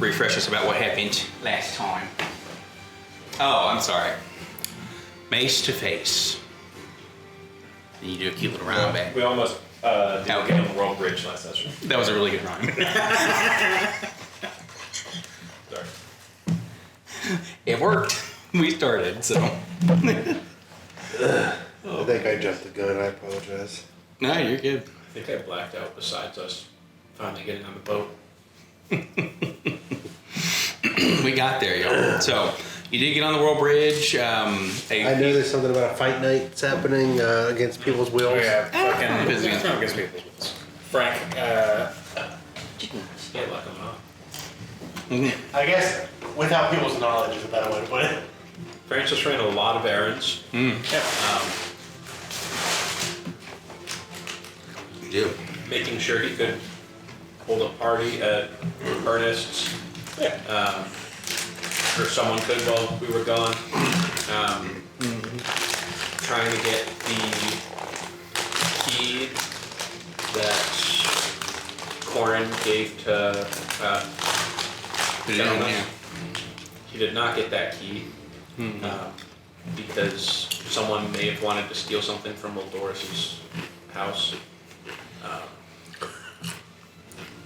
refresh us about what happened last time. Oh, I'm sorry. Mace to face. And you do a cute little rhyme back. We almost did get on the World Bridge last session. That was a really good rhyme. Sorry. It worked. We started, so. I think I jumped the gun. I apologize. No, you're good. I think I blacked out besides us finally getting on the boat. We got there, yo. So, you did get on the World Bridge. I know there's something about a fight night that's happening against people's wills. Oh yeah, fucking Busy. it's not against people's wills. Frank, Yeah, like I'm not. I guess without people's knowledge is a better way to put it. Francis ran a lot of errands. You do. Making sure he could hold a party at Ernest's. Or someone could while we were gone. Trying to get the key that Corin gave to gentleman. Yeah. He did not get that key because someone may have wanted to steal something from Old Doris's house.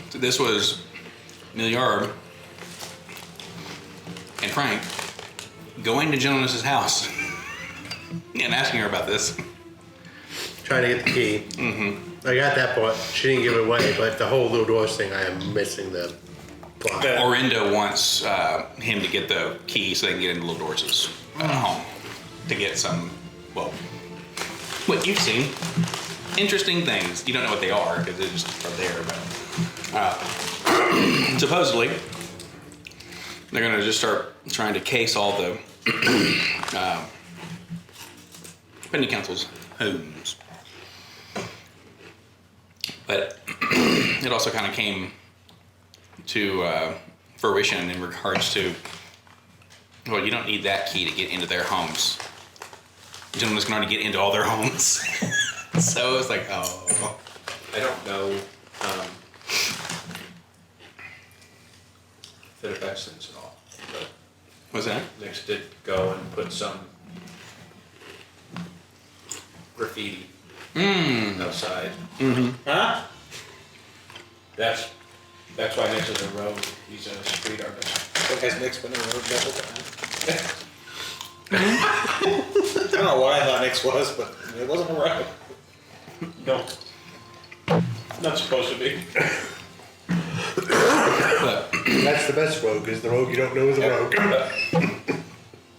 So this was Milliard and Frank going to Gentleness's house and asking her about this. Trying to get the key. I got that part. She didn't give it away, but the whole little doors thing, I am missing the plot. Orindo wants him to get the key so they can get into Little Dors's home to get some, well, what you've seen. Interesting things. You don't know what they are because they just are there, but supposedly they're going to just start trying to case all the Penny Council's homes. But it also kind of came to fruition in regards to, well, you don't need that key to get into their homes. The gentleman's can already get into all their homes. So it was like, oh. I don't know if it affects things at all, but What's that? Nix did go and put some graffiti outside. huh? That's why Nix is a road. He's a street artist. What has Nick's been in the road double time? I don't know what I thought Nick's was, but it wasn't a road. No, not supposed to be. But, That's the best rogue, is the rogue you don't know is a rogue.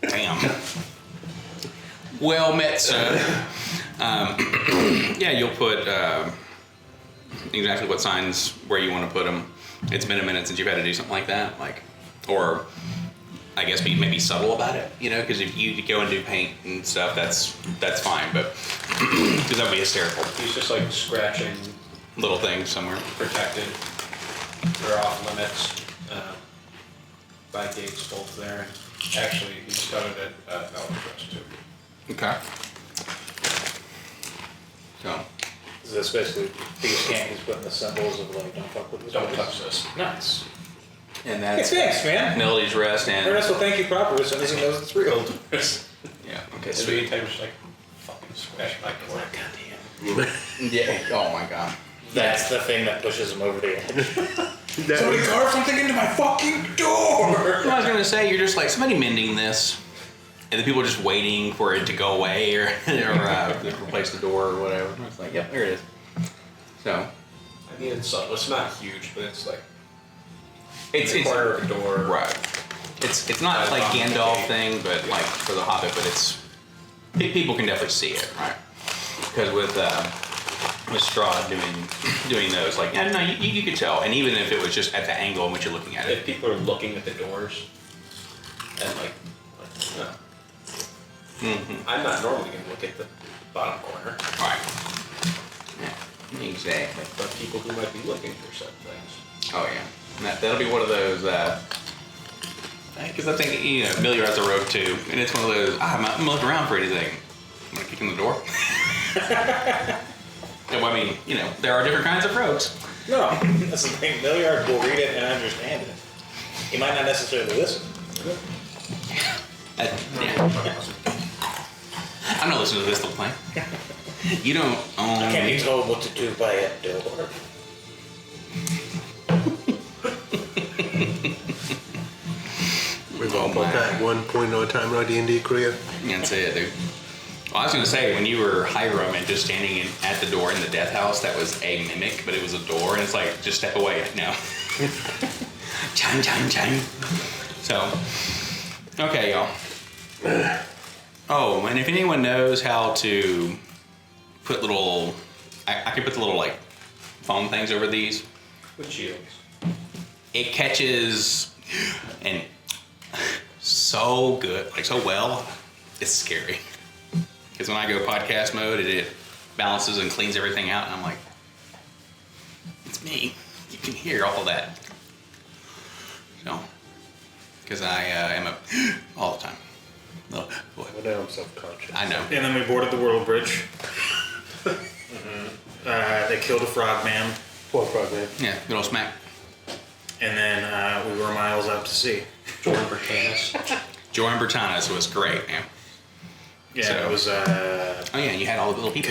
damn. Well met, sir. Yeah, you'll put exactly what signs where you want to put them. It's been a minute since you've had to do something like that, or I guess be maybe subtle about it, you know, because if you go and do paint and stuff, that's fine, but because that would be hysterical. He's just like scratching Little things somewhere. protected. They're off limits by gates both there. Actually, he started at Albatross too. Okay. So, This is basically these can't he's putting the symbols of like don't fuck with this. Don't place. touch this. Nice. and Hey, that's thanks, man. Melody's Rest and Ernest will thank you properly as soon as he knows it's real. yeah. Okay, So sweet. he just like fucking scratch my door. Goddamn. Yeah. Oh my god. That's the thing that pushes him over the edge. That- carved something into my fucking door. Well, I was gonna say you're just like somebody mending this, and the people are just waiting for it to go away or replace the door or whatever. It's like, yep, there it is. So I mean, it's subtle. It's not huge, but it's like it's in the corner of a door. right. It's not like Gandalf thing, but like for the Hobbit, but it's people can definitely see it, right? Because with Strahd doing those, like, yeah, no, you could tell, and even if it was just at the angle in which you're looking at If it. people are looking at the doors and like no. I'm not normally gonna look at the bottom corner, Right. Yeah, exactly. but people who might be looking for certain things. Oh yeah, that'll be one of those. Because I think Milliard's a rogue too, and it's one of those. I'm not looking around for anything. I'm gonna kick in the door. And, well, I mean, there are different kinds of rogues. No, that's the thing. Milliard will read it and understand it. He might not necessarily listen. Yeah. I'm not listening to this little plane. You don't own. I can't be told what to do by a door. We've all felt that at one point in our time in our D&D career. You can say it, dude. Well, I was gonna say when you were Hiram and just standing at the door in the death house, that was a mimic, but it was a door, and it's like just step away. No. Chime, chime, chime. So, okay, y'all. Oh, and if anyone knows how to put little, I can put the little like foam things over these. With shields. It catches and so good, like so well, it's scary. Because when I go podcast mode, it balances and cleans everything out, and I'm like, it's me. You can hear all that. So, because I am all the time. Oh, boy. Well, now I'm self-conscious. I know. And then we boarded the World Bridge. They killed a frogman. Poor frog, man. Yeah, good old smack. And then we were miles out to sea. Jordan Bertanis. Joran Bertanis was great, man. Yeah, So- it was Oh yeah, you had all the little people.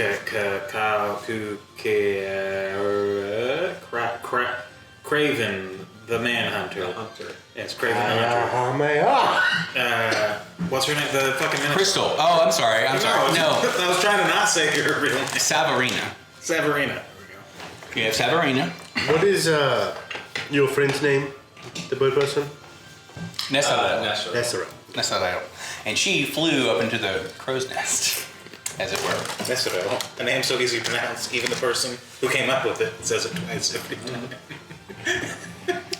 Craven the Manhunter. The Hunter. Yes, Craven the Hunter. What's her name? The fucking Minotaur. Crystal. Oh, I'm sorry. I'm sorry. No, I was trying to not say her real name. Savarina. Savarina. There we go. You have Savarina. What is your friend's name? The bird person? Nessa. Nessa. Nessera. Nessa. And she flew up into the crow's nest, as it were. Nesero. A name so easy to pronounce. Even the person who came up with it says it twice every time.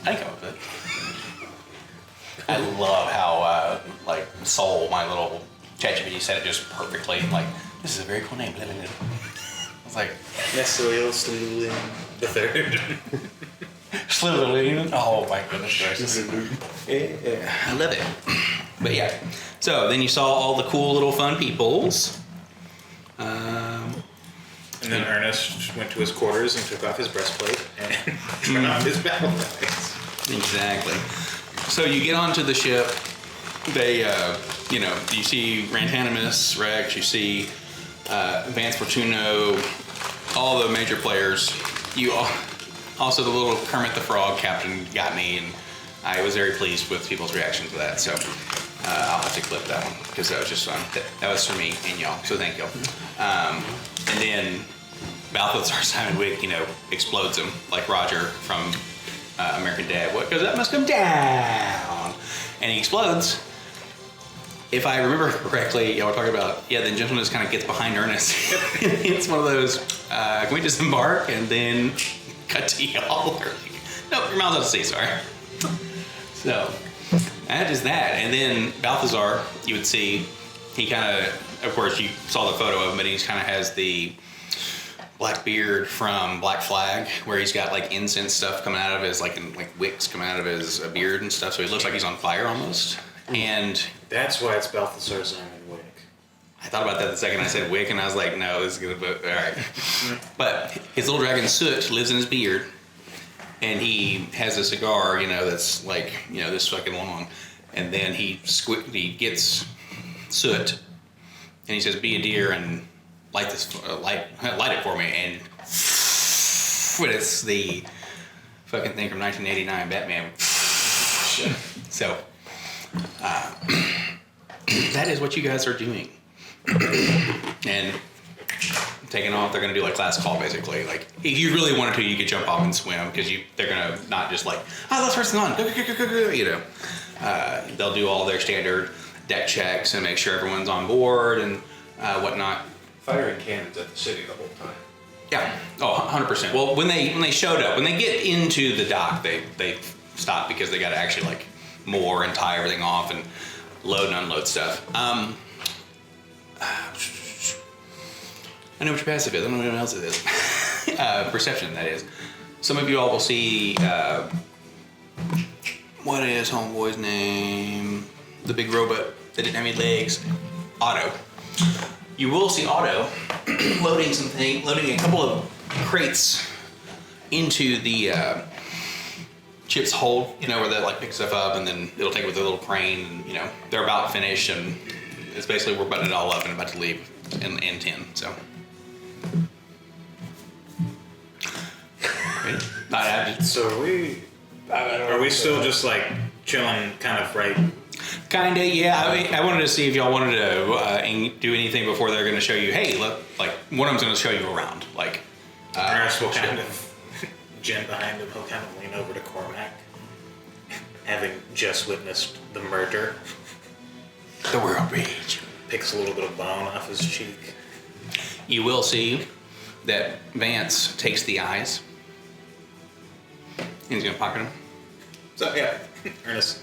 I come up with it. I love how, like, Soul, my little ChatGPT, said it just perfectly. Like, this is a very cool name. I was like, Nesero Slulin the third. Slitherlin. Oh my goodness gracious. Yeah, I love it. But yeah, so then you saw all the cool little fun peoples. And then Ernest went to his quarters and took off his breastplate and turned off his battle flags. Exactly. So you get onto the ship. They, you see Rantanimus, Rex, you see Vance Fortuno, all the major players. Also the little Kermit the Frog captain got me, and I was very pleased with people's reaction to that. So I'll have to clip that one because that was just fun. That was for me and y'all. So thank y'all. And then Balthazar Simon Wick, explodes him like Roger from American Dad. What goes up must come down, and he explodes. If I remember correctly, y'all were talking about, the gentleman just kind of gets behind Ernest. It's one of those, can we disembark? And then cut to y'all. No, your mouth's out to sea, sorry. So, that is that. And then Balthazar, you would see, he kind of course, you saw the photo of him, but he kind of has the black beard from Black Flag, where he's got like incense stuff coming out of his, like wicks coming out of his beard and stuff, so he looks like he's on fire almost. And That's why it's Balthazar Simon Wick. I thought about that the second I said Wick, and I was like, no, this is gonna be all right. But his little dragon Soot lives in his beard, and he has a cigar, that's like, this fucking long, and then he gets Soot, and he says, "Be a deer and light this, light it for me," and it's the fucking thing from 1989, Batman. So. That is what you guys are doing. And taking off, they're going to do like last call basically. Like if you really wanted to, you could jump off and swim because they're going to not just like, last person on, go. They'll do all their standard deck checks and make sure everyone's on board and whatnot. Firing cannons at the city the whole time. Yeah. Oh, 100%. Well, when they showed up, when they get into the dock, they stop because they got to actually like moor and tie everything off and load and unload stuff. I know what your passive is. I don't know what else it is. Perception, that is. Some of you all will see, what is homeboy's name? The big robot that didn't have any legs. Otto. You will see Otto loading a couple of crates into the ship's hold, where they like pick stuff up and then it'll take it with a little crane. And, they're about finished, and it's basically we're buttoning it all up and about to leave in 10. So. So are we still just like chilling, kind of right? Kinda, yeah. I wanted to see if y'all wanted to do anything before they're going to show you. Hey, look, like one of them's going to show you around. Like, Ernest will kind of Jen behind him. He'll kind of lean over to Cormac, having just witnessed the murder. The world rage. Picks a little bit of bone off his cheek. You will see that Vance takes the eyes. He's going to pocket them. So yeah, Ernest.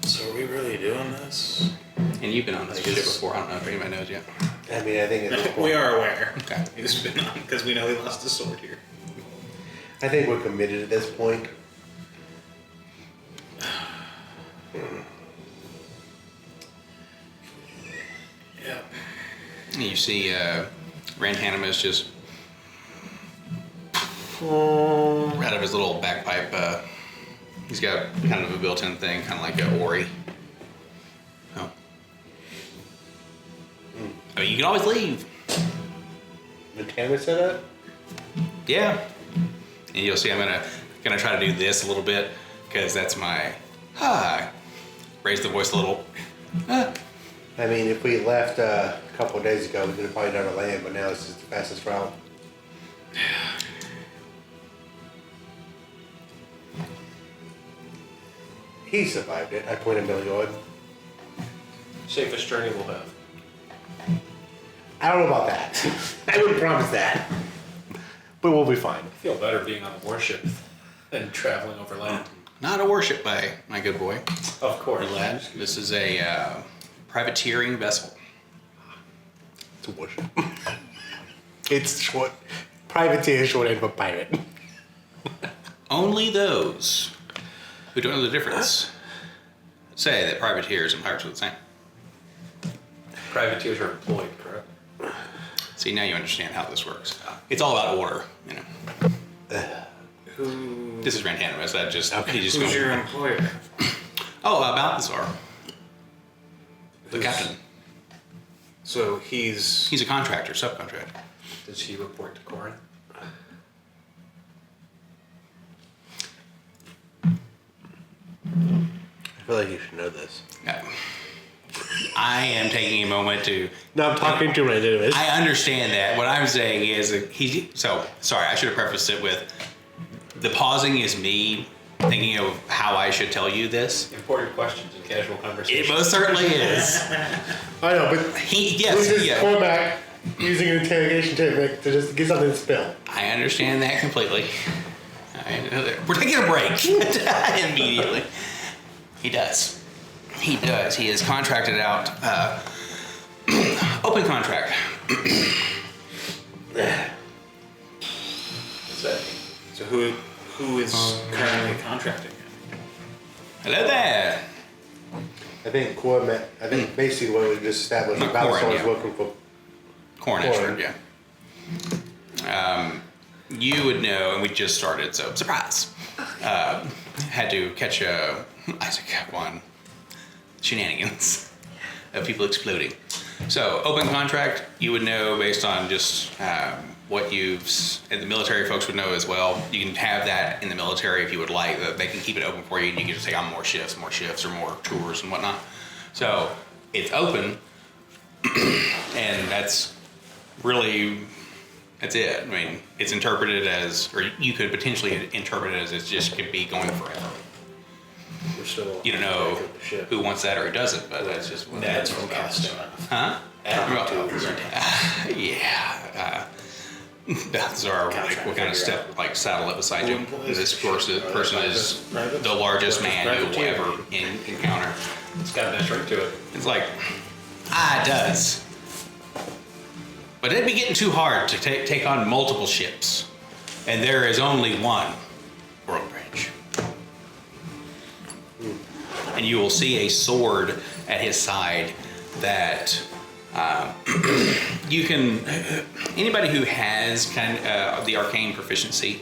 So are we really doing this? And you've been on this ship before. I don't know if anybody knows yet. I mean, I think at this point, We are aware. Okay. He's been on because we know he lost his sword here. I think we're committed at this point. Yeah. And you see Rantanimus just out of his little bagpipe. He's got kind of a built-in thing, kind of like a Ori. Oh. I mean, you can always leave. The Tanner said that? Yeah. And you'll see I'm gonna try to do this a little bit because that's my raise the voice a little. I mean, if we left a couple of days ago, we could have probably never land, but now this is the fastest route. He survived it. I point at Milliard. Safest journey we'll have. I don't know about that. I wouldn't promise that. But we'll be fine. I feel better being on a warship than traveling over land. Not a warship, my good boy. Of course. Or lad. This is a privateering vessel. It's a warship. It's short. Privateer short end for pirate. Only those who don't know the difference say that privateers and pirates are the same. Privateers are employed, correct? See, now you understand how this works. It's all about order, Who? This is Rantanimus. That just he just Who's goes, your employer? Oh, Balthazar, the captain. So he's He's a contractor, subcontractor. Does he report to Corin? I feel like you should know this. I am taking a moment to. No, I'm talking to Rantanimus. I understand that. What I'm saying is that sorry, I should have prefaced it with the pausing is me thinking of how I should tell you this. Important questions in casual conversation. It most certainly is. I know, but this is Cormac using an interrogation technique to just get something to spill. I understand that completely. We're taking a break immediately. He does. He does. He is contracted out. Open contract. What's that mean? so who is currently contracting him? Hello there. I think Cormac, basically what we just established, Not Balthazar Corin, was yeah. looking for. Corn Corn. expert, yeah. You would know, and we just started, so surprise. Had to catch Isaac on shenanigans of people exploding. So, open contract, you would know based on just what and the military folks would know as well. You can have that in the military if you would like. They can keep it open for you, and you can just say, I'm more shifts, or more tours and whatnot. So, it's open, and that's it. I mean, it's interpreted as, or you could potentially interpret it as it just could be going forever. We're still. You don't know back at the ship. who wants that or who doesn't, but that's just what That's it's from about. casting off. Huh? Attitude. Yeah. Balthazar, what kind of saddle up beside you? This person is the largest man you will ever encounter. It's got a nice ring to it. It's like, it does. But it'd be getting too hard to take on multiple ships. And there is only one world bridge. And you will see a sword at his side that you can, anybody who has kind of the arcane proficiency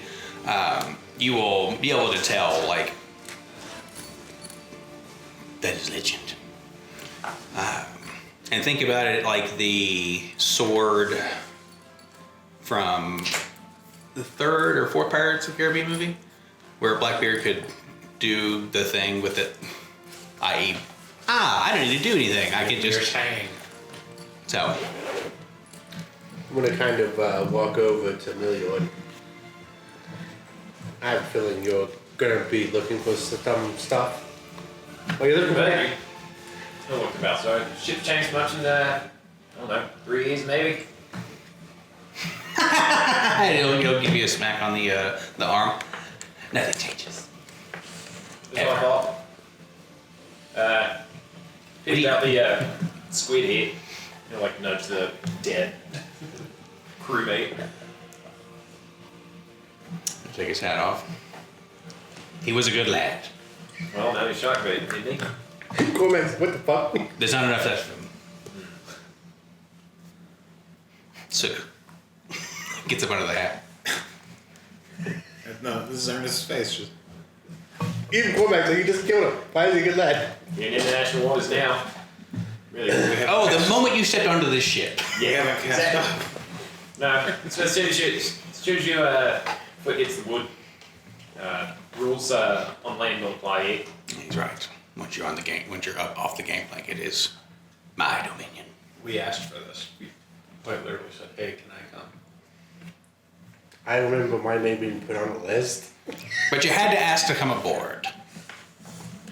you will be able to tell, like, that is legend. And think about it like the sword from the third or fourth Pirates of the Caribbean movie, where Blackbeard could do the thing with it, i.e., I don't need to do anything. I can just. So. I'm gonna kind of walk over to Million. I have a feeling you're gonna be looking for some stuff. What are you looking for? Maybe. I'll look about. So, ship changed much in I don't know, 3 years maybe? He'll give you a smack on the arm. Nothing changes. That's what I thought. Here's about the squid head. You know, like nudge the dead crewmate. Take his hat off. He was a good lad. Well, now he's shark bait, didn't he? Cormac, what the fuck? There's not enough left of him. So, gets up under the hat. No, this is Ernest's face. Just Even Cormac, so you just killed him. Why is he a good lad? You're in international waters now. Really? Oh, the moment you stepped onto this ship. Yeah, haven't cast exactly. No, so as soon as you foot hits the wood, rules on land don't apply yet. He's right. Once you're on the game, once you're up off the gangplank, it is my dominion. We asked for this. We quite literally said, hey, can I come? I remember my name being put on the list. But you had to ask to come aboard.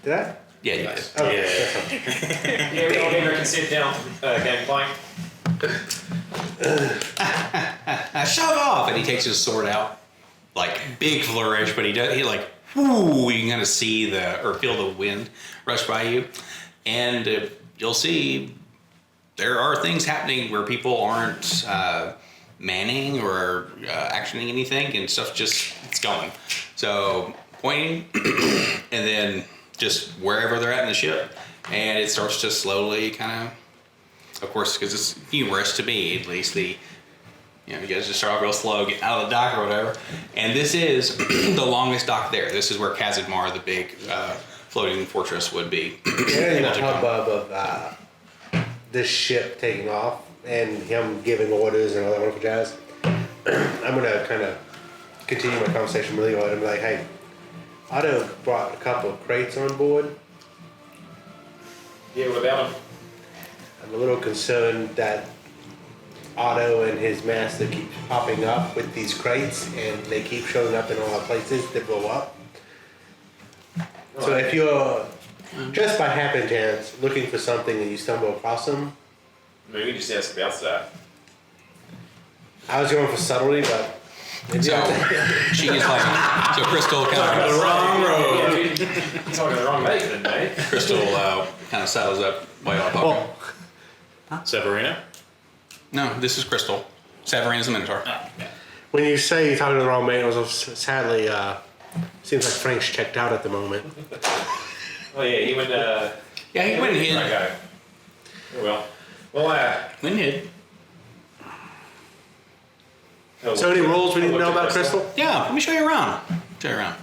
Did I? Yeah, you did. Oh, Yeah. that's fine. Yeah, we all never can sit down gangplank. Shove off! And he takes his sword out, like big flourish. But he like, whoo! You can kind of see or feel the wind rush by you, and you'll see there are things happening where people aren't manning or actioning anything, and stuff it's going. So pointing, and then just wherever they're at in the ship, and it starts to slowly kind of course, because it's humorous to me at least, you guys just start off real slow, getting out of the dock or whatever, and this is the longest dock there. This is where Kazadmar, the big floating fortress, would be. In the hubbub of this ship taking off and him giving orders and all that wonderful jazz, I'm gonna kind of continue my conversation with Leo and be like, hey, Otto brought a couple of crates on board. Yeah, what about him? I'm a little concerned that Otto and his master keep popping up with these crates and they keep showing up in all our places that blow up. So if you're just by happen chance looking for something and you stumble across them, I mean, we can just ask about that. I was going for subtlety, but maybe So she is like, so Crystal kind of wrong road. You're talking the wrong way, then, mate. Crystal kind of saddles up while y'all talking. Severina? No, this is Crystal. Severina's the Minotaur. when you say you're talking to the wrong man, it was sadly seems like Frank's checked out at the moment. Oh yeah, he went. Yeah, he went in. Right guy. Oh well. Well, Went in. So any rules we need to know about Crystal? Yeah, let me show you around. Show you around.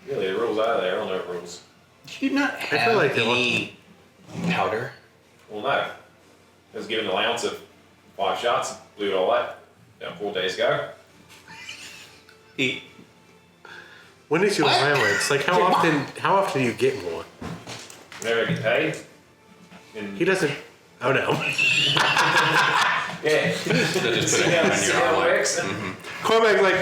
Really, the rules are there. I don't know what rules. Do you not feel have like they any powder? Well, no. I was given an allowance of 5 shots, blew it all up about 4 days ago. When is your allowance? Like how often do you get more? Whenever I get paid. And He doesn't. Oh no. yeah. So just put it on your See how arm. it Like, works. Cormac, like,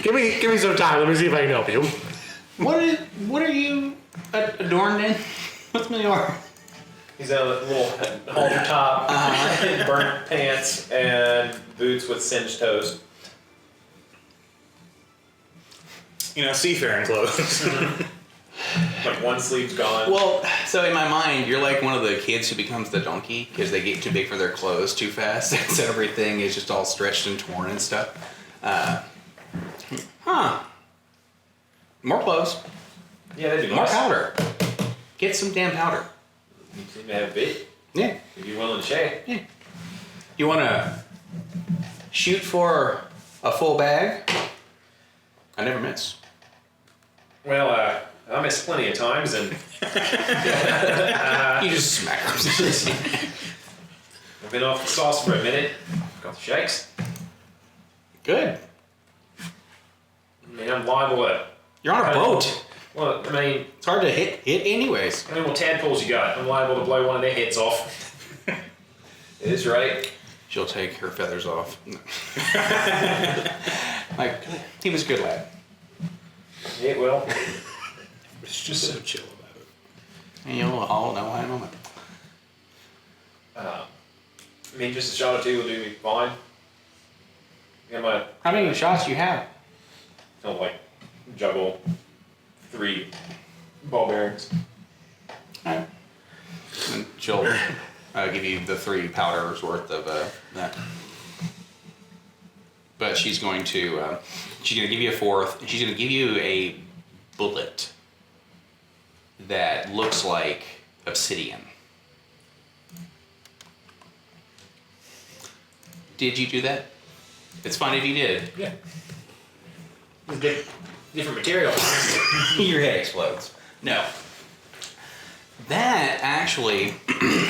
give me some time. Let me see if I can help you. what are you adorned in? What's my arm? He's got a little halter top, burnt pants, and boots with singed toes. You know, seafaring clothes. Like one sleeve's gone. Well, so in my mind, you're like one of the kids who becomes the donkey because they get too big for their clothes too fast. So everything is just all stretched and torn and stuff. More clothes. Yeah, that'd be More nice. powder. Get some damn powder. You seem to have a bit. Yeah. If you're willing to share. Yeah. You want to shoot for a full bag? I never miss. Well, I missed plenty of times, and You just smack her. I've been off the sauce for a minute. Got the shakes. Good. I mean, I'm liable to. You're on a boat. Well, I mean, It's hard to hit anyways. how many more tadpoles you got? I'm liable to blow one of their heads off. It is right. She'll take her feathers off. Like, he was a good lad. Yeah, well, It's just so chill about it. And you'll all know I know it. I mean, just a shot or two will do me fine. Yeah, my How many shots do you have? kind of like juggle 3 ball bearings. Alright. And she'll give you the 3 powders worth of that. But she's going to give you a 4th, and she's going to give you a bullet that looks like obsidian. Did you do that? It's fine if you did. Yeah. Different material. Your head explodes. No. That actually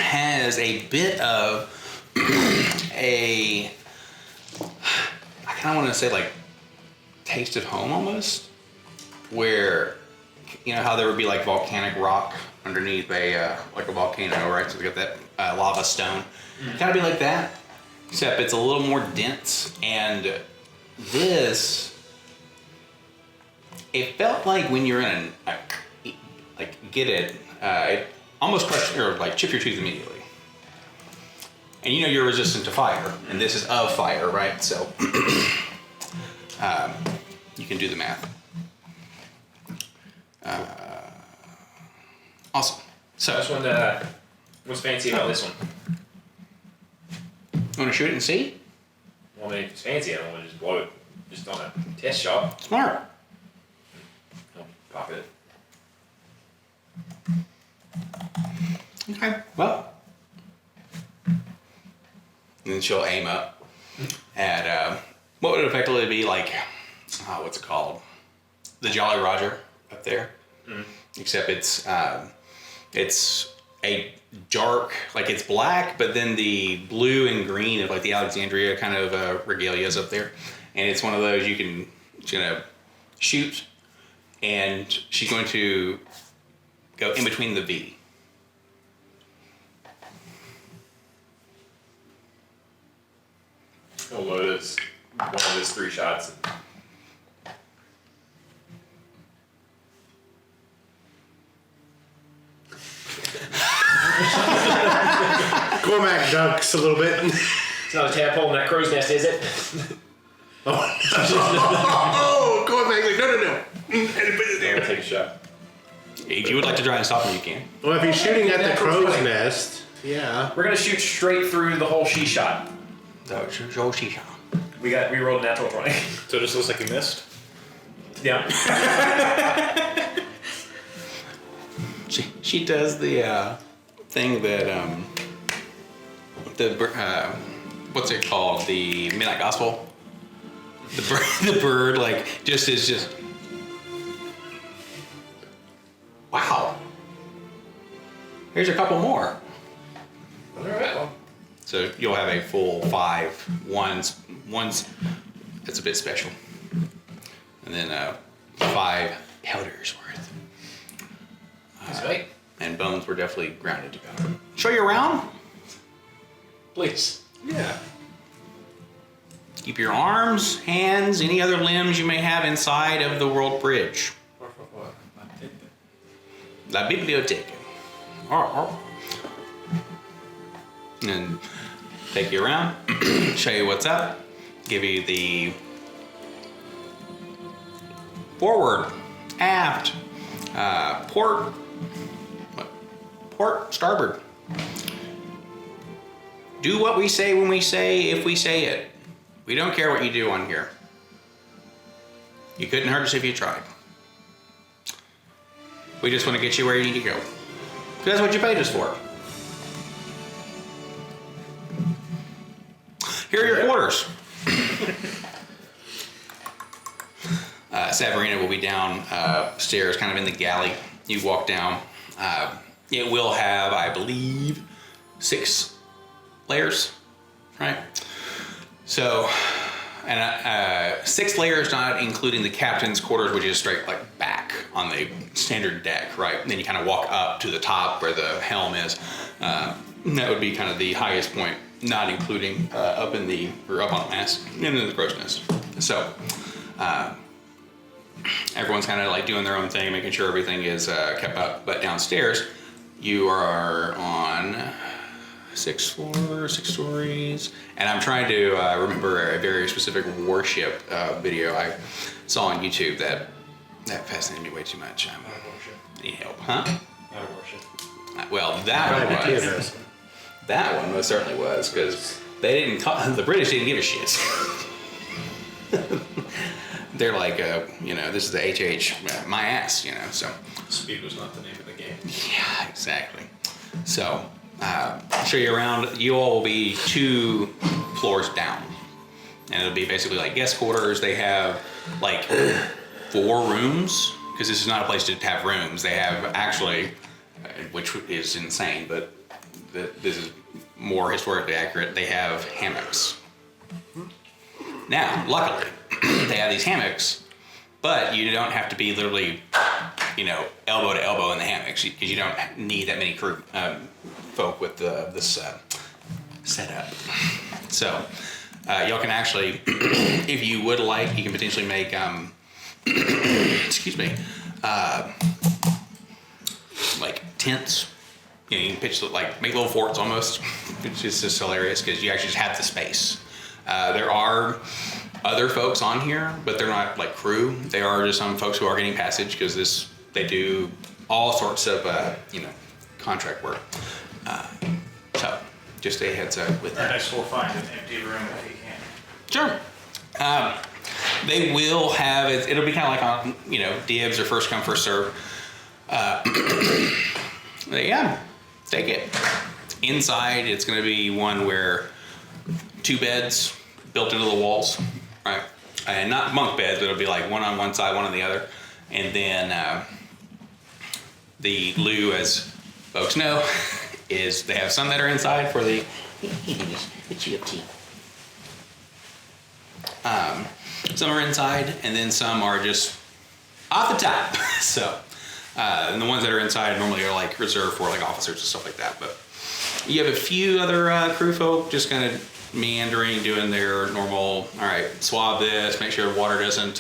has a bit of a, I kind of want to say like taste of home almost, where, you know how there would be like volcanic rock underneath a like a volcano, right? So we got that lava stone. Kind of be like that, except it's a little more dense. And this, it felt like when you're in like get it, it almost crushed or like chip your tooth immediately. And you know you're resistant to fire, and this is of fire, right? So you can do the math. Awesome. So, This one, what's fancy about this one? you want to shoot it and see? Well, I mean, if it's fancy, I don't want to just blow it just on a test shot. Smart. I'll pop it. Okay. Well, and then she'll aim up at what would effectively be like, what's it called? The Jolly Roger up there. Except it's a dark, like it's black, but then the blue and green of like the Alexandria kind of regalia's up there. And it's one of those she's gonna shoot, and she's going to go in between the V. I'll load as one of his 3 shots. Cormac ducks a little bit. It's not a tadpole in that crow's nest, is it? Oh, Cormac's like, no. I'll take a shot. If you would like to try and stop him, you can. Well, if he's shooting at the crow's nest, yeah. We're gonna shoot straight through the whole she shot. We rolled a natural 20. So it just looks like you missed? Yeah. She does the thing that what's it called? The Midnight Gospel. The bird like just is just. Wow. Here's a couple more. Alright, well. So you'll have a full 5. One's it's a bit special, and then 5 powders worth. That's right. And bones were definitely grounded to powder. Show you around. Please. Yeah. Keep your arms, hands, any other limbs you may have inside of the world bridge. La biblioteca. And take you around, show you what's up, give you the forward, aft, port, starboard. Do what we say when we say, if we say it. We don't care what you do on here. You couldn't hurt us if you tried. We just want to get you where you need to go. That's what you paid us for. Here are your quarters. Savarina will be down stairs, kind of in the galley. You walk down. It will have, I believe, 6 layers, right? So, and 6 layers, not including the captain's quarters, which is straight like back on the standard deck, right? And then you kind of walk up to the top where the helm is. And that would be kind of the highest point, not including up on the mast and in the crow's nest. So everyone's kind of like doing their own thing, making sure everything is kept up. But downstairs, you are on 6th floor, 6 stories, and I'm trying to remember a very specific warship video I saw on YouTube that fascinated me way too much. Not a warship. Need help, huh? Not a warship. Well, that one was. Privateers. That one most certainly was, because they didn't the British didn't give a shit. They're like, this is the HH, my ass, so. Speed was not the name of the game. Yeah, exactly. So, I'll show you around. You all will be 2 floors down. And it'll be basically like guest quarters. They have like 4 rooms, because this is not a place to have rooms. They have actually, which is insane, but this is more historically accurate, they have hammocks. Now, luckily, they have these hammocks, but you don't have to be literally, elbow to elbow in the hammocks, because you don't need that many crew folk with this setup. So, y'all can actually, if you would like, you can potentially make, excuse me, like tents. You can pitch like make little forts almost, which is just hilarious because you actually just have the space. There are other folks on here, but they're not like crew. They are just some folks who are getting passage because they do all sorts of contract work. So just a heads up with Or that. next we'll find an empty room if you can. Sure. They will have it. It'll be kind of like on dibs or first come first serve. Yeah, take it. Inside, it's going to be one where 2 beds built into the walls, right? And not bunk beds, but it'll be like one on one side, one on the other. And then the loo, as folks know, is they have some that are inside for the GFT. Some are inside, and then some are just off the top. So, and the ones that are inside normally are like reserved for like officers and stuff like that. But you have a few other crew folk just kind of meandering, doing their normal. All right, swab this, make sure water doesn't,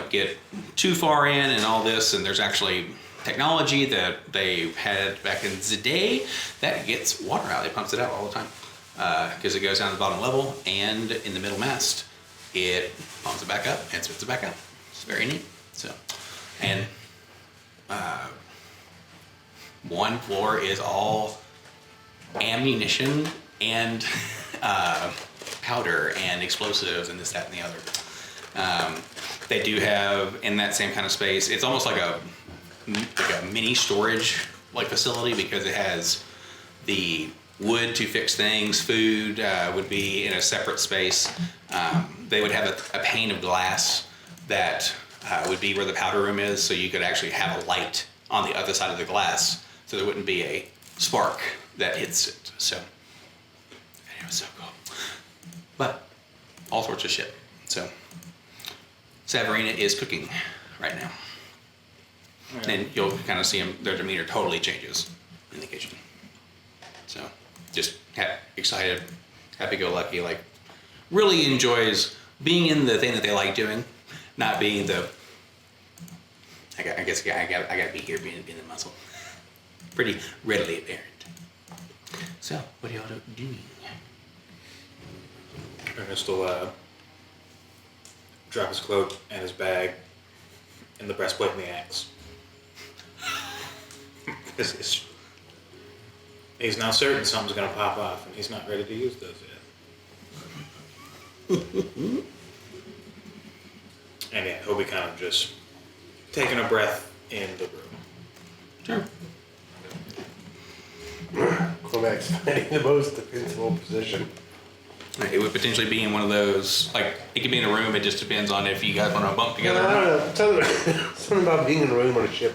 get too far in, and all this. And there's actually technology that they had back in the day that gets water out. It pumps it out all the time because it goes down to the bottom level, and in the middle mast, it pumps it back up and spits it back out. It's very neat. So, and one floor is all ammunition and powder and explosives and this, that, and the other. They do have in that same kind of space. It's almost like a mini storage like facility because it has the wood to fix things. Food would be in a separate space. They would have a pane of glass that would be where the powder room is, so you could actually have a light on the other side of the glass, so there wouldn't be a spark that hits it. So, it was so cool. But all sorts of shit. So, Savarina is cooking right now, and you'll kind of see them. Their demeanor totally changes in the kitchen. So, just excited, happy-go-lucky, like really enjoys being in the thing that they like doing, not being the. I gotta be here being the muscle. Pretty readily apparent. So, what are y'all doing? Ernest will drop his cloak and his bag in the breastplate and the axe. He's now certain something's gonna pop off, and he's not ready to use those yet. And yeah, he'll be kind of just taking a breath in the room. Sure. Cormac's finding the most defensible position. It would potentially be in one of those, like, it could be in a room, it just depends on if you guys want to bunk together I or don't not. know. Something about being in a room on a ship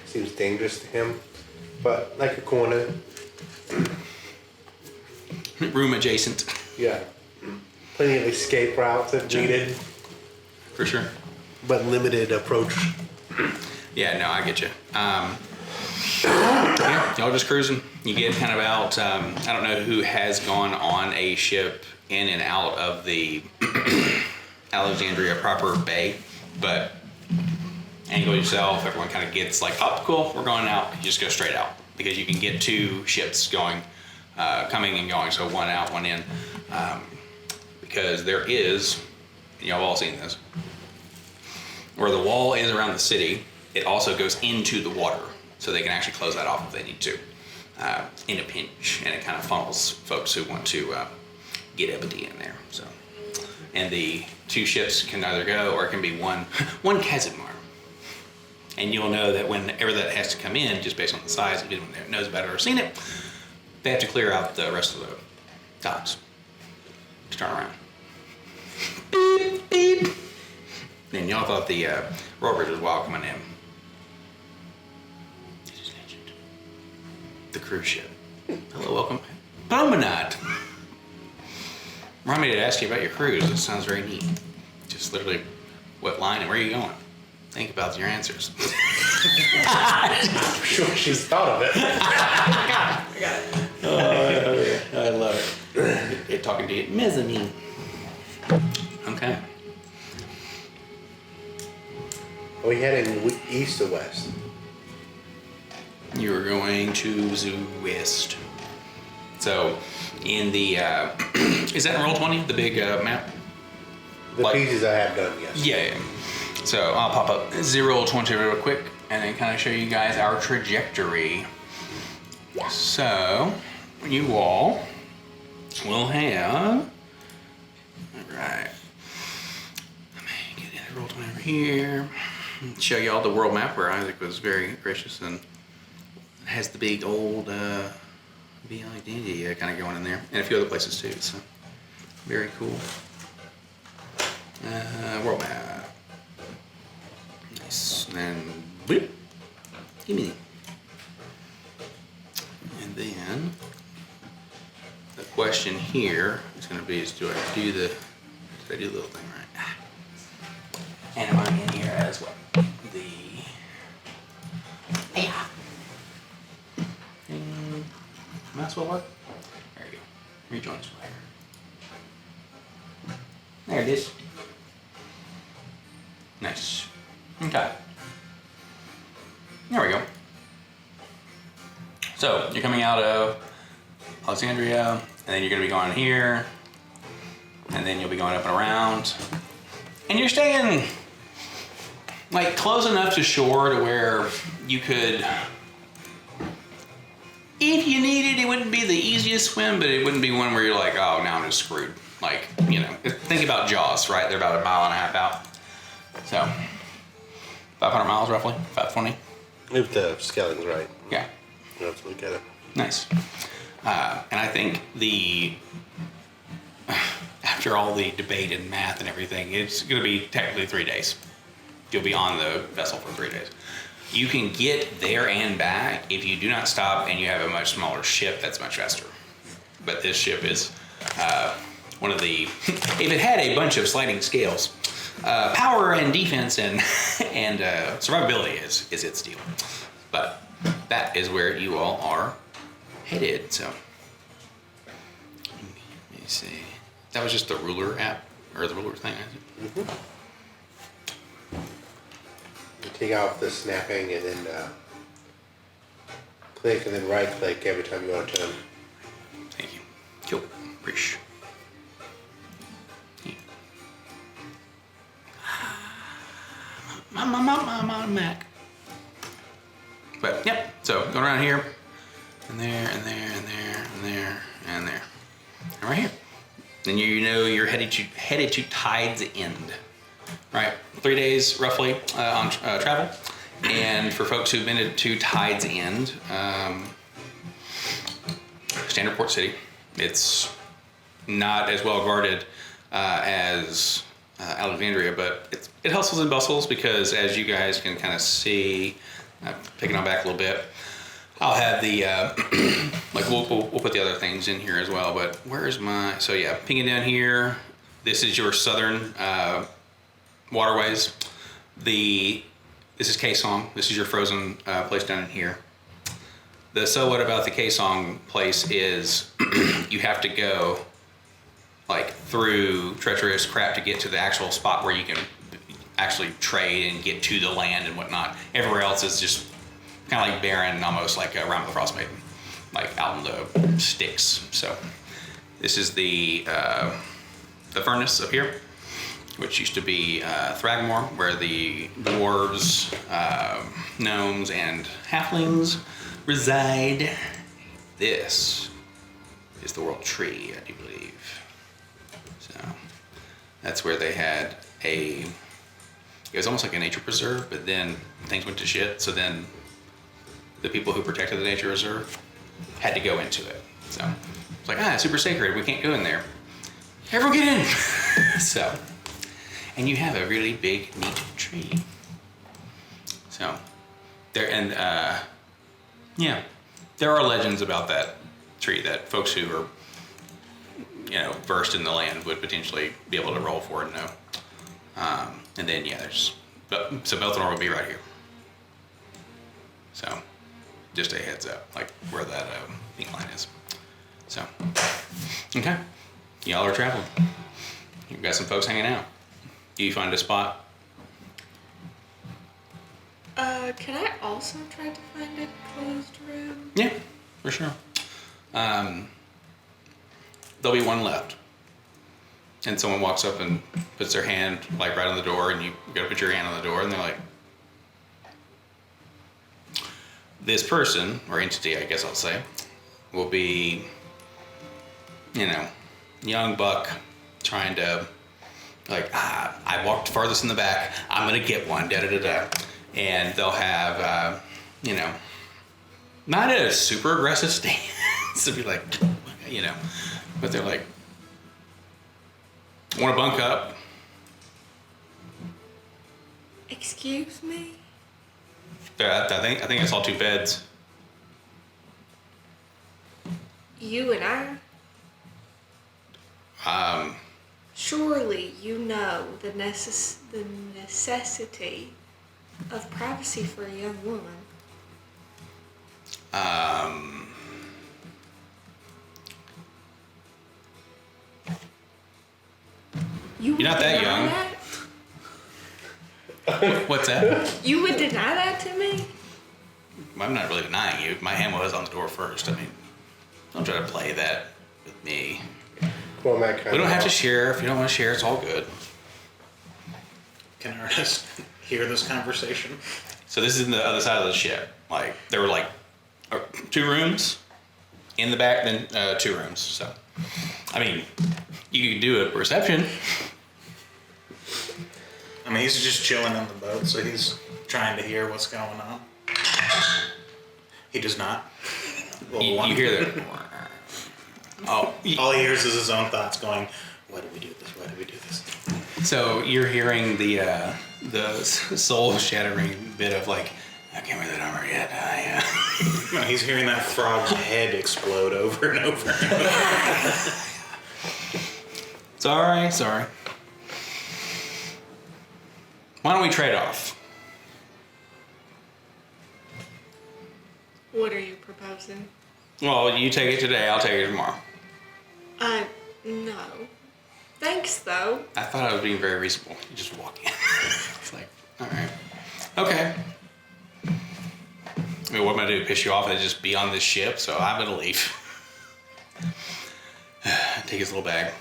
seems dangerous to him. But like a corner, Room adjacent, yeah. Plenty of escape routes if needed, for sure. but limited approach. Yeah, no, I get you. Yeah, y'all just cruising. You get kind of out. I don't know who has gone on a ship in and out of the Alexandria proper bay, but angle yourself. Everyone kind of gets like, oh, cool, we're going out. You just go straight out because you can get 2 ships going, coming and going. So one out, one in, because there is, y'all have all seen this, where the wall is around the city. It also goes into the water, so they can actually close that off if they need to, in a pinch, and it kind of funnels folks who want to get empty in there. So, and the 2 ships can either go or it can be one Casimir, and you'll know that whenever that has to come in, just based on the size, if anyone there knows about it or seen it, they have to clear out the rest of the docks to turn around. Beep beep. And y'all thought the Royal Bridge was wild coming in. The cruise ship. Hello, welcome. Promenade. Remind me to ask you about your cruise. It sounds very neat. Just literally, what line and where are you going? Think about your answers. I'm sure she's thought of it. I got it. I love it. It talking to you. Mezzanine. Okay. Are we heading east or west? You are going to the west. So, in the is that in Roll20, the big map? The Like- pieces I have done, yes. Yeah. So I'll pop up 0-20 real quick and then kind of show you guys our trajectory. So you all will have. All right. Let me get in Roll20 over here. Show you all the world map where Isaac was very gracious and has the big old BLID kind of going in there, and a few other places too. So very cool. World map. Nice. And boop. Gimme. And then the question here is going to be: is do I do the little thing right? And am I in here as well? Yeah. Might as well work. There you go. Rejoin player. There it is. Nice. Okay. There we go. So you're coming out of Alexandria, and then you're gonna be going here, and then you'll be going up and around, and you're staying like close enough to shore to where you could, if you needed, it wouldn't be the easiest swim, but it wouldn't be one where you're like, oh, now I'm just screwed. Like, you know, think about Jaws, right? They're about 1.5 miles out. So, 500 miles roughly, 520. If the scaling's right. Yeah, We'll have to look at it. nice. And I think after all the debate and math and everything, it's gonna be technically 3 days. You'll be on the vessel for 3 days. You can get there and back if you do not stop and you have a much smaller ship that's much faster. But this ship is one of the, if it had a bunch of sliding scales, power and defense and survivability is its deal. But that is where you all are headed. So let me see. That was just the ruler app or the ruler thing. You take off the snapping and then click and then right click every time you want to turn. Thank you. Cool. Appreciate. My Mac. But yep. So going around here, and there, and there, and there, and there, and there, and right here. Then you know you're headed to Tide's End. Right, 3 days roughly on travel, and for folks who've been to Tide's End, standard port city. It's not as well guarded as Alexandria, but it hustles and bustles because, as you guys can kind of see, picking on back a little bit, I'll have the like we'll put the other things in here as well. But where's my pinging down here? This is your southern waterways. This is Kaesong. This is your frozen place down in here. The so what about the Kaesong place is you have to go like through treacherous crap to get to the actual spot where you can actually trade and get to the land and whatnot. Everywhere else is just kind of like barren, almost like Realm of the Frost Maiden, like out in the sticks. So this is the furnace up here, which used to be Thragmore, where the dwarves, gnomes, and halflings reside. This is the World Tree, I do believe. So that's where they had it was almost like a nature preserve, but then things went to shit. So then the people who protected the nature reserve had to go into it. So it's like, it's super sacred. We can't go in there. Everyone get in. So, and you have a really big, neat tree. So there, and there are legends about that tree that folks who are, versed in the land would potentially be able to roll for and know. And then so Belthanor will be right here. So just a heads up, like where that ink line is. So okay, y'all are traveling. You've got some folks hanging out. Do you find a spot? Can I also try to find a closed room? Yeah, for sure. There'll be one left. And someone walks up and puts their hand like right on the door, and you gotta put your hand on the door, and they're like, this person, or entity, I guess I'll say, will be, young buck trying to, like, I walked farthest in the back, I'm gonna get one, da-da-da-da. And they'll have, not a super aggressive stance to be like, but they're like, want to bunk up? Excuse me? I think it's all 2 beds. You and I? Surely you know the necessity of privacy for a young woman. You're not that young. What's that? You would deny that to me? I'm not really denying you. My hand was on the door first. I mean, don't try to play that with me. Well, Matt, We don't have to share. If you don't want to share, it's all good. Can Ernest hear this conversation? So this is in the other side of the ship. Like, there were like 2 rooms in the back, then 2 rooms. So, I mean, you could do a perception. I mean, he's just chilling on the boat, so he's trying to hear what's going on. He does not. Well, You hear that? Oh, all he hears is his own thoughts going, why do we do this? Why do we do this? so you're hearing the soul-shattering bit of like, I can't wear that armor yet. No, he's hearing that frog's head explode over and over and over. Sorry. Why don't we trade off? What are you proposing? Well, you take it today, I'll take it tomorrow. No. Thanks, though. I thought I was being very reasonable. You just walk in. It's like, all right. Okay. I mean, what am I going to do? Piss you off and just be on this ship? So I'm going to leave. Take his little bag.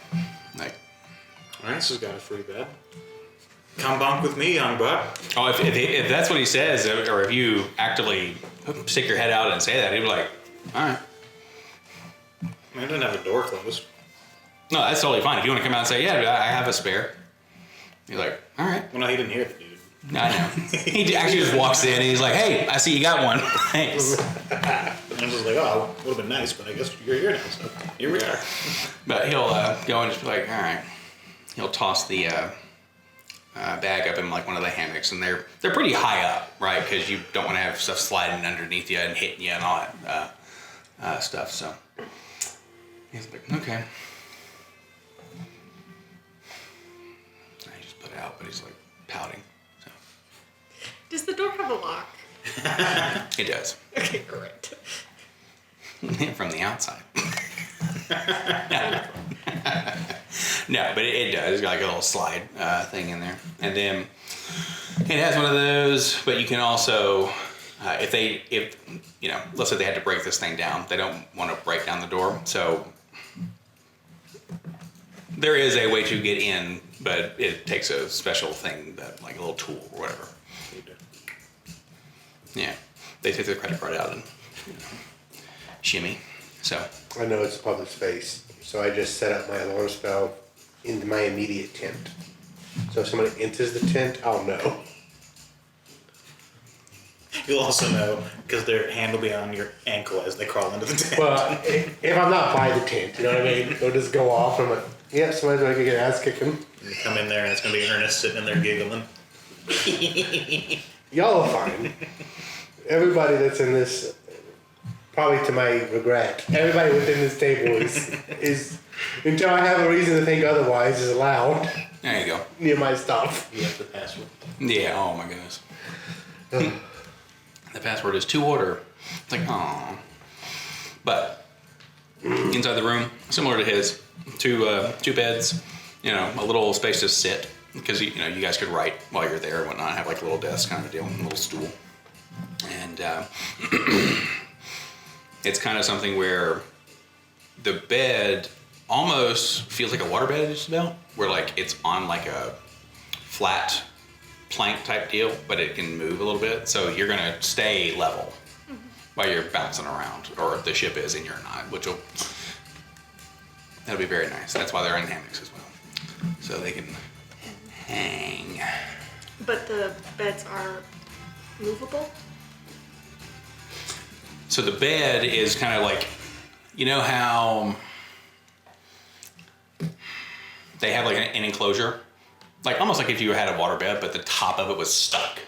Like, Ernest has got a free bed. Come bunk with me, young buck. oh, if that's what he says, or if you actively stick your head out and say that, he'd be like, all right. I mean, I didn't have a door closed. No, that's totally fine. If you want to come out and say, yeah, I have a spare. You're like, all right. Well, no, he didn't hear the dude. I know. He actually just walks in and he's like, hey, I see you got one. Thanks. And I was like, oh, would have been nice, but I guess you're here now, so here we are. But he'll go and just be like, all right. He'll toss the bag up in like one of the hammocks, and they're pretty high up, right? Because you don't want to have stuff sliding underneath you and hitting you and all that stuff. So he's like, okay. I just put it out, but he's like pouting. So Does the door have a lock? it does. Okay, great. From the outside. No, but it does. It's got like a little slide thing in there. And then it has one of those, but you can also, if you know, let's say they had to break this thing down, they don't want to break down the door. So there is a way to get in, but it takes a special thing, like a little tool or whatever. Yeah. They take their credit card out and shimmy. So I know it's a public space, so I just set up my alarm spell in my immediate tent. So if somebody enters the tent, I'll know. You'll also know because their hand will be on your ankle as they crawl into the tent. Well, if I'm not by the tent, you know what I mean? It'll just go off, and I'm like, yep, somebody's gonna get ass kicking. You come in there and it's gonna be Ernest sitting in there giggling. Y'all are fine. Everybody that's in this, probably to my regret, everybody within this table is until I have a reason to think otherwise, is allowed there you go. near my stuff. You have the password. Yeah, oh my goodness. The password is to order. It's like, oh. But inside the room, similar to his, two beds, you know, a little space to sit because you know you guys could write while you're there and whatnot. Have like a little desk kind of a deal, a little stool, and it's kind of something where the bed almost feels like a waterbed just about, where like it's on like a flat plank type deal, but it can move a little bit, so you're gonna stay level while you're bouncing around, or the ship is and you're not, that'll be very nice. That's why they're in hammocks as well, so they can hang. But the beds are movable? So the bed is kind of like, you know how they have like an enclosure? Like almost like if you had a water bed, but the top of it was stuck.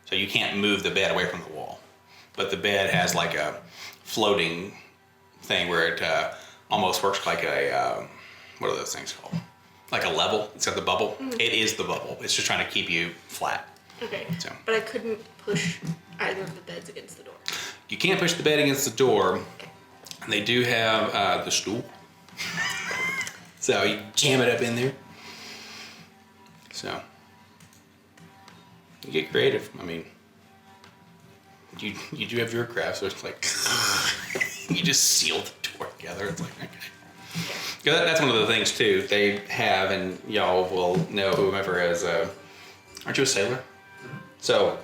So you can't move the bed away from the wall. But the bed has like a floating thing where it almost works like a, what are those things called? Like a level. It's got the bubble. Mm. It is the bubble. It's just trying to keep you flat. Okay. So. But I couldn't push either of the beds against the door. You can't push the bed against the door. And they do have the stool. So you jam it up in there. So you get creative. I mean, you do have your craft, so it's like you just seal the door together. It's like, okay. That's one of the things too they have, and y'all will know whomever is. Aren't you a sailor? So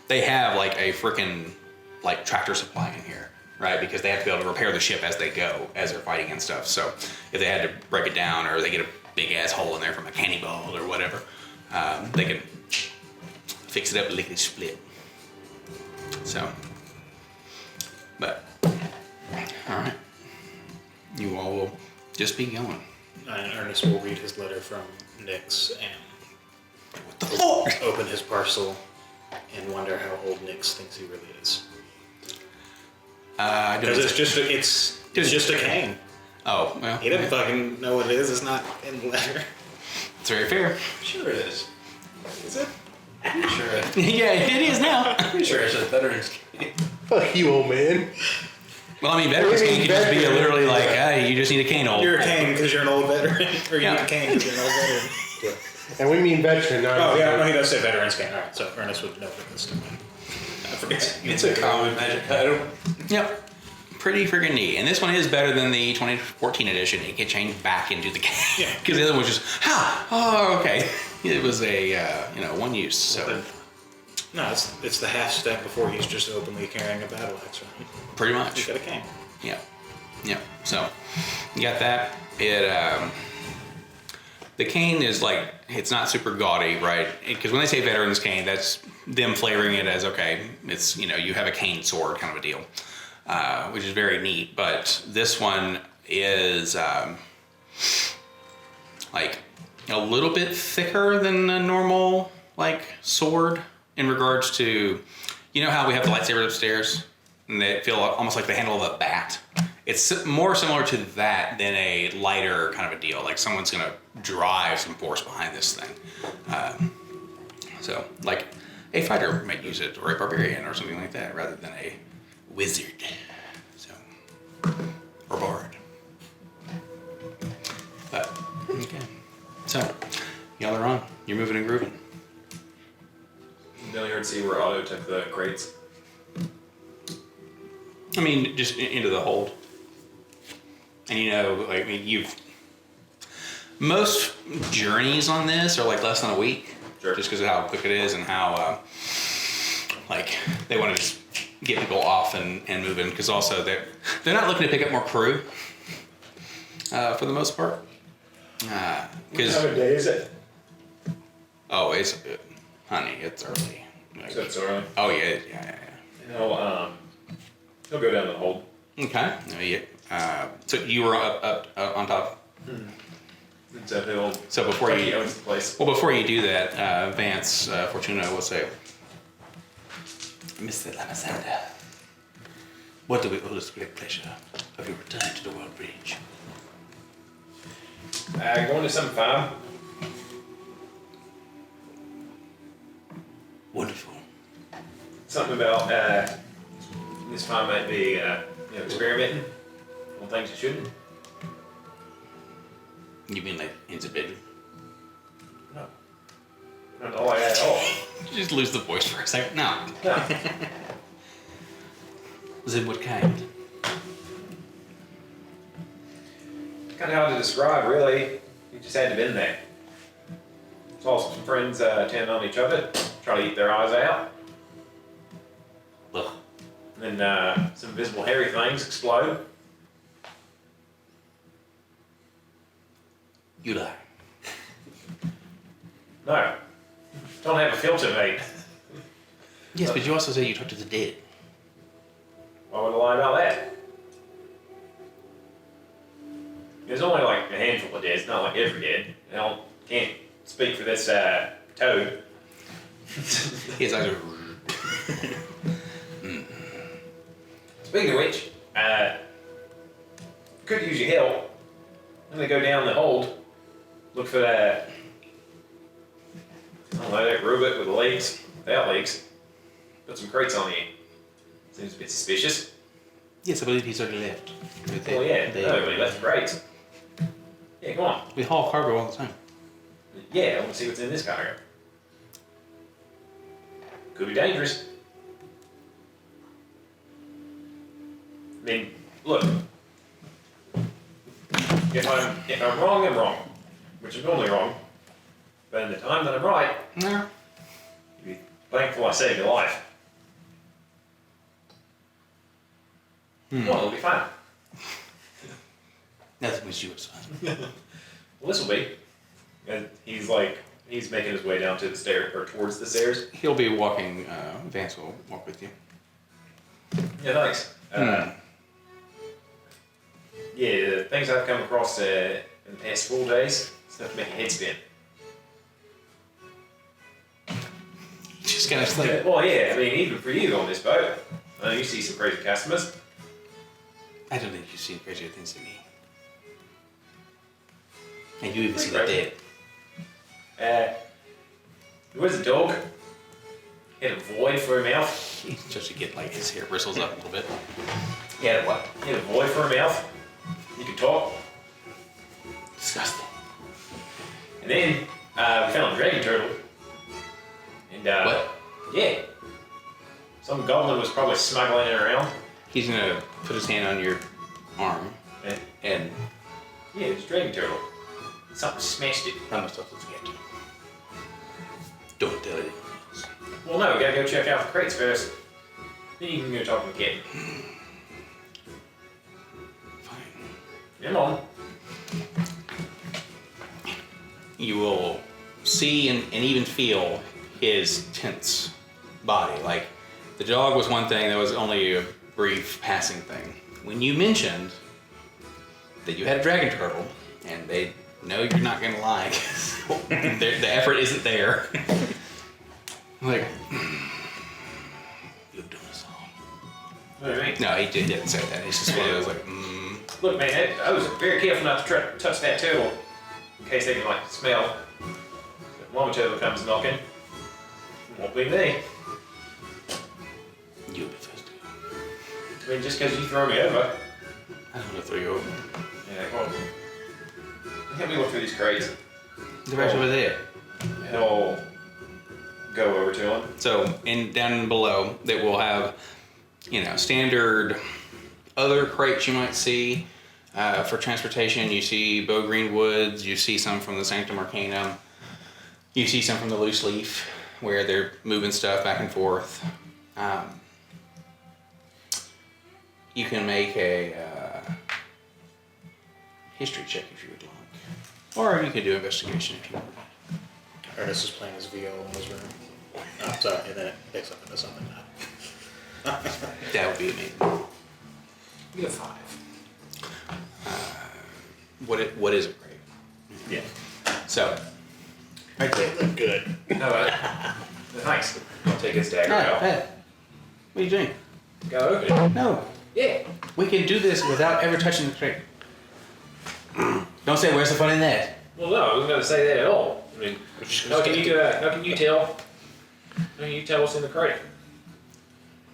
they have like a freaking like tractor supply in here, right? Because they have to be able to repair the ship as they go, as they're fighting and stuff. So if they had to break it down, or they get a big ass hole in there from a cannonball or whatever, they can fix it up lickety split. So, but all right, you all will just be going. And Ernest will read his letter from Nix and What the fuck? open his parcel and wonder how old Nix thinks he really is. Because it's just a cane. Oh, well. He doesn't fucking know what it is. It's not in the letter. It's very fair. Sure it is. Is it? Pretty sure it. Yeah, it is now. Pretty sure it's a veterans game. Fuck you, old man. Well, I mean, veterans What do you cane mean can just be veteran? literally like, hey, you just need a cane old. You're a cane because you're an old veteran. Or you Yeah. need a cane because you're an old veteran. Yeah. And we mean veteran, not Oh, yeah, no, he does say veterans cane. All right, so Ernest would know that this time. I forget. It's a common magic item. Yep. Pretty freaking neat. And this one is better than the 2014 edition. It can change back into the game. Yeah. Because the other one was just, oh, okay. It was a, one use. So No, it's the half step before he's just openly carrying a battle axe around. pretty He's much. got a cane. Yeah. Yeah. So you got that. It, the cane is like, it's not super gaudy, right? Because when they say veterans cane, that's them flavoring it as, okay, it's, you have a cane sword kind of a deal, which is very neat. But this one is like a little bit thicker than a normal like sword in regards to, how we have the lightsabers upstairs and they feel almost like the handle of a bat. It's more similar to that than a lighter kind of a deal. Like someone's gonna drive some force behind this thing. So like a fighter might use it, or a barbarian or something like that, rather than a wizard. So, or bard. But, okay. So, y'all are on. You're moving and grooving. Down here and see where Otto took the crates. I mean, just into the hold. And most journeys on this are like less than a week. Sure. Just because of how quick it is and how, they want to just get people off and moving. Because also they're not looking to pick up more crew for the most part. What time of day is it? Oh, it's honey, it's early. So it's early. Oh yeah. He'll go down the hold. Okay. So you were up on top. And so he'll. So before like he you owns the place. Well, before you do that, Vance Fortuna will say, Mr. Lamasander, what do we owe this great pleasure of your return to the World Bridge? Going to some farm. Wonderful. Something about this farm might be experimenting on things it shouldn't. You mean like in the bedroom? No. Not all I at all. Just lose the voice for a second. No. No. Then what kind? Kind of hard to describe, really. You just had to been there. Saw some friends attend on each other, try to eat their eyes out. Ugh. And then some visible hairy things explode. You lie. No. Don't have a filter, mate. Yes, but you also say you talk to the dead. Why would I lie about that? There's only like a handful of deads, not like every dead. Can't speak for this toad. His eyes are... Speaking of which, could use your help. I'm gonna go down the hold, look for that, that robot with the legs, without legs. Put some crates on the end. Seems a bit suspicious. Yes, I believe he's already left. Well, yeah, nobody left the crates. Yeah, come on. We haul cargo all the time. Yeah, I want to see what's in this cargo. Could be dangerous. I mean, look. If I'm wrong, I'm wrong. Which I'm normally wrong. But in the time that I'm right, No. you'd be thankful I saved your life. Well, it'll be fine. Nothing was yours, son. Well, this will be. And he's making his way down to the stairs, or towards the stairs. He'll be walking, Vance will walk with you. Yeah, thanks. Yeah, the things I've come across in the past 4 days, it's enough to make your head spin. Just kind of like... Well, yeah, I mean, even for you on this boat, I know you see some crazy customers. I don't think you've seen crazier things than me. And you even see the Crazy. dead. There was a dog. He had a void for a mouth. Just to get like his hair bristles up a little bit. He had a what? He had a void for a mouth. He could talk. Disgusting. And then we found a dragon turtle. And What? Yeah. Some goblin was probably smuggling it around. He's gonna put his hand on your arm and Yeah, it was a dragon turtle. Something smashed it. how much stuff does he get? Don't tell anyone else. Well, no, we gotta go check out the crates first. Then you can go talk to the kid. Fine. Come on. You will see and even feel his tense body. Like, the dog was one thing that was only a brief passing thing. When you mentioned that you had a dragon turtle, and they know you're not gonna lie, 'cause the effort isn't there. Like, you've done us all. What do you mean? No, he didn't say that. It's just one of those like, Look, man, I was very careful not to try to touch that turtle in case they can like smell. If one turtle comes knocking, it won't be me. you'll be first. I mean, just because you throw me over. I don't want to throw you over. Yeah, well, help me look through these crates. The rest over there. And I'll go over to him. So, down below, that will have, standard other crates you might see for transportation. You see Bow Green Woods, you see some from the Sanctum Arcanum, you see some from the Loose Leaf, where they're moving stuff back and forth. You can make a history check if you would like. Or you could do investigation if you want. Ernest is playing his VO in his room. Oh, sorry, and then it picks up into something now. That would be amazing. You get 5. What is a crate? Yeah. So, I can't look good. No, thanks. I'll take his dagger out. hey, what are you doing? Go open it. No, Yeah. we can do this without ever touching the crate. Don't say, where's the fun in that? Well, no, I wasn't going to say that at all. I mean, how can you tell? How can you tell what's in the crate?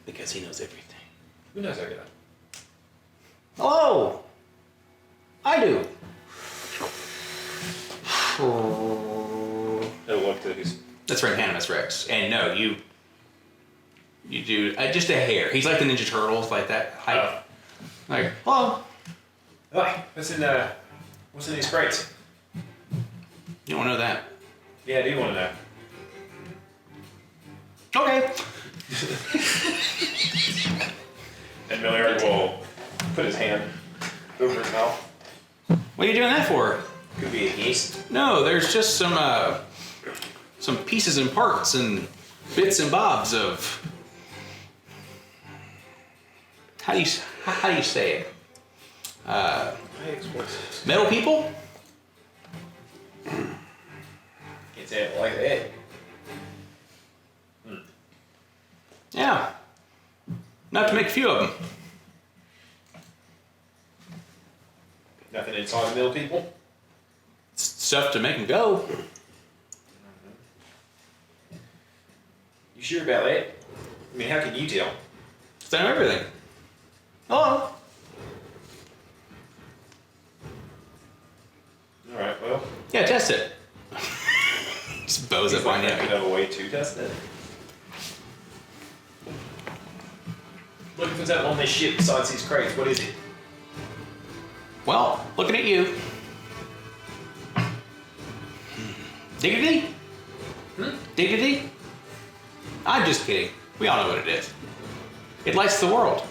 Because he knows everything. Who knows how good? Hello! I do. He'll look to his. That's from Animus Rex. And no, you do just a hair. He's like the Ninja Turtles, like that height. Like, hello. Hi, what's in these crates? You don't know that. Yeah, I do want to know. Okay. And Miller will put his hand over his mouth. What are you doing that for? Could be a geese. No, there's just some pieces and parts and bits and bobs of how do you say it? Metal people? Can't say it like that. Yeah. Not to make a few of them. Nothing inside the mill, people. Stuff to make them go. You sure about that? I mean, how can you tell? It's done everything. Hello. All right, well. Yeah, test it. Just bows up on you. Another way to test it. Look, if there's that on this ship besides these crates, what is it? Well, looking at you. Diggity? Diggity? I'm just kidding. We all know what it is. It lights the world.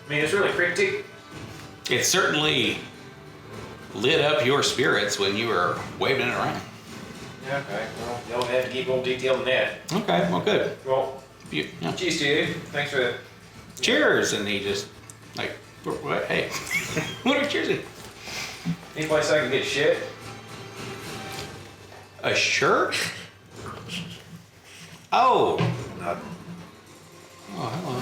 I mean, it's really cryptic. It certainly lit up your spirits when you were waving it around. Yeah, okay. Well, y'all have to keep more detail than that. Okay, well, good. Well, Yeah. cheers to you. Thanks for. Cheers! And he just, like, what? Hey, what are we cheersing? Any place I can get shit? A shirt? Oh. Oh, hello.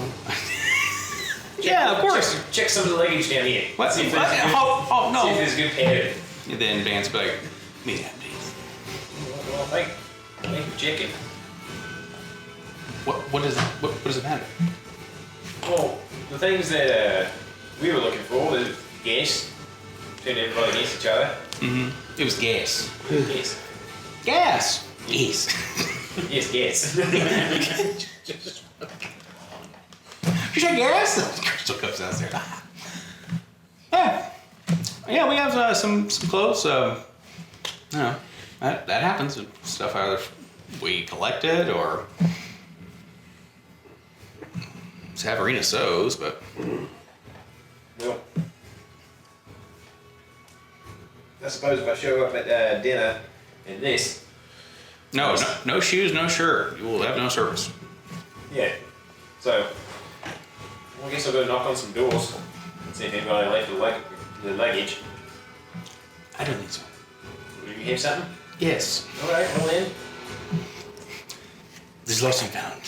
Yeah, of course. Check some of the luggage down here. What? See if there's good, Oh, no. See if there's good pattern. And then Vance be like, me that, please. Well, thank you for checking. What does it matter? Well, the things that we were looking for was gas. Turned everybody against each other. Mm-hmm. It was gas. Gas. Gas! Yes. Yes, gas. You said gas? Crystal comes downstairs. Yeah. Yeah, we have some clothes. That happens. Stuff either we collected or Savarina sews, but Well, I suppose if I show up at dinner in this, No shoes, no shirt. You will have no service. Yeah. So, well, I guess I'll go knock on some doors and see if anybody left the luggage. I don't think so. Would you have something? Yes. All right, I'll in. There's lost and found.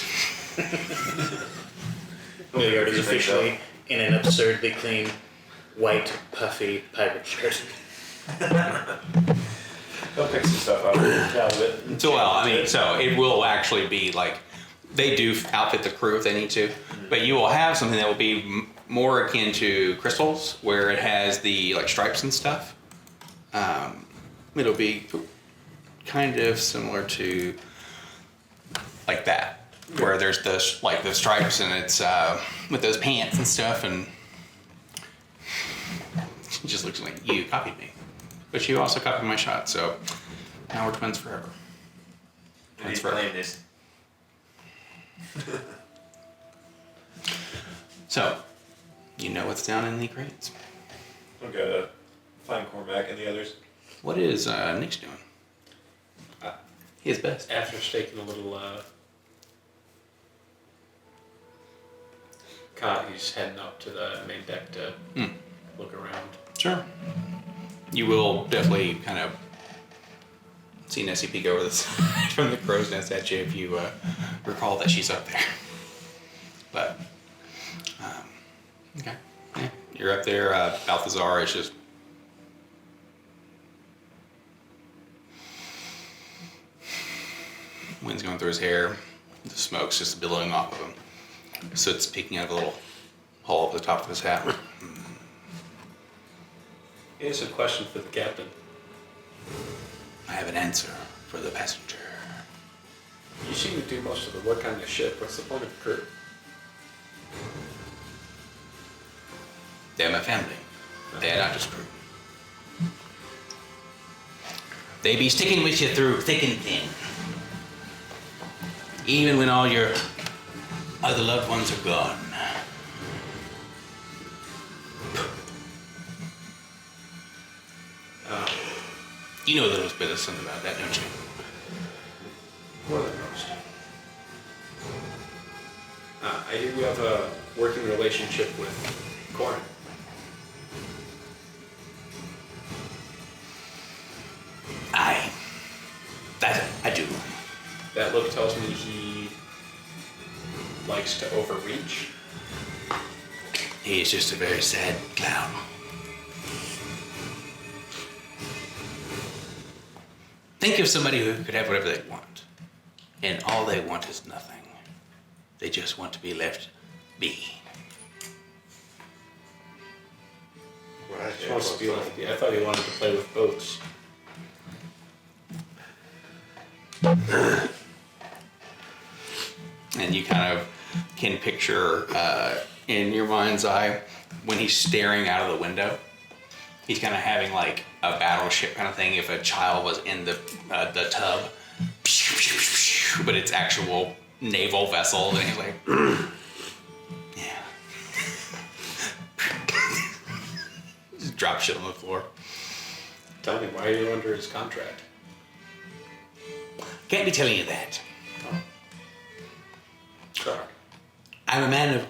New York is officially in an absurdly clean, white, puffy pirate shirt. They'll pick some stuff up out of it. So so it will actually be like, they do outfit the crew if they need to, but you will have something that will be more akin to crystals, where it has the like stripes and stuff. It'll be kind of similar to like that, where there's the stripes, and it's with those pants and stuff, and it just looks like you copied me, but you also copied my shot. So now we're twins forever. He's playing this. So, you know what's down in the crates. I'll go to find Cormac and the others. What is Nick's doing? His best. After taking a little cot, he's heading up to the main deck to look around. Sure. You will definitely kind of see Nessie peek over the side from the crow's nest at you if you recall that she's up there. But, okay. Yeah. You're up there. Balthazar is just... Wind's going through his hair. The smoke's just billowing off of him. So it's peeking out of a little hole at the top of his hat. Here's a question for the captain. I have an answer for the passenger. You seem to do most of the work on the ship. What's the point of the crew? They're my family. They're not just crew. They be sticking with you through thick and thin. Even when all your other loved ones are gone. You know a little bit of something about that, don't you? More than most. I hear you have a working relationship with Corin. I do. That look tells me he likes to overreach. He is just a very sad clown. Think of somebody who could have whatever they want, and all they want is nothing. They just want to be left be. Right. He wants to be left be. I thought he wanted to play with boats. And you kind of can picture in your mind's eye when he's staring out of the window. He's kind of having like a battleship kind of thing. If a child was in the tub, but it's actual naval vessel, and he's like, yeah, just drop shit on the floor. Tell me, why are you under his contract? Can't be telling you that. Sorry. I'm a man of.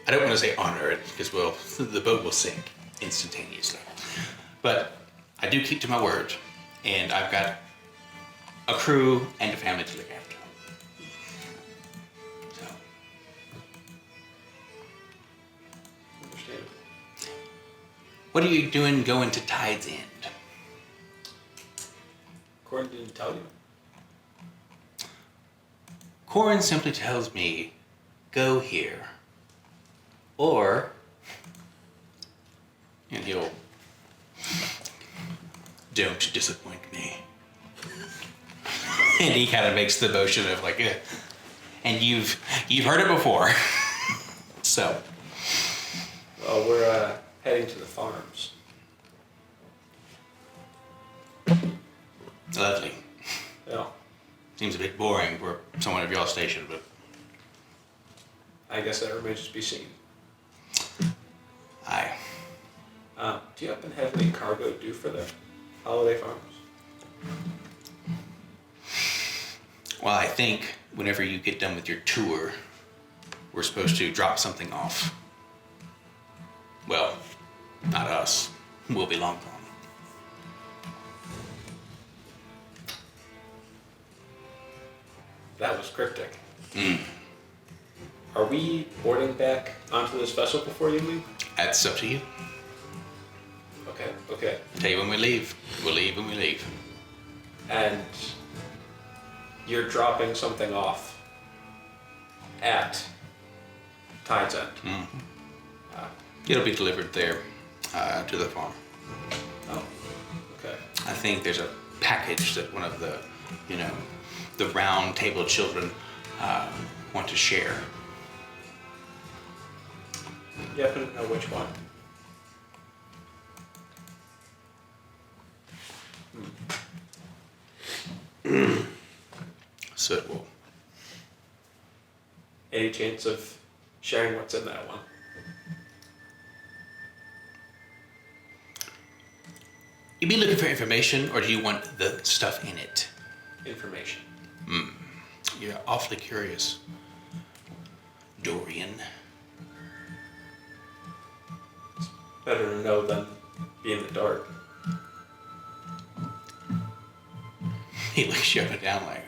I don't want to say honor it because the boat will sink instantaneously. But I do keep to my word, and I've got a crew and a family to look after. So, Understandable. what are you doing going to Tide's End? Corin didn't tell you. Corin simply tells me, go here. Or, and he'll, don't disappoint me. And he kind of makes the motion of like, and you've heard it before. So. Well, we're heading to the farms. Lovely. Yeah. Seems a bit boring for someone of your station, but I guess that remains to be seen. aye. Do you happen to have any cargo due for the holiday farms? Well, I think whenever you get done with your tour, we're supposed to drop something off. Well, not us. We'll be long gone. That was cryptic. Are we boarding back onto this vessel before you leave? That's up to you. Okay, okay. Tell you when we leave. We'll leave when we leave. And you're dropping something off at Tide's End. It'll be delivered there to the farm. Oh, okay. I think there's a package that one of the, the round table children want to share. You happen to know which one? So it will. Any chance of sharing what's in that one? You be looking for information, or do you want the stuff in it? Information. You're awfully curious, Dorian. Better to know than be in the dark. He looks you up and down like,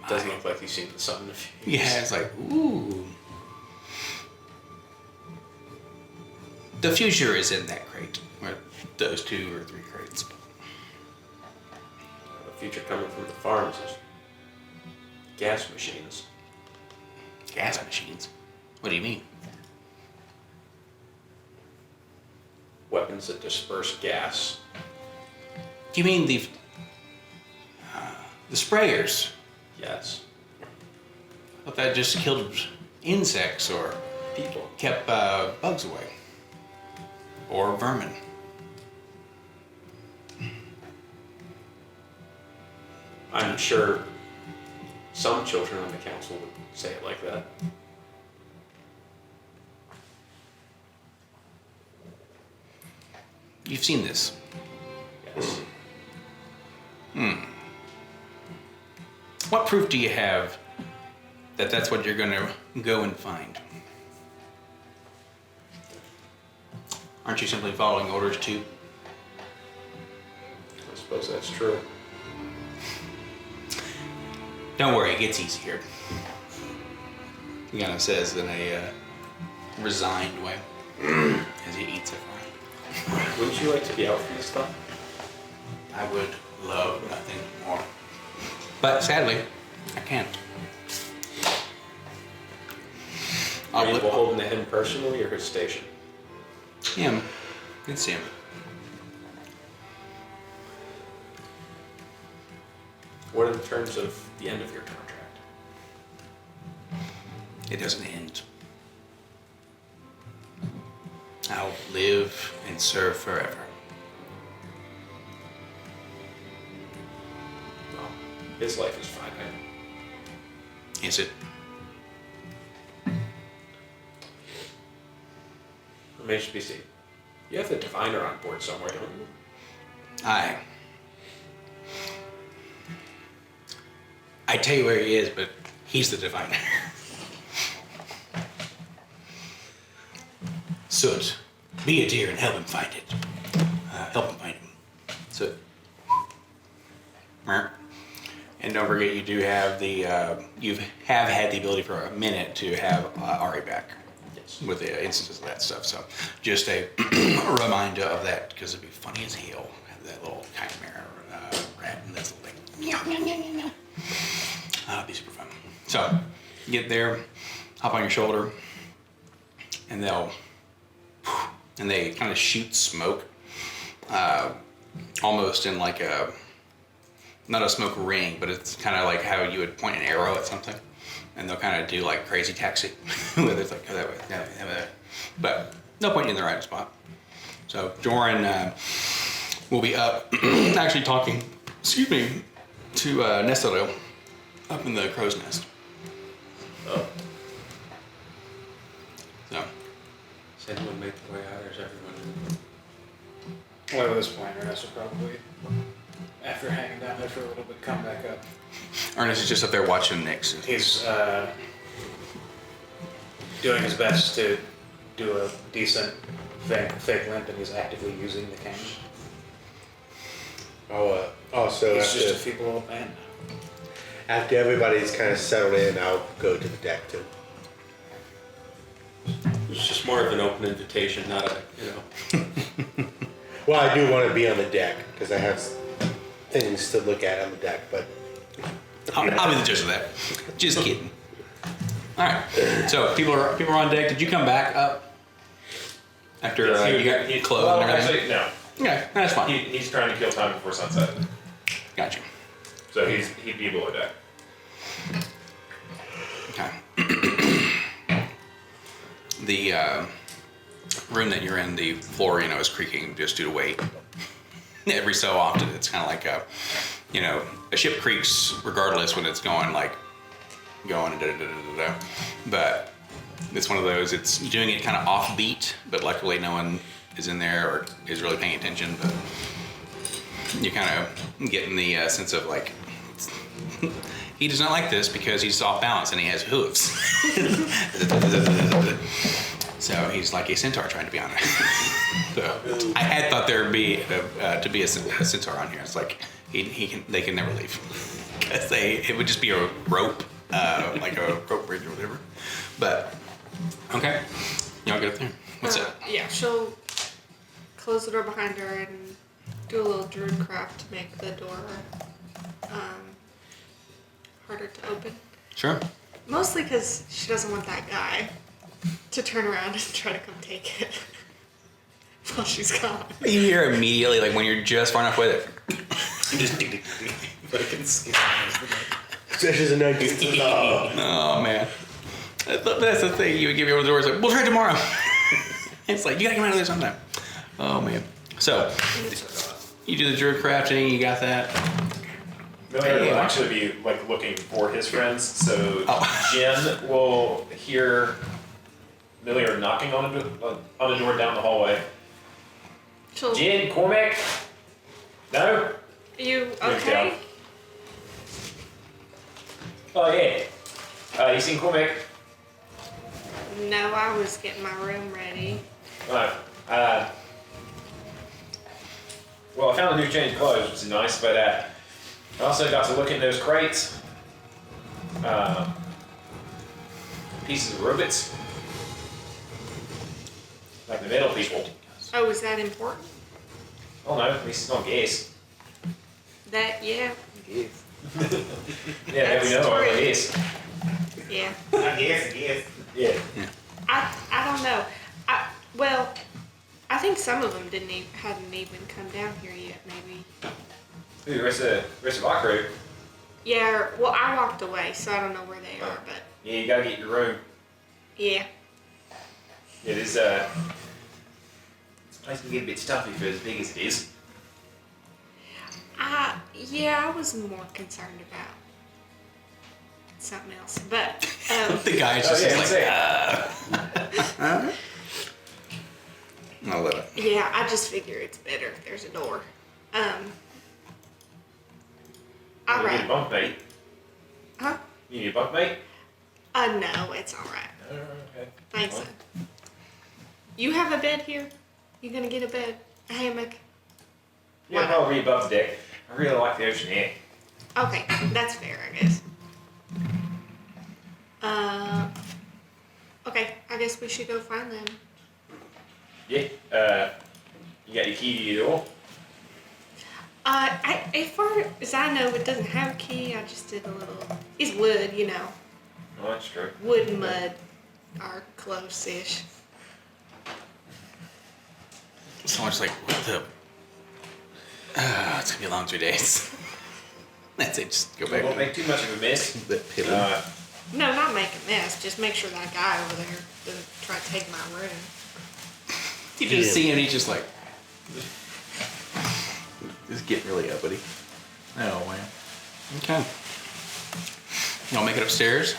Doesn't look like you've seen the sun in a few years. yeah, it's like, ooh. The future is in that crate, or those 2 or 3 crates. The future coming from the farms is gas machines. Gas machines? What do you mean? Weapons that disperse gas. Do you mean the sprayers? Yes. I thought that just killed insects or People. kept bugs away. Or vermin. I'm sure some children on the council would say it like that. You've seen this. Yes. What proof do you have that that's what you're going to go and find? Aren't you simply following orders too? I suppose that's true. Don't worry, it gets easier. He kind of says in a resigned way as he eats a fry. Wouldn't you like to be out for this stuff? I would love nothing more. But sadly, I can't. Are you I'll beholden to him personally or his station? him. It's him. What are the terms of the end of your contract? It doesn't end. I'll live and serve forever. Well, his life is finite. Is it? Remains to be seen. You have the diviner on board somewhere, don't you? I tell you where he is, but he's the diviner. Soot, be a dear and help him find it. Help him find him. Soot. Mer. And don't forget, you do have the, you have had the ability for a minute to have Ari back. Yes. With the instances of that stuff. So just a reminder of that, because it'd be funny as hell. Have that little chimera rat and this little thing. Meow, meow, meow, meow, meow. It'd be super fun. So get there, hop on your shoulder, and they kind of shoot smoke, almost in like a, not a smoke ring, but it's kind of like how you would point an arrow at something. And they'll kind of do like crazy taxi, where it's like, go that way, that way. But no point in the right spot. So Joran will be up, actually talking, to Nestalo up in the crow's nest. Oh. So Does anyone make the way out, or is everyone? Well, at this point, Ernest will probably, after hanging down there for a little bit, come back up. Ernest is just up there watching Nick's. He's doing his best to do a decent fake limp, and he's actively using the cane. Also, He's just a after, feeble old man now. after everybody's kind of settled in, I'll go to the deck too. It's just more of an open invitation, not a, Well, I do want to be on the deck because I have things to look at on the deck, but I'll be the judge of that. Just kidding. All right. So people are on deck. Did you come back up after you got clothes Well, and everything? actually, no. Okay, that's fine. He's trying to kill time before sunset. Gotcha. So he'd be below deck. Okay. The room that you're in, the floor, is creaking just due to weight. Every so often, it's kind of like a ship creaks regardless when it's going da da da da da. But it's one of those. It's doing it kind of offbeat, but luckily no one is in there or is really paying attention. But you're kind of getting the sense of like. He does not like this because he's off balance and he has hooves. So he's like a centaur trying to be on it. So I had thought there would be to be a centaur on here. It's like they can never leave because it would just be a rope, like a rope bridge or whatever. But okay, y'all get up there. What's up? Yeah, she'll close the door behind her and do a little druid craft to make the door harder to open. Sure. Mostly because she doesn't want that guy to turn around and try to come take it while she's gone. You hear immediately, like when you're just far enough away that. Just ding, ding, ding. Fucking skin. Sessions and 90s. Oh man, that's the thing. You would give your doors like, we'll try tomorrow. It's like you gotta come out of there sometime. Oh man. So you do the druid crafting. You got that. Miller will actually be like looking for his friends, so Jen will hear Miller knocking on a door down the hallway. She'll, Jen, Cormac? No? you Good okay? job. Oh yeah. You seen Cormac? No, I was getting my room ready. Well, I found a new change of clothes, which is nice, but I also got to look in those crates. Pieces of robots. Like the metal people. Oh, is that important? Oh no, at least it's not gas. That, yeah. Yeah, there we know what it is. Yeah. Yes. Yeah. I don't know. Well, I think some of them hadn't even come down here yet, maybe. Who, the rest of our crew? Yeah, well, I walked away, so I don't know where they are, but Yeah, you gotta get your room. yeah. It is, this place can get a bit stuffy for as big as it is. Yeah, I was more concerned about something else, but, The guy's just yeah, I'll let it. yeah, I just figure it's better if there's a door. You need a Alright. bunk mate. Huh? You need a bunk mate? No, it's alright. Okay. Thanks. You have a bed here? You gonna get a bed? A hammock? Yeah, probably above the deck. I really like the ocean air. Okay, that's fair, I guess. Okay, I guess we should go find them. Yeah. You got your key to your door? As far as I know, it doesn't have a key. I just did a little. It's wood, you know. Oh, that's true. Wood and mud are close-ish. Someone's like, what the? It's gonna be a long 3 days. That's it. Just go back. Won't make too much of a mess. That pillow. No, not make a mess. Just make sure that guy over there doesn't try to take my room. You just see him. He's just like, just getting really uppity. Oh man. Okay. Y'all make it upstairs.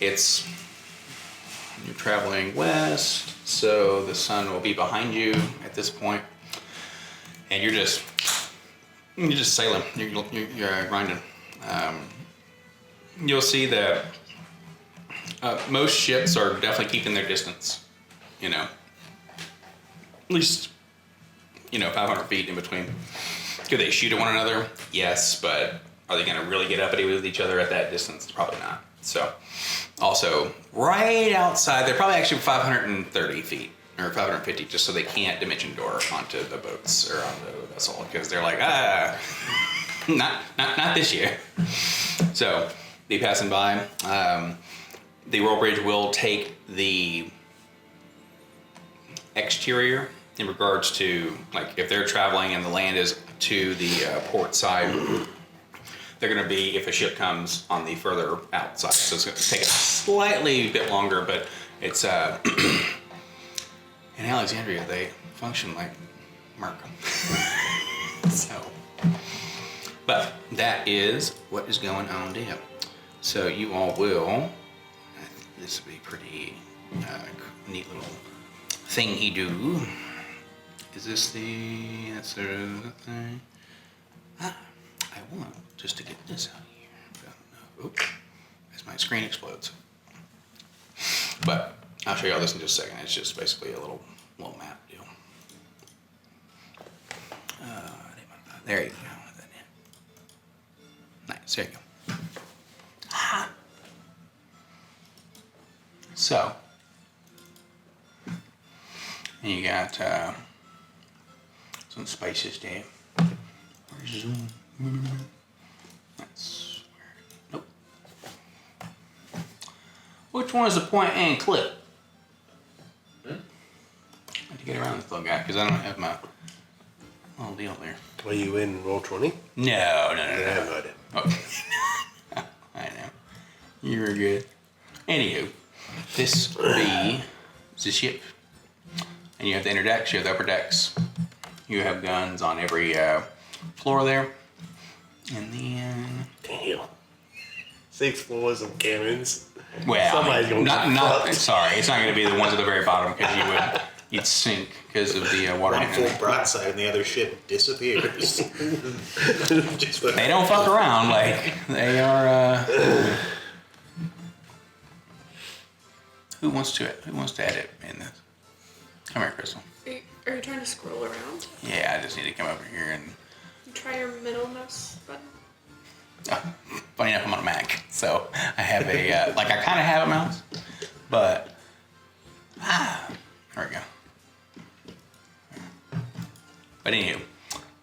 You're traveling west, So the sun will be behind you at this point, and you're just sailing. You're grinding. You'll see that most ships are definitely keeping their distance. You know, at least 500 feet in between. Could they shoot at one another? Yes, but are they going to really get uppity with each other at that distance? Probably not. So, also, right outside, they're probably actually 530 feet or 550, just so they can't dimension door onto the boats or on the vessel, because they're like, not this year. So, be passing by. The roll bridge will take the exterior in regards to, like, if they're traveling and the land is to the port side, they're going to be, if a ship comes, on the further outside. So it's going to take a slightly bit longer, but it's in Alexandria they function like Markham. So, but that is what is going on there. So you all will. I think this will be pretty neat little thing he do. Is this that's the thing? I want just to get this out here. Oops, as my screen explodes. But I'll show you all this in just a second. It's just basically a little map deal. There you go. Nice, there you go. So, and you got some spices there. Where's zoom? That's where. Nope. Which one is the point and clip? I have to get around this little guy because I don't have my little deal there. Are you in roll 20? No. Yeah, I'm not in. Oh. I know. You were good. Anywho, this will be the ship. And you have the inner decks, you have the upper decks. You have guns on every floor there. And then... Damn. 6 floors of cannons. Well, Somebody's gonna get sorry, it's not going to be the ones at the very bottom because you'd sink because of the water. One full broadside and the other ship disappears. They don't fuck around, like, they are, Who wants to edit in this? Come here, Crystal. Are you trying to scroll around? Yeah, I just need to come over here and... Try your middle mouse button. Funny enough, I'm on a Mac, so I have a, I kind of have a mouse, but, there we go. But anywho,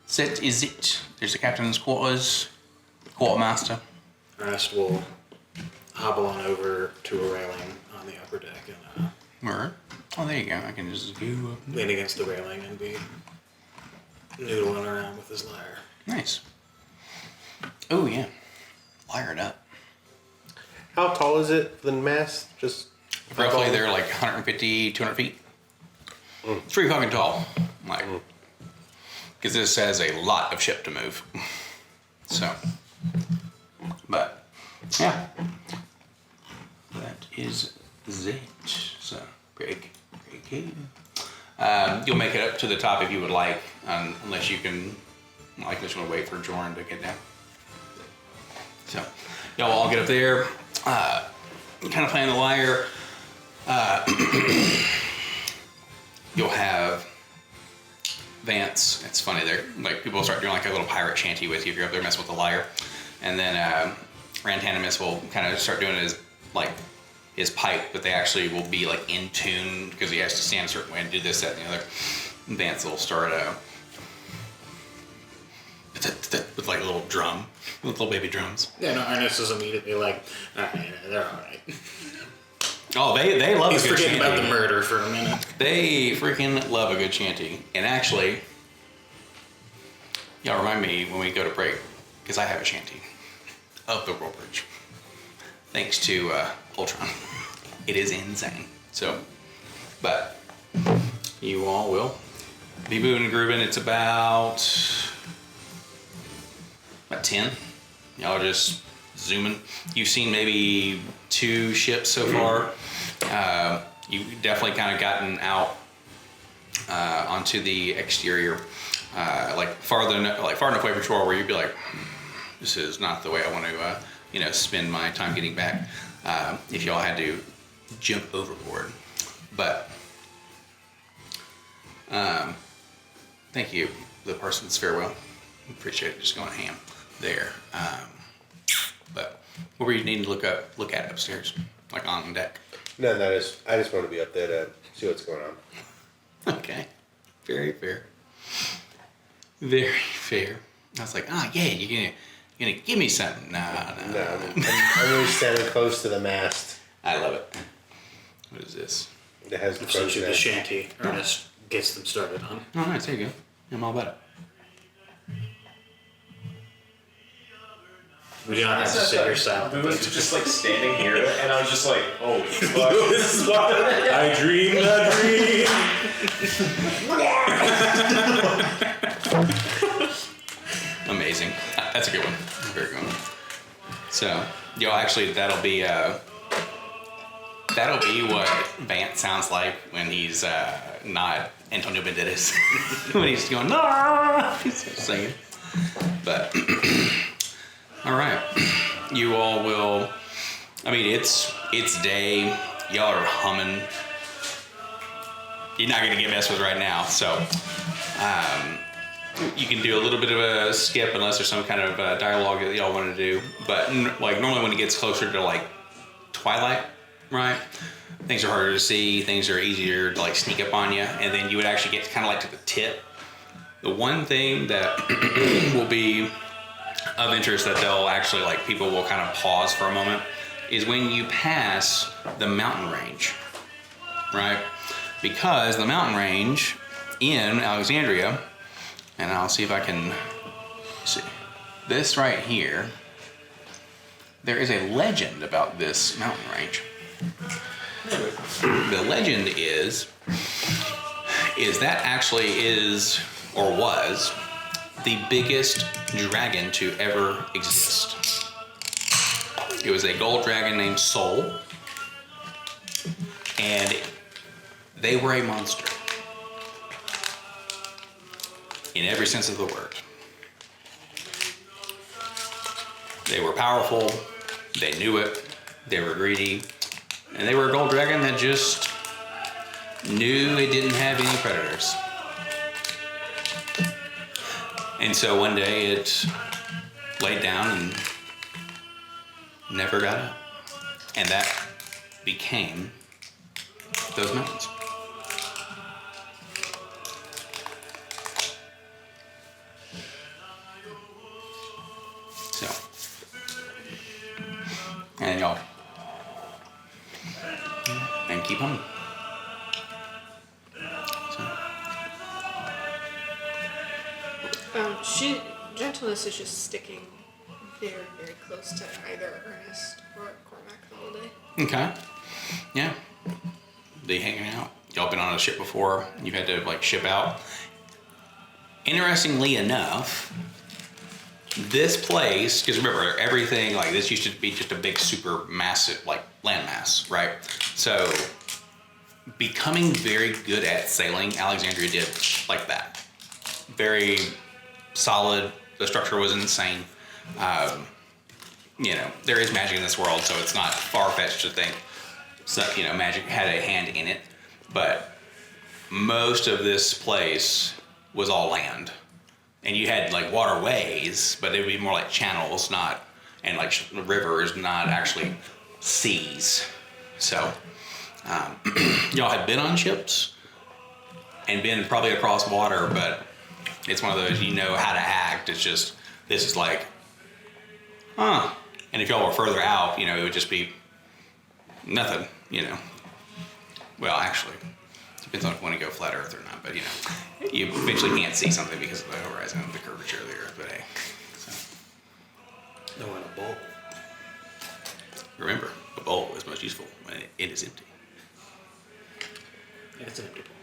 set is it. There's the captain's quarters, quartermaster. Rest will hobble on over to a railing on the upper deck and Where? Oh, there you go. I can just go up. lean against the railing and be noodling around with his lyre. Nice. Oh, yeah. Wired up. How tall is it for the mast? Just Roughly, they're like 150, 200 feet. It's pretty fucking tall. Like, because this has a lot of ship to move. So, but, yeah. That is it. So, Greg. You'll make it up to the top if you would like, unless you can, just want to wait for Jordan to get down. So, y'all all get up there, kind of playing the lyre. You'll have Vance. It's funny, they're like people start doing like a little pirate shanty with you if you're up there messing with the lyre, and then Rantanimus will kind of start doing his pipe, but they actually will be like in tune because he has to stand a certain way and do this, that, and the other. And Vance will start with like a little drum, with little baby drums. Yeah, no, Ernest is immediately like, they're alright. Oh, they love He's a good forgetting shanty. about the murder for a minute. They freaking love a good shanty. And actually, y'all remind me when we go to break, because I have a shanty of the roll bridge. Thanks to Ultron. It is insane. So, but you all will be moving and grooving. It's about 10. Y'all are just zooming. You've seen maybe 2 ships so far. you've definitely kind of gotten out onto the exterior, far enough away from shore where you'd be like, this is not the way I want to, spend my time getting back. If y'all had to jump overboard, but thank you, the person's farewell. Appreciate it. Just going ham there. But what were you needing to look at upstairs, like on deck? No, I just want to be up there to see what's going on. Okay, very fair. Very fair. I was like, yeah, you're gonna give me something. No. I'm really standing close to the mast. I love it. What is this? That has the Essentially, the nest. shanty Ernest gets them started on. Oh, nice. There you go. I'm all about it. We do not have to sit here silent. We was just like standing here, and I was just like, oh, fuck. This is what I dreamed a dream. Amazing. That's a good one. Very good one. So, actually, that'll be what Vance sounds like when he's not Antonio Banderas. When he's going, no, he's singing. But, all right. You all will, it's day. Y'all are humming. You're not going to get messed with right now. So, you can do a little bit of a skip unless there's some kind of dialogue that y'all want to do. But normally when it gets closer to twilight, right? Things are harder to see. Things are easier to sneak up on you, and then you would actually get kind of to the tip. The one thing that will be of interest that they'll actually people will kind of pause for a moment is when you pass the mountain range, right? Because the mountain range in Alexandria, and I'll see if I can see this right here. There is a legend about this mountain range. The legend is that actually is or was the biggest dragon to ever exist. It was a gold dragon named Sol, and they were a monster in every sense of the word. They were powerful, they knew it, they were greedy, and they were a gold dragon that just knew it didn't have any predators. And so one day it laid down and never got up. And that became those mountains. So, and y'all, and keep on. Gentleness is just sticking very, very close to either Ernest or Cormac the whole day. Okay. Yeah. They hanging out. Y'all been on a ship before. You've had to ship out. Interestingly enough, this place, because remember everything this used to be just a big super massive landmass, right? So becoming very good at sailing, Alexandria did like that. Very solid. The structure was insane. There is magic in this world, so it's not far-fetched to think magic had a hand in it. But most of this place was all land. And you had waterways, but it would be more like channels, and rivers, not actually seas. So y'all had been on ships and been probably across water, but it's one of those, how to act. It's just, this is and if y'all were further out, it would just be nothing, Well, actually, depends on if you want to go flat earth or not, but you eventually can't see something because of the horizon and the curvature of the earth, but hey. So. No, in a bowl. Remember, a bowl is most useful when it is empty. Yeah, it's an empty bowl.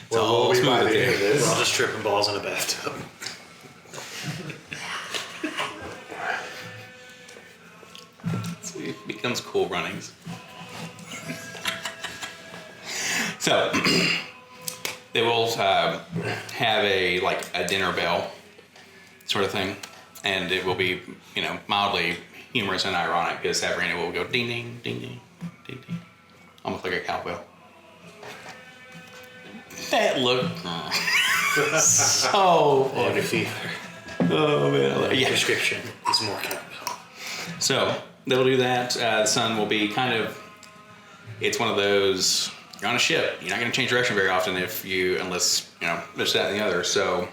It's all smooth at the end. We're all just tripping balls in a bathtub. It becomes cool runnings. So they will have a dinner bell sort of thing, and it will be mildly humorous and ironic because Sabrina will go ding ding ding ding ding ding, almost like a cowbell. That looked so funny. Fever. Oh man, yeah. Prescription is more cowbell. So they'll do that. The sun will be it's one of those, you're on a ship. You're not going to change direction very often unless there's that and the other. So,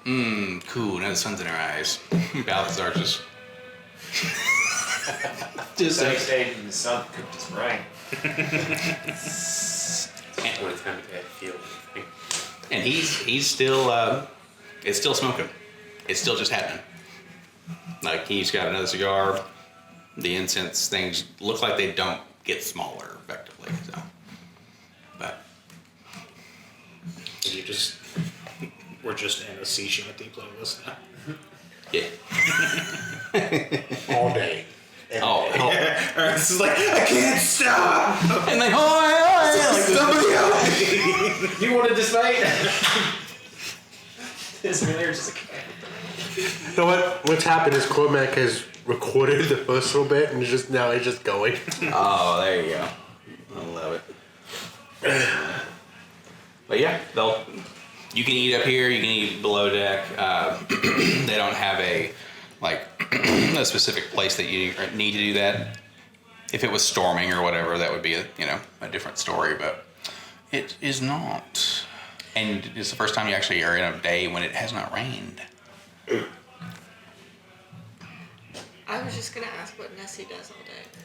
cool. Now the sun's in our eyes. Balthazar just So he stayed in the sun, cooked his brain. What a time to feel anything. and he's still, it's still smoking. It's still just happening. Like he's got another cigar. The incense things look like they don't get smaller effectively. So, but We're just in a sea shanty playlist now. yeah. All day. Oh, This is like, I can't stop! and like, oh, Somebody help me! You wanted this, mate? It's really just a cat. You know what? What's happened is Cormac has recorded the first little bit and it's just going. Oh, there you go. I love it. But yeah, you can eat up here, you can eat below deck. They don't have a specific place that you need to do that. If it was storming or whatever, that would be a different story, but it is not. And it's the first time you actually are in a day when it has not rained. I was just gonna ask what Nessie does all day.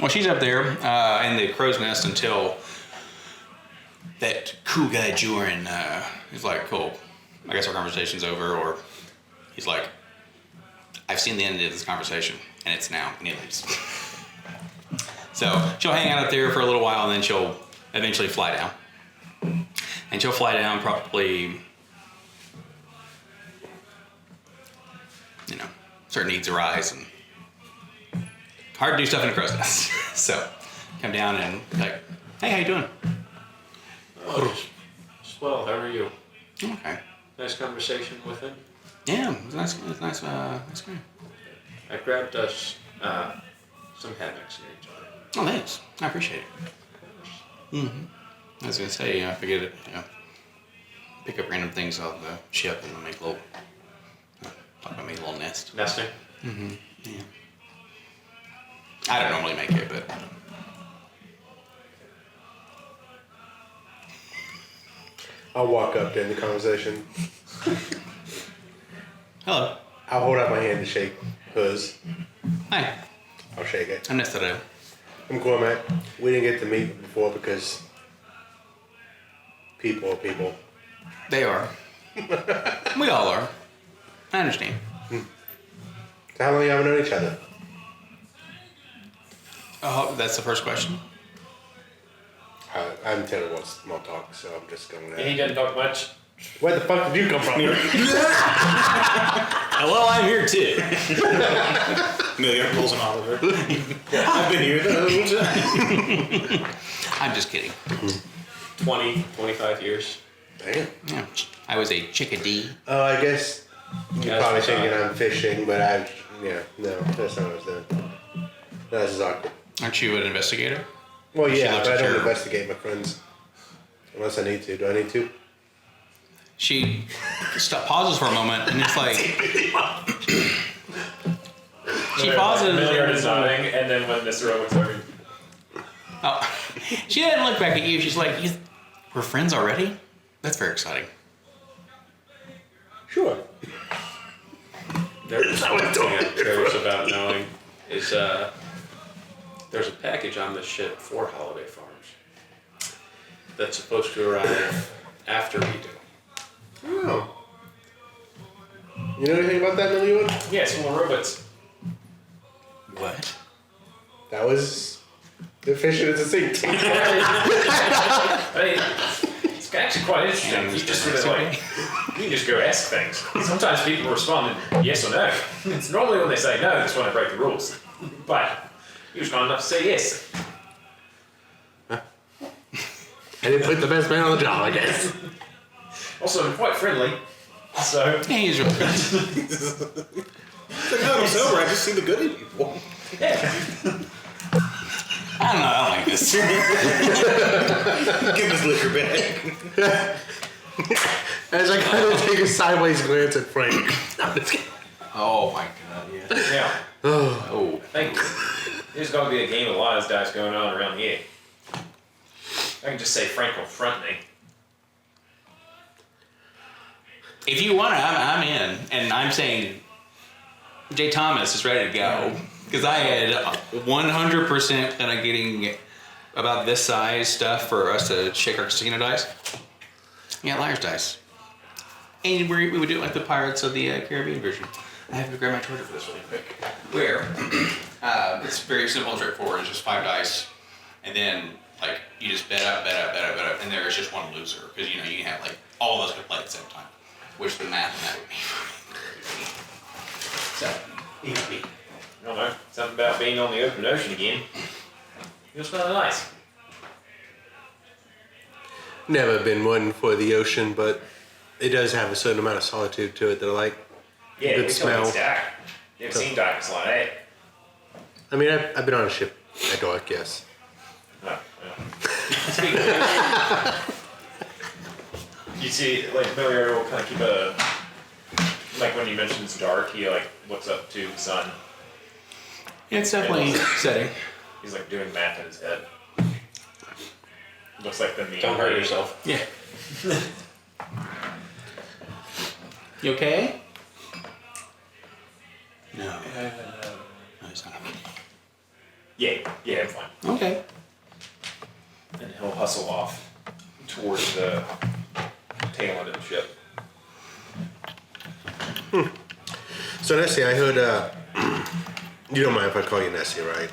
Well, she's up there in the crow's nest until that cool guy Joran is like, cool, I guess our conversation's over, or he's like, I've seen the end of this conversation, and it's now, and he leaves. So she'll hang out up there for a little while, and then she'll eventually fly down. And she'll fly down probably, certain needs arise, and hard to do stuff in a crow's nest. So come down and like, hey, how you doing? Oh, swell. How are you? Okay. Nice conversation with him. Yeah, it was nice. It was nice. Nice guy. I grabbed us some hammocks near each other. Oh, thanks. I appreciate it. Mm-hmm. I was gonna say, forget it. Pick up random things off the ship and make a little. Talk about making a little nest. Nesting. Mm-hmm. Yeah. I don't normally make it, but. I'll walk up during the conversation. Hello. I'll hold out my hand to shake hers. Hi. I'll shake it. I'm Nestor. I'm Cormac. We didn't get to meet before because people are people. They are. We all are. I understand. So how long have we known each other? Oh, that's the first question. I'm terrible at small talk, so I'm just going He to... doesn't talk much. Where the fuck did you come from? Well, I'm here too. Million pulls an Oliver. I've been here the whole time. I'm just kidding. 20, 25 years. Damn. Yeah. I was a chickadee. Oh, I guess you're Yeah, probably that's thinking fine. I'm fishing, but no, that's not what I was doing. No, this is awkward. Aren't you an investigator? Well, She yeah, looks but I at don't your- investigate my friends. Unless I need to. Do I need to? She pauses for a moment, and it's like she pauses. Milliard is nodding, and then when Mr. O looks over, Oh, she didn't look back at you. She's like, "We're friends already? That's very exciting." Sure. There's something I'm curious about knowing is there's a package on this ship for Holiday Farms that's supposed to arrive after we do. Oh. You know anything about that, Milliard? yeah, it's full of robots. What? That was efficient as a sink. I mean, it's actually quite interesting. You just really you can just go ask things. Sometimes people respond in yes or no. It's normally when they say no, that's when I break the rules. But he was kind enough to say yes. I didn't put the best man on the job, I guess. Also, I'm quite friendly. So Yeah, he's really good. It's like, no, I'm sober. I just see the good in people. yeah. I don't know. I don't like this. Give him his liquor back. As I kind of take a sideways glance at Frank. I'm just kidding. Oh my god. Yeah. Now, Oh. thank you. There's got to be a game of lies dice going on around here. I can just say Frank will front me. If you want to, I'm in, and I'm saying Jay Thomas is ready to go because I had 100% kind of getting about this size stuff for us to shake our casino dice. Yeah, liar's dice, and we would do it like the Pirates of the Caribbean version. I have to grab my charger for this really quick. Where it's very simple and straightforward. It's just 5 dice, and then like you just bet up, and there is just one loser because you know you can have like all of us could play at the same time. Which the math on that would be. So, easy. I don't know. Something about being on the open ocean again. Feels kind of nice. Never been one for the ocean, but it does have a certain amount of solitude to it that I like. Yeah, Good we smell. It's dark. You ever seen darkness like that? I mean, I've been on a ship at dark, yes. No. Speaking of which, you see, like, Miller will kind of keep a, like, when you mention it's dark, he, like, looks up to the sun. It's definitely setting. He's, like, doing math in his head. Looks like the meme. Don't hurt yourself. Yeah. You okay? No. No, he's not. Yeah, I'm fine. Okay. And he'll hustle off towards the tail end of the ship. So Nessie, I heard, you don't mind if I call you Nessie, right?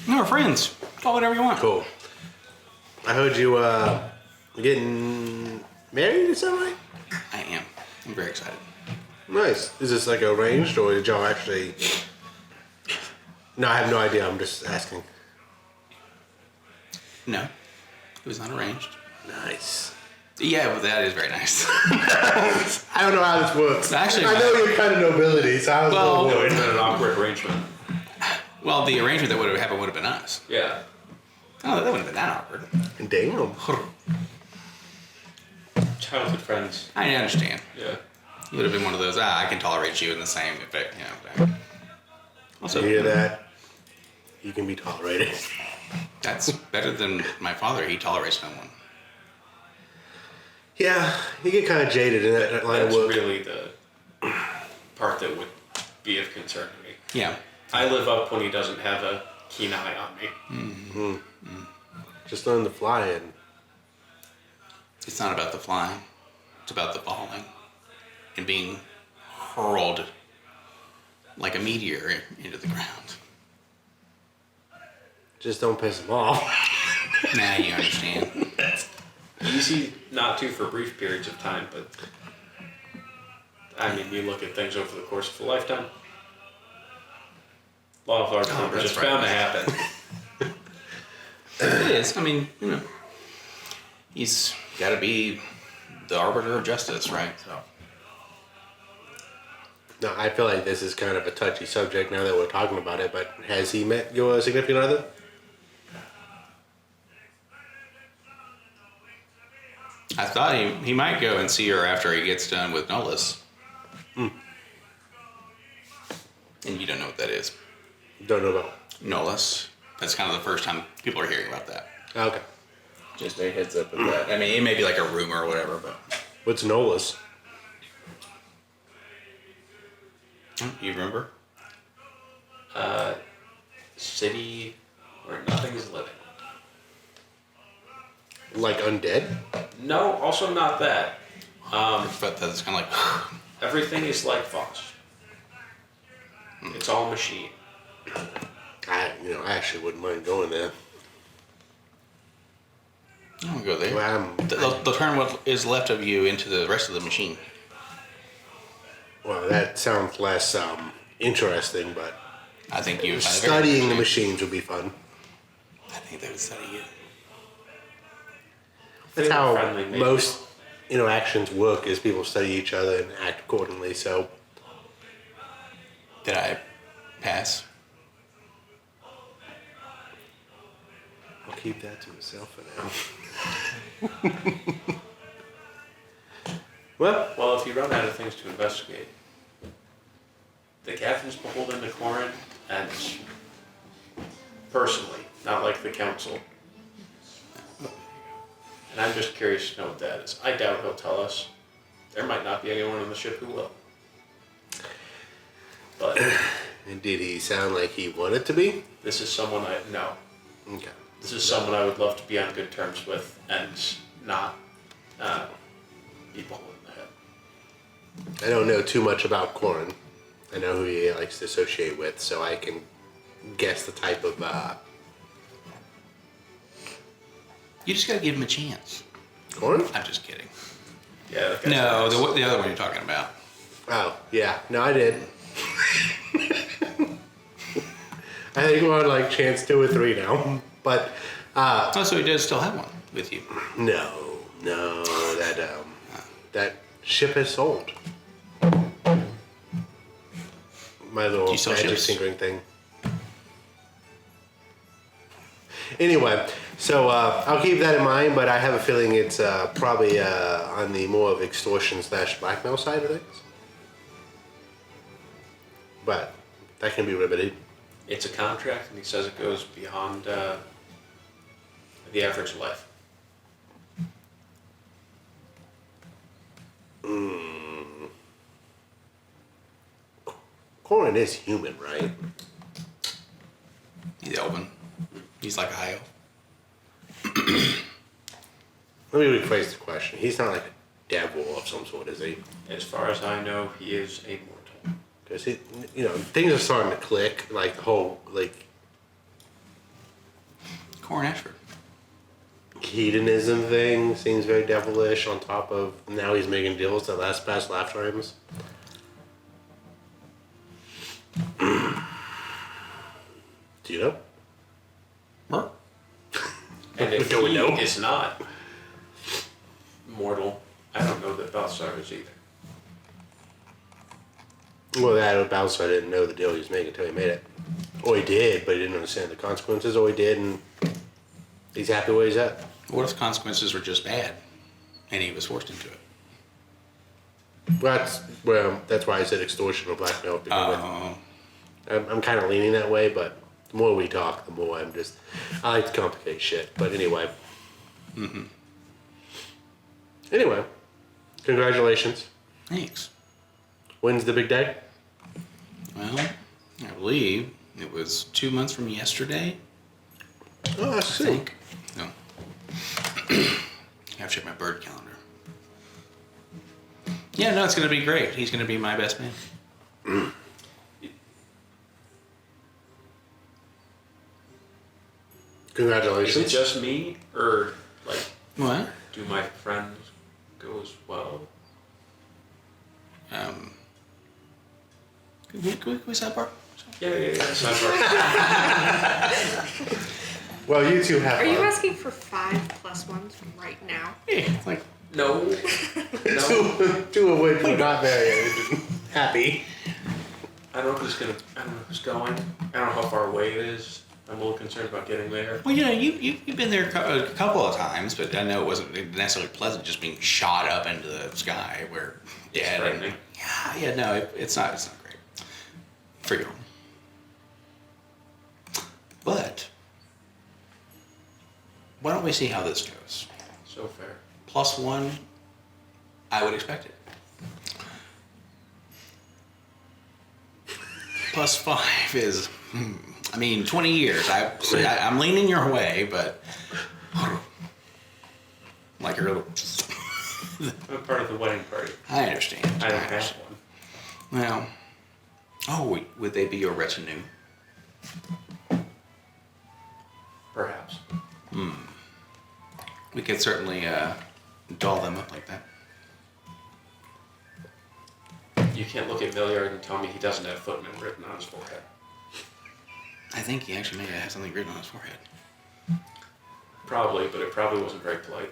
No, we're friends. Call whatever you want. Cool. I heard you, getting married, is that right? I am. I'm very excited. Nice. Is this like arranged or did y'all actually? No, I have no idea. I'm just asking. No. It was not arranged. Nice. Yeah, well, that is very nice. I don't know how this works. Actually, I know you're kind of nobility, so I was Well- a little No, worried. it's not an awkward arrangement. Well, the arrangement that would have happened would have been us. Yeah. Oh, that wouldn't have been that awkward. Damn. Childhood friends. I understand. Yeah. You would have been one of those, I can tolerate you in the same effect, you know. Also, You hear that? You can be tolerated. that's better than my father. He tolerates no one. Yeah, you get kind of jaded in that line of That's work. really the part that would be of concern to me. Yeah. I live up when he doesn't have a keen eye on me. Just learn to fly and It's not about the flying. It's about the falling and being hurled like a meteor into the ground. just don't piss them off. Now you understand. Easy not to for brief periods of time, but I mean, you look at things over the course of a lifetime. Law of large numbers that's is right. bound to happen. It is. I mean, you know, he's got to be the arbiter of justice, right? So. No, I feel like this is kind of a touchy subject now that we're talking about it, but has he met your significant other? I thought he might go and see her after he gets done with Nolus. And you don't know what that is. Don't know about. Nolus. That's kind of the first time people are hearing about that. Okay. Just a heads up of that. I mean, it may be like a rumor or whatever, but. What's Nolus? You remember? City where nothing is living. Like undead? No, also not that. But that's kind of like. Everything is like Foss. It's all machine. I actually wouldn't mind going there. I'll go there. Well, They'll turn what is left of you into the rest of the machine. well, that sounds less interesting, but I think you. studying the machines would be fun. I think they would study you. That's Feel how friendly, maybe. most interactions work. Is people study each other and act accordingly. So Did I pass? I'll keep that to myself for now. Well, Well, if you run out of things to investigate, the captain's beholden to Corin, and personally, not like the council. And I'm just curious to know what that is. I doubt he'll tell us. There might not be anyone on the ship who will. But and did he sound like he wanted to be? this is someone I know. Okay. This is someone I would love to be on good terms with and not be beholden to him. I don't know too much about Corin. I know who he likes to associate with, so I can guess the type of. You just gotta give him a chance. Corin? I'm just kidding. Yeah, that guy's No, nice. the other one you're talking about. Oh, yeah. No, I did. I think we're on like chance 2 or 3 now. But, Oh, so he does still have one with you. no, that ship has sold. My little Do you sell magic ships? tinkering thing. Anyway, so I'll keep that in mind, but I have a feeling it's probably on the more of extortion / blackmail side of things. But that can be remedied. It's a contract, and he says it goes beyond the average life. Corin is human, right? He's Elvin. He's like a high elf. Let me rephrase the question. He's not like a devil of some sort, is he? As far as I know, he is a mortal. Because things are starting to click. Like the whole Corin Ashford. hedonism thing seems very devilish. On top of now he's making deals that last past lifetimes. Do you know? Huh? And if Do we he know? is not mortal, I don't know that Balthazar is either. Well, that Balthazar didn't know the deal he was making until he made it. Or he did, but he didn't understand the consequences. Or he did, and he's happy where he's at. What if consequences were just bad, and he was forced into it? That's why I said extortion or blackmail. Because Oh, I'm kind of leaning that way, but the more we talk, the more I like to complicate shit. But anyway. Anyway, congratulations. thanks. When's the big day? Well, I believe it was 2 months from yesterday. Oh, I I see. think. No. I have to check my bird calendar. Yeah, no, it's gonna be great. He's gonna be my best man. Is it Congratulations. just me, or like, What? do my friends go as well? Can we sidebar? Yeah. Sidebar. Well, you two have Are you fun. asking for 5 plus 1s right now? Yeah, it's like No. No. Two of which were not very happy. I don't know who's going. I don't know how far away it is. I'm a little concerned about getting there. well, you've been there a couple of times, but I know it wasn't necessarily pleasant just being shot up into the sky where It's Dad. frightening. Yeah, no, it's not great for you. But why don't we see how this goes? So fair. +1, I would expect it. +5 is, 20 years. I'm leaning your way, but like a little. I'm a part of the wedding party. I understand. I don't have understand. one. Well, would they be your retinue? Perhaps. We could certainly doll them up like that. You can't look at Villiard and tell me he doesn't have Footman written on his forehead. I think he actually may have something written on his forehead. Probably, but it probably wasn't very polite.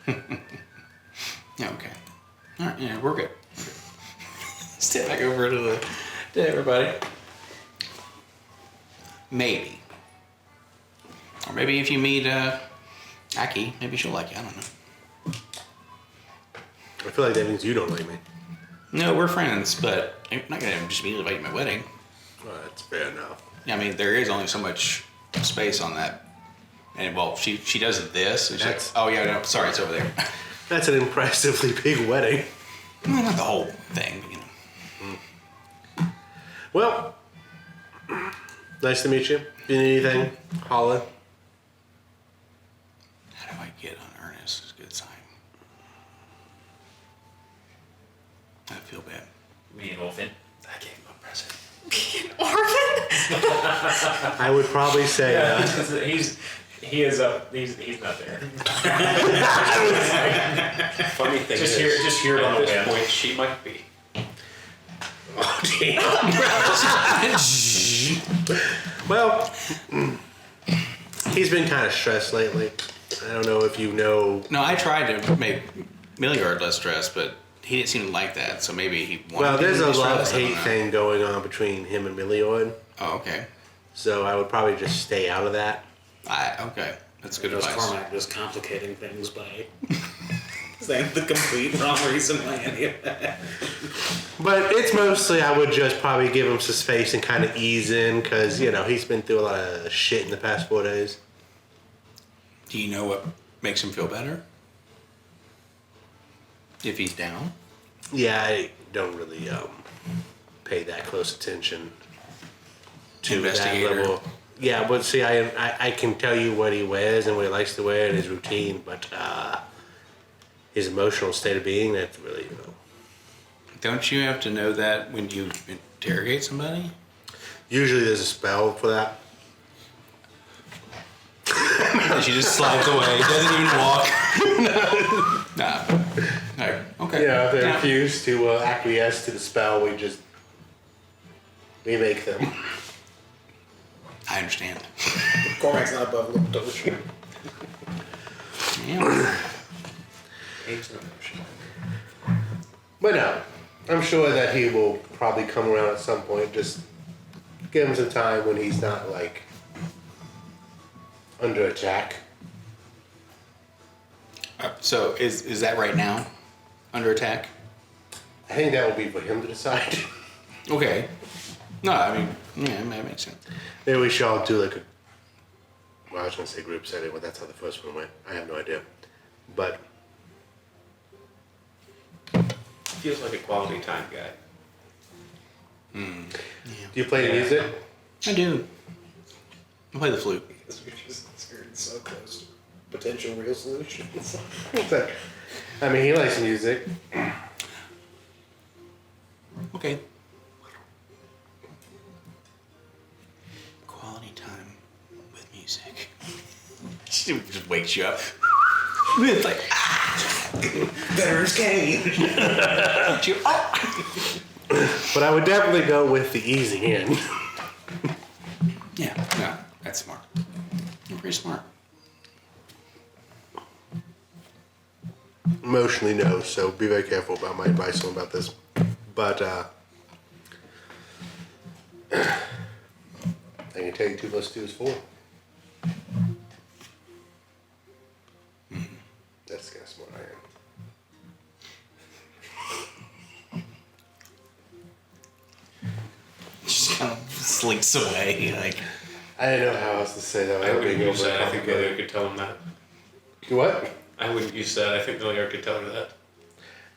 Yeah, okay. All right, yeah, we're good. Step back over to everybody. Maybe. Or maybe if you meet Aki, maybe she'll like you. I don't know. I feel like that means you don't like me. No, we're friends, but I'm not gonna just immediately invite you to my wedding. Well, that's fair enough. Yeah, I mean, there is only so much space on that. And well, she does this. And That's- oh yeah, no, sorry, it's over there. That's an impressively big wedding. Well, not the whole thing, but, you know. Well, nice to meet you. If you need anything, holla. How do I get on Ernest? It's a good sign. I feel bad. Me and Wolfen. I gave him a present. Orphan? I would probably say, He's not there. Funny thing Just is, hear- just hear it on at the this wind. point, she might be. well, he's been kind of stressed lately. I don't know if you know. No, I tried to make Milliard less stressed, but he didn't seem to like that. So maybe he wanted Well, to there's be a love stressed, I don't hate know. thing going on between him and Millioid. Oh, okay. So I would probably just stay out of that. Okay. That's good Because advice. Cormac was complicating things by saying the complete wrong reason why any of that. But it's mostly I would just probably give him some space and kind of ease in because, you know, he's been through a lot of shit in the past 4 days. Do you know what makes him feel better? If he's down? Yeah, I don't really pay that close attention to that Investigator. level. Yeah, but see, I can tell you what he wears and what he likes to wear and his routine, but his emotional state of being, that's really, you know. Don't you have to know that when you interrogate somebody? Usually there's a spell for that. She just slides away, doesn't even walk. Nah. No. Okay. Yeah, if they Now- refuse to acquiesce to the spell, we make them. I understand. Cormac's not above Liptosh. Yeah. But no, I'm sure that he will probably come around at some point. Just give him some time when he's not like under attack. So is that right now? Under attack? I think that will be for him to decide. Okay. No, I mean, yeah, that makes sense. Maybe we should all do like a. Well, I was gonna say group setting, but that's how the first one went. I have no idea. But Feels like a quality time guy. do you play the music? I do. I play the flute. Because we're just skirting so close to potential real solutions. It's like- I mean, he likes music. Okay. Quality time with music. She just wakes you up. It's like, There's Kane. But I would definitely go with the easing in. yeah, no, that's smart. You're pretty smart. Emotionally, no. So be very careful about my advice on about this. But I can tell you 2 + 2 is 4. That's the kind of smart I am. Just kind of slinks away, like. I didn't know how else to say that. I wouldn't being use that. I think overcomplicated. Millie could tell him that. What? I wouldn't use that. I think Millie could tell her that.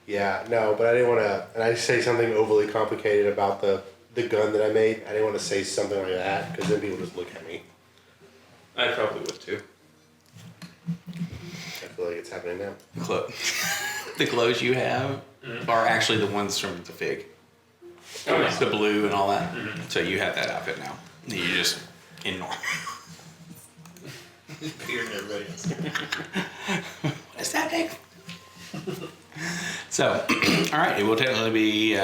Yeah, no, but I didn't want to. And I say something overly complicated about the gun that I made. I didn't want to say something like that because then people just look at me. I probably would too. I feel like it's happening now. The clothes you have are actually the ones from the fig. Oh, yeah. The blue and all that. So you have that outfit now. You just in normal. Beard and everybody else. What is that, Nick? So, all right, it will technically be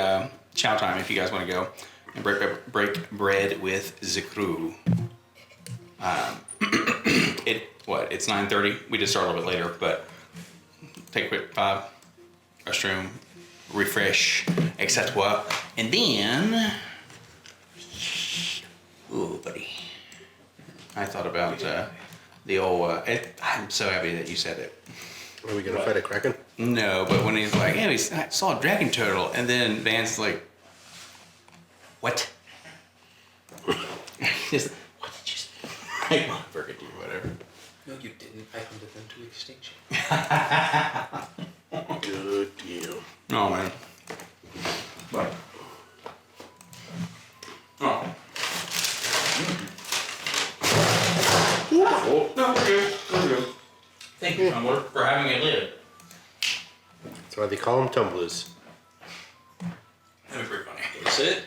chow time if you guys want to go and break bread with the crew. It's 9:30. We just started a little bit later, but take a quick 5, restroom, refresh, etc. And then, ooh, buddy, I thought about the old. I'm so happy that you said it. Are we gonna fight a kraken? No, but when he's like, yeah, I saw a dragon turtle, and then Van's like, what? Just, what did you say? Like, burgundy, whatever. No, you didn't. I hunted them to extinction. Good deal. Oh man. But. Oh. Oh, no, we're good. We're good. Thank you, Tumblr, for having a lid. That's why they call them tumblers. That was pretty funny. Is it?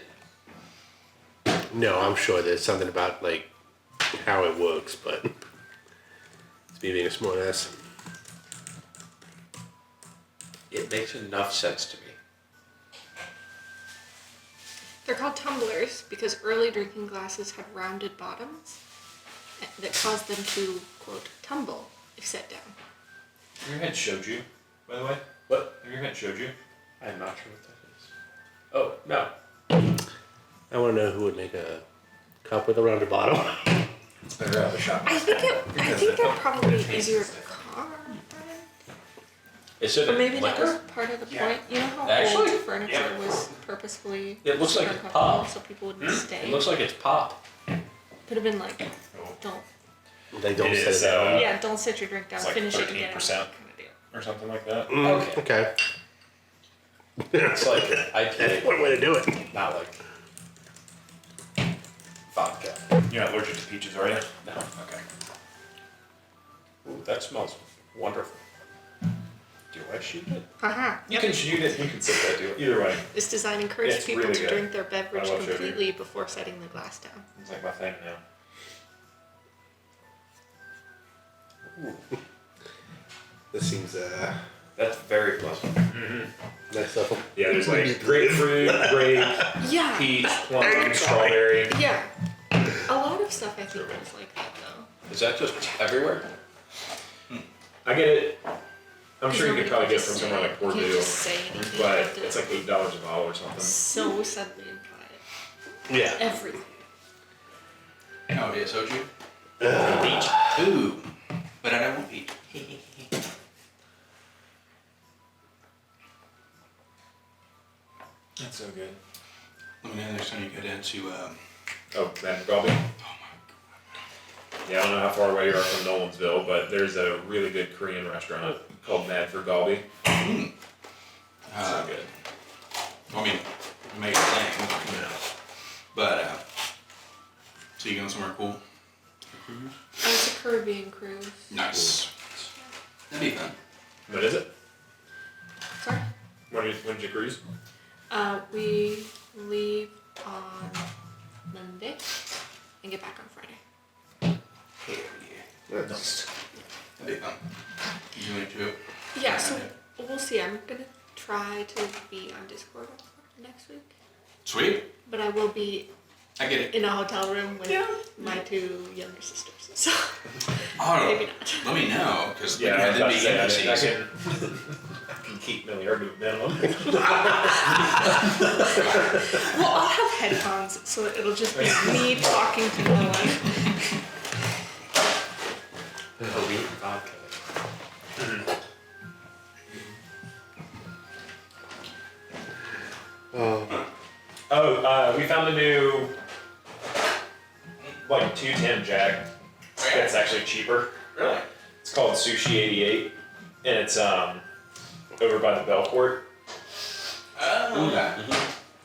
No, I'm sure there's something about like how it works, but it's me being a smart ass. It makes enough sense to me. They're called tumblers because early drinking glasses had rounded bottoms that caused them to, quote, tumble if set down. Have you ever had shoju, by the way? What? Have you ever had shoju? I'm not sure what that is. Oh, no. I want to know who would make a cup with a rounded bottom. It's better out of the shop. I think they're probably easier to carve. Is it Or maybe that was liquor? part of the Yeah. point. You know how Actually, old furniture was purposefully It looks like it's uncomfortable pop. so people wouldn't stay? It looks like it's pop. Could have been like, don't. They don't It set is, it down. Yeah, don't sit your drink down. It's like Finish it and get out. 13%. Kind of deal. Or something like that. Okay. It's like That's IPA, one way to do it. not like vodka. You're not allergic to peaches, are you? No. Okay. Ooh, that smells wonderful. Do I shoot it? Haha. You can shoot it, you can sip that too. Either way, This design encourages It's people really to good. drink their beverage I love sugar. completely before setting the glass down. it's like my thing now. This seems That's very pleasant. nice of them. Yeah, there's like grapefruit, grape, Yeah. peach, plum, strawberry. Yeah. A lot of stuff I think is like that though. Is that just everywhere? I get it. I'm sure you Nobody could probably get it just from say- somewhere like you can't Bordeaux, just say anything. but You have to it's like $8 a bottle or something. so suddenly imply it. Yeah. Everything. Oh, yeah, soju? Peach. Ooh. But I don't want peach. That's so good. Let me know next time you go down to, Oh, Mad Galbi. Yeah, I don't know how far away you are from Nolansville, but there's a really good Korean restaurant called Mad for Galbi. So good. I mean, make a thing. But, so you going somewhere cool? It's a Caribbean cruise. Nice. That'd be fun. What is it? Sorry. When did you cruise? We leave on Monday and get back on Friday. Hell yeah. Nice. That'd be fun. You doing it too? Yeah, so we'll see. I'm gonna try to be on Discord next week, Sweet. but I will be I get it. in a hotel room with my 2 younger sisters. So Oh, maybe not. let me know, because Yeah, I was about to say, I season. can keep Milliard minimum. Well, I'll have headphones, so it'll just be me talking to no one. Elite vodka. Oh, we found a new, like, 210 Jack. It's actually cheaper. Really? It's called Sushi 88, and it's over by the Belcourt. Oh, okay.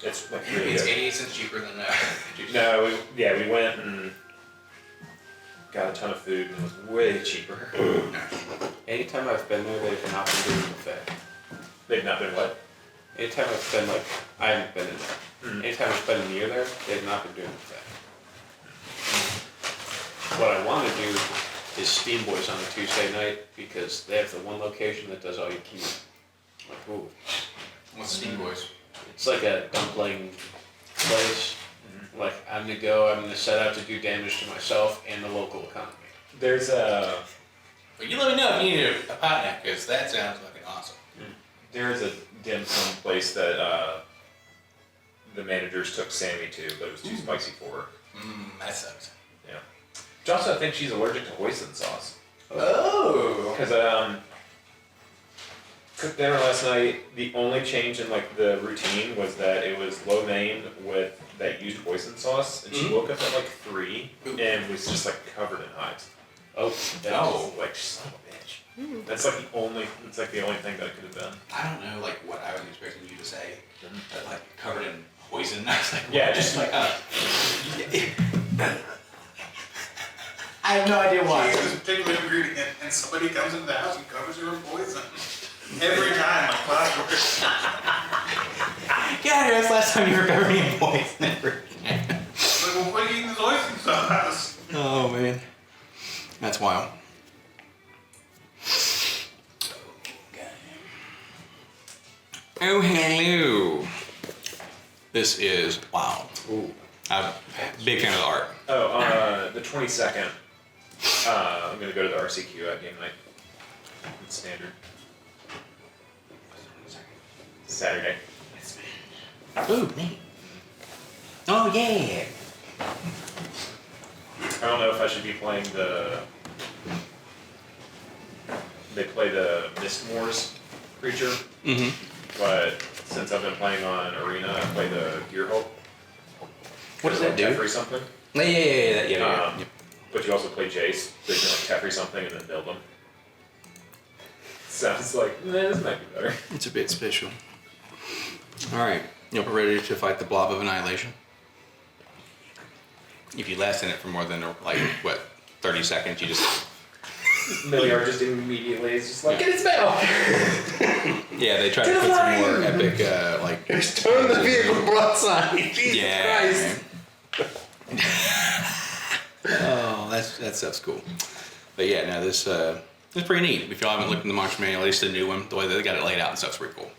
It's like really It's good. 88 cents cheaper than that. No, we went and got a ton of food, and it was way cheaper. Anytime I've been there, they've not been doing buffet. They've not been what? Anytime I've been like, I haven't been in there. Anytime I've been near there, they've not been doing buffet. What I want to do is Steam Boys on a Tuesday night because they have the one location that does all you can eat. Like, ooh, What's Steam Boys? it's like a dumpling place. Like, I'm gonna set out to do damage to myself and the local economy. There's a But you let me know if you need a partner, because that sounds fucking awesome. There is a dim sum place that the managers took Sammy to, but it was too spicy for her. That sucks. Yeah. Johnson, I think she's allergic to hoisin sauce. Oh. Because cooked dinner last night. The only change in like the routine was that it was lo mein with that used hoisin sauce, and she woke up at like 3 and was just like covered in hives. Oh, Oh, like son of a bitch. That's like the only. It's like the only thing that I could have done. I don't know, like, what I was expecting you to say, but, like, covered in poison. I was like, Yeah, what? just like I have no idea why. She uses a particular ingredient, and somebody comes into the house and covers her in poison. Every time, like clockwork. Yeah, that's the last time you were covered in poison. Like, well, what are you eating this oyster sauce? Oh, man. That's wild. Oh, hello. This is wild. Ooh. I'm a big fan of the art. the 22nd. I'm gonna go to the RCQ at game night. It's standard. Saturday. Ooh, neat. Oh, yeah. I don't know if I should be playing the. They play the Mistmore's creature, but since I've been playing on Arena, I play the Gearhope. What does that do? Teferi something. Yeah. But you also play Jace, so you can like Teferi something and then build them. Sounds like, this might be better. It's a bit special. Alright, you're ready to fight the blob of annihilation? If you last in it for more than, like, what, 30 seconds, you just... Milliard just immediately is just like, get his spell! Yeah, they try to put some more epic, like... Just turn the vehicle broadside. Jesus Yeah. Christ. Oh, that stuff's cool. But yeah, no, this it's pretty neat. If y'all haven't looked in the Monster Manual, at least the new one, the way they got it laid out and stuff's pretty cool.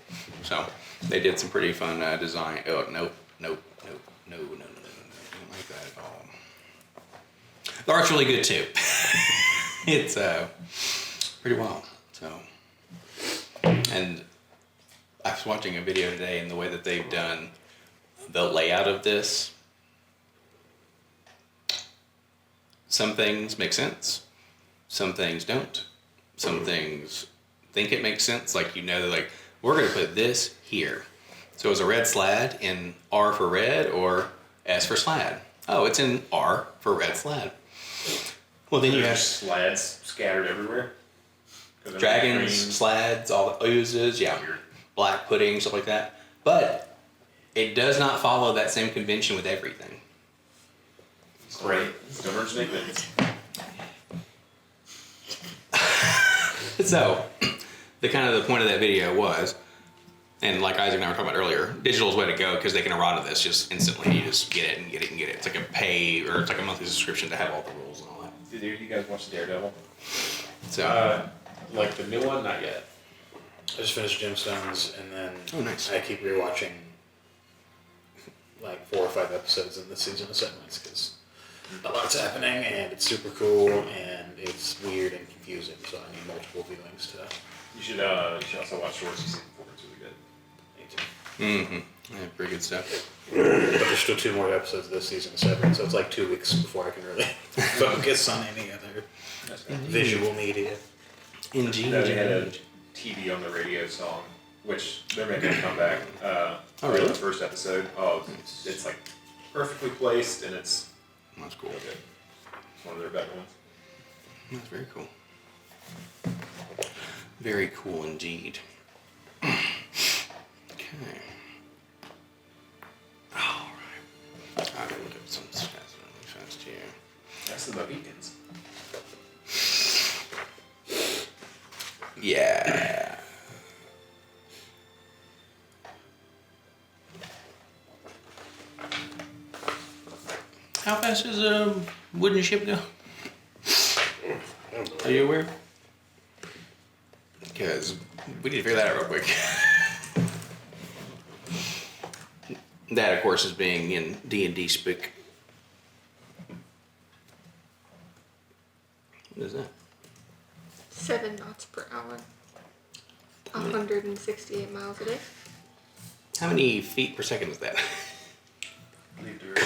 So they did some pretty fun design. Oh, nope. I don't like that at all. The art's really good too. It's pretty wild. So, and I was watching a video today, and the way that they've done the layout of this. Some things make sense, some things don't. Some things think it makes sense, like like, we're gonna put this here. So is a red slad in R for red or S for slad? Oh, it's in R for red slad. Well, then you have slads scattered everywhere. dragons, slads, all the oozes, yeah, black pudding, stuff like that. But it does not follow that same convention with everything. Great. Don't originate things. So, the point of that video was, and like Isaac and I were talking about earlier, digital's way to go because they can errata this just instantly. You just get it and get it and get it. It's like a pay or it's like a monthly subscription to have all the rules and all that. Did you guys watch Daredevil? So, Like the new one, not yet. I just finished Gemstones, and then Oh, nice. I keep rewatching like 4 or 5 episodes in this season of Segments because a lot's happening, and it's super cool, and it's weird and confusing. So I need multiple viewings to. You should also watch Short season 4. It's really good. yeah, pretty good stuff. But there's still 2 more episodes of this season of Severance, so it's like 2 weeks before I can really focus on any other visual media. Indeed. They had a TV on the radio song, which they're making a comeback. Oh, really? The first episode. Oh, it's like perfectly placed, and it's That's cool. real good. It's one of their better ones. That's very cool. Very cool indeed. Okay. All right. I'm gonna look at some stats really fast here. That's the Mohicans. Yeah. How fast does a wooden ship go? Are you aware? Because we need to figure that out real quick. That, of course, is being in D&D speak. What is that? 168 miles a day. How many feet per second is that?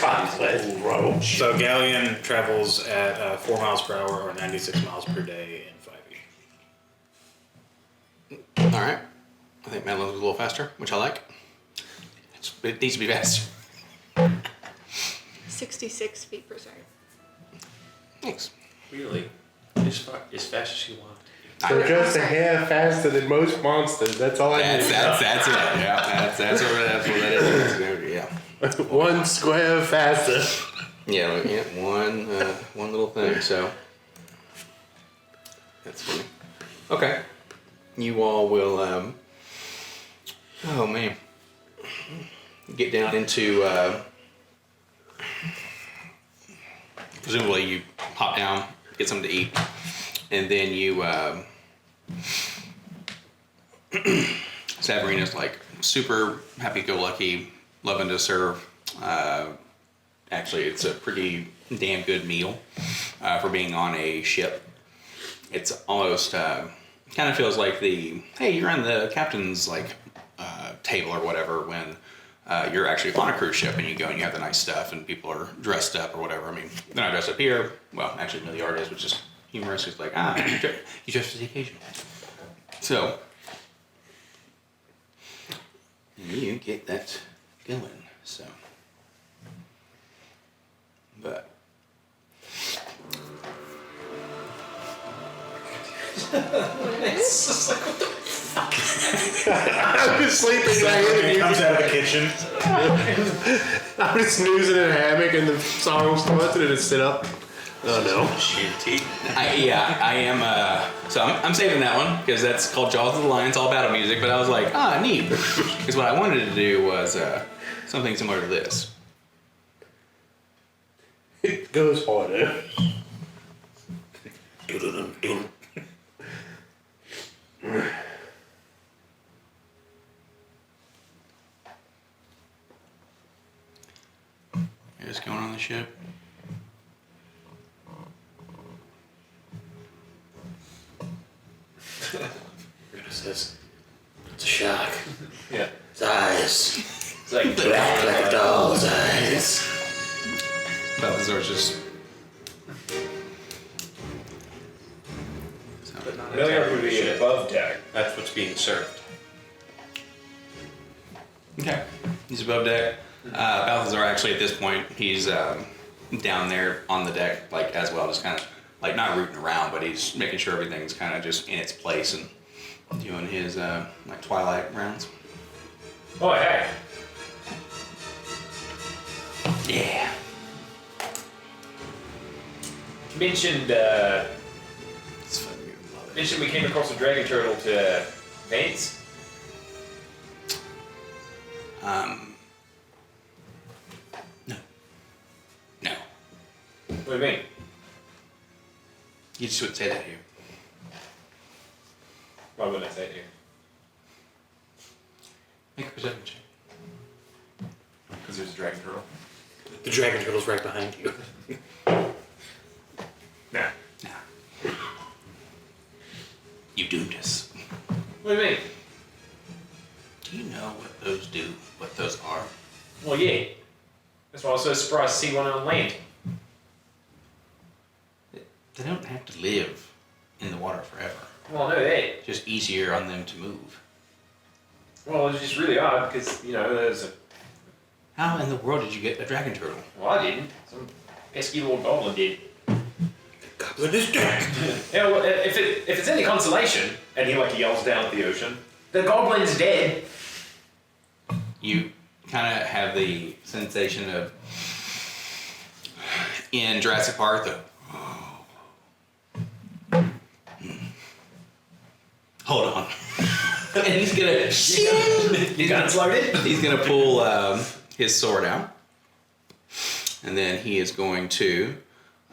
God, let's roach. So Galleon travels at 4 miles per hour or 96 miles per day in 5e. All right. I think Madeline's a little faster, which I like. It needs to be faster. 66 feet per second. Thanks. Really? As fast as you want. So just a hair faster than most monsters. That's all I That's need. it. Yeah, that's what that is. Yeah. One square faster. Yeah, one little thing. So that's funny. Okay, you all will. Oh man, get down into. Presumably, you hop down, get something to eat, and then you. Savarina's like super happy-go-lucky, loving to serve. Actually, it's a pretty damn good meal for being on a ship. It's almost kind of feels like hey, you're on the captain's like table or whatever when you're actually on a cruise ship and you go and you have the nice stuff and people are dressed up or whatever. I mean, they're not dressed up here. Well, actually, Milliard is, which is humorous. It's like, you dress for the occasion. So, you get that going. So, but. It's just like, what the I'm just sleeping right here. He comes out of the kitchen. I'm just snoozing in a hammock and the song starts and I just sit up. Oh no. I am. So I'm saving that one because that's called Jaws of the Lion. It's all battle music. But I was like, neat. Because what I wanted to do was something similar to this. It goes harder. You're just going on the ship. Says, it's a shark. Yeah. Its eyes. It's like Black like a doll's eyes. Balthazar's just. Milliard would be above deck. That's what's being served. Okay. He's above deck. Balthazar actually at this point he's down there on the deck like as well, just kind of like not rooting around, but he's making sure everything's kind of just in its place and doing his like twilight rounds. Oh, hey. Yeah. You mentioned, It's fucking good. Love it. mentioned we came across a dragon turtle to Vance. No. No. What do you mean? You just wouldn't say that here. Why wouldn't I say it here? Make a perception check. Because there's a dragon turtle. The dragon turtle's right behind you. Nah. Nah. You doomed us. What do you mean? Do you know what those do? What those are? Well, yeah. That's why I was so surprised to see one on land. They don't have to live in the water forever. Well, I know that. It's just easier on them to move. Well, it's just really odd because, you know, there's a... How in the world did you get a dragon turtle? Well, I didn't. Some pesky little goblin did. Goblin is dead. Yeah, well, if it's any consolation, and he like yells down at the ocean, the goblin's dead. You kind of have the sensation of in Jurassic Park, hold on. And he's gonna You guns loaded? he's gonna pull his sword out, and then he is going to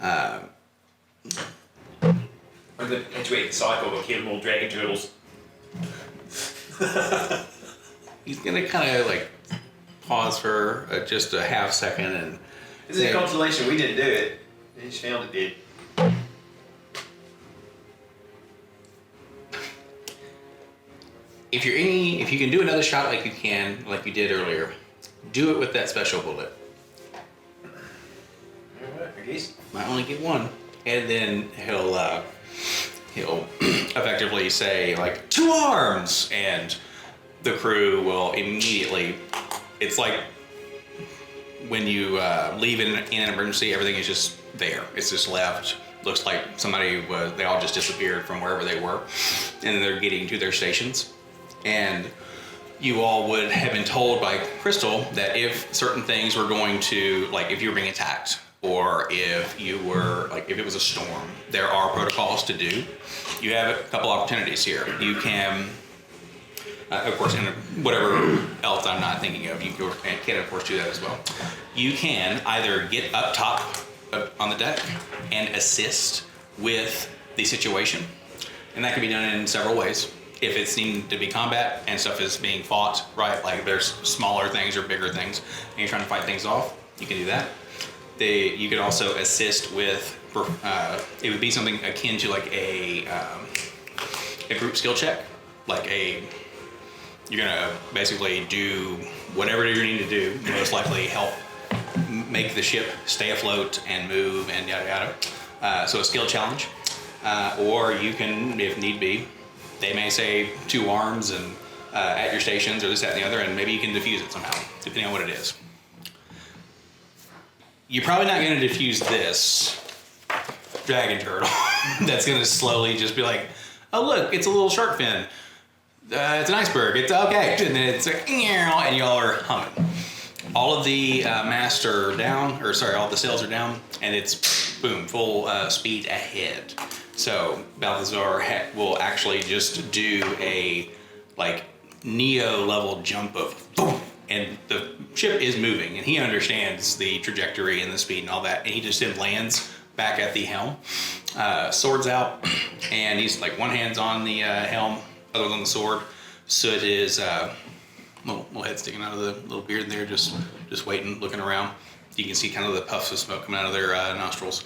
I'm gonna perpetuate the cycle of killing all dragon turtles. he's gonna kind of like pause for just a half second and This is a consolation. We didn't do it. They just found it dead. if you can do another shot like you did earlier, do it with that special bullet. Alright, I guess. Might only get one, and then he'll effectively say like 2 arms, and the crew will immediately. It's like when you leave in an emergency, everything is just there. It's just left. Looks like they all just disappeared from wherever they were, and they're getting to their stations. And you all would have been told by Crystal that if certain things were going to, like if you were being attacked, or if it was a storm, there are protocols to do. You have a couple opportunities here. You can, of course, and whatever else I'm not thinking of, you can of course do that as well. You can either get up top on the deck and assist with the situation, and that can be done in several ways. If it's needing to be combat and stuff is being fought, right, like there's smaller things or bigger things, and you're trying to fight things off, you can do that. You could also assist with, it would be something akin to like a group skill check, you're gonna basically do whatever you need to do, most likely help make the ship stay afloat and move and yada yada. So a skill challenge, or you can, if need be, they may say 2 arms and at your stations or this, that, and the other, and maybe you can defuse it somehow, depending on what it is. You're probably not going to defuse this dragon turtle. That's going to slowly just be like, oh look, it's a little shark fin. It's an iceberg. It's okay. And then it's like, and y'all are humming. All of the masts are down, all the sails are down, and it's boom, full speed ahead. So Balthazar will actually just do a like Neo level jump of boom, and the ship is moving, and he understands the trajectory and the speed and all that, and he just then lands back at the helm, swords out, and he's like one hand's on the helm, other than the sword. Soot is little head sticking out of the little beard there, just waiting, looking around. You can see kind of the puffs of smoke coming out of their nostrils.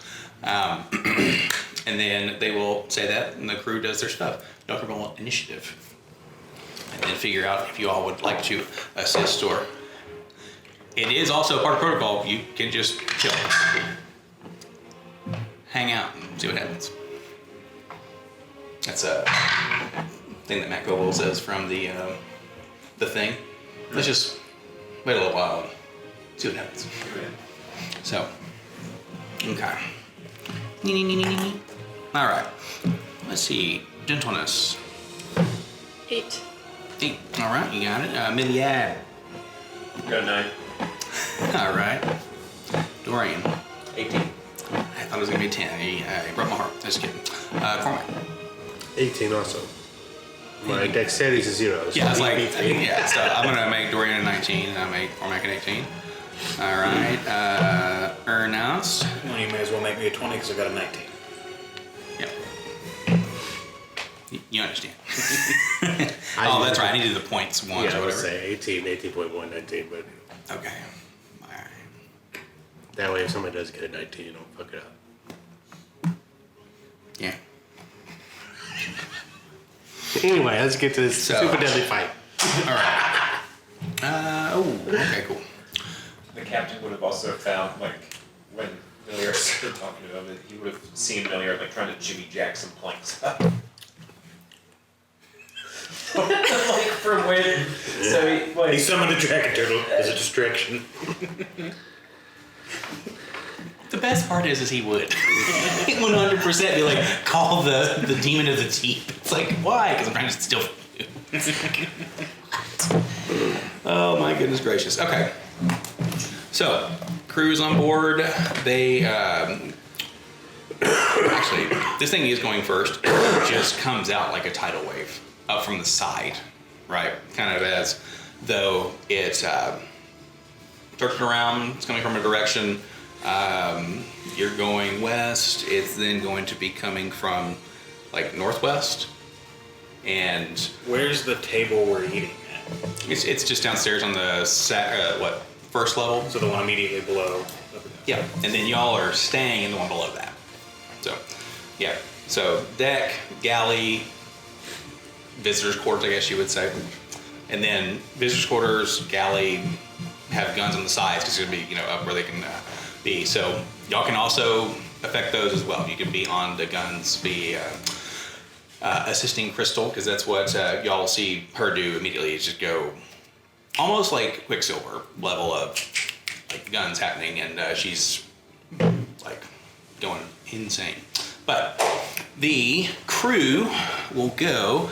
And then they will say that, and the crew does their stuff. Don't roll initiative. And then figure out if you all would like to assist, or it is also part of protocol. You can just chill, hang out, and see what happens. That's a thing that Matt Goble says from the thing. Let's just wait a little while and see what happens. So, okay. All right. Let's see. Gentleness. 8. 8. All right, you got it. Milliad. Got a 9. All right. Dorian. 18. I thought it was gonna be 10. I broke my heart. Just kidding. Cormac. 18 also. My dexterity is a 0. So Yeah, it's like, beat yeah, so I'm gonna make Dorian a 19, and I make Cormac an 18. All right, Ernest. Well, you may as well make me a 20 because I got a 19. Yep. You understand. Oh, that's right, I needed the points once Yeah, or I would whatever. say 18, 18.1, 19, but Okay. All right. that way if somebody does get a 19, you don't fuck it up. Yeah. Anyway, let's get to this So- super deadly fight. All right. Okay, cool. The captain would have also found, like, when Milliard started talking to him, that he would have seen Milliard, like, trying to jimmy jack some planks up. Like, from when, so he, like... He summoned a dragon turtle as a distraction. The best part is he would 100% be like, call the demon of the deep. It's like, why? Because I'm trying to steal food. Oh my goodness gracious. Okay. So, crew's on board. They, actually, this thing is going first. It just comes out like a tidal wave up from the side, right? Kind of as though it's turning around, it's coming from a direction. You're going west, it's then going to be coming from like northwest, and Where's the table we're eating at? it's just downstairs on the first level. So the one immediately below. Yeah, and then y'all are staying in the one below that. So, yeah, so deck, galley, visitors' quarters, I guess you would say. And then visitors' quarters, galley, have guns on the sides because it's gonna be up where they can be. So y'all can also affect those as well. You can be on the guns, be assisting Crystal, because that's what y'all will see her do immediately. Is just go almost like Quicksilver level of like guns happening, and she's like going insane. But the crew will go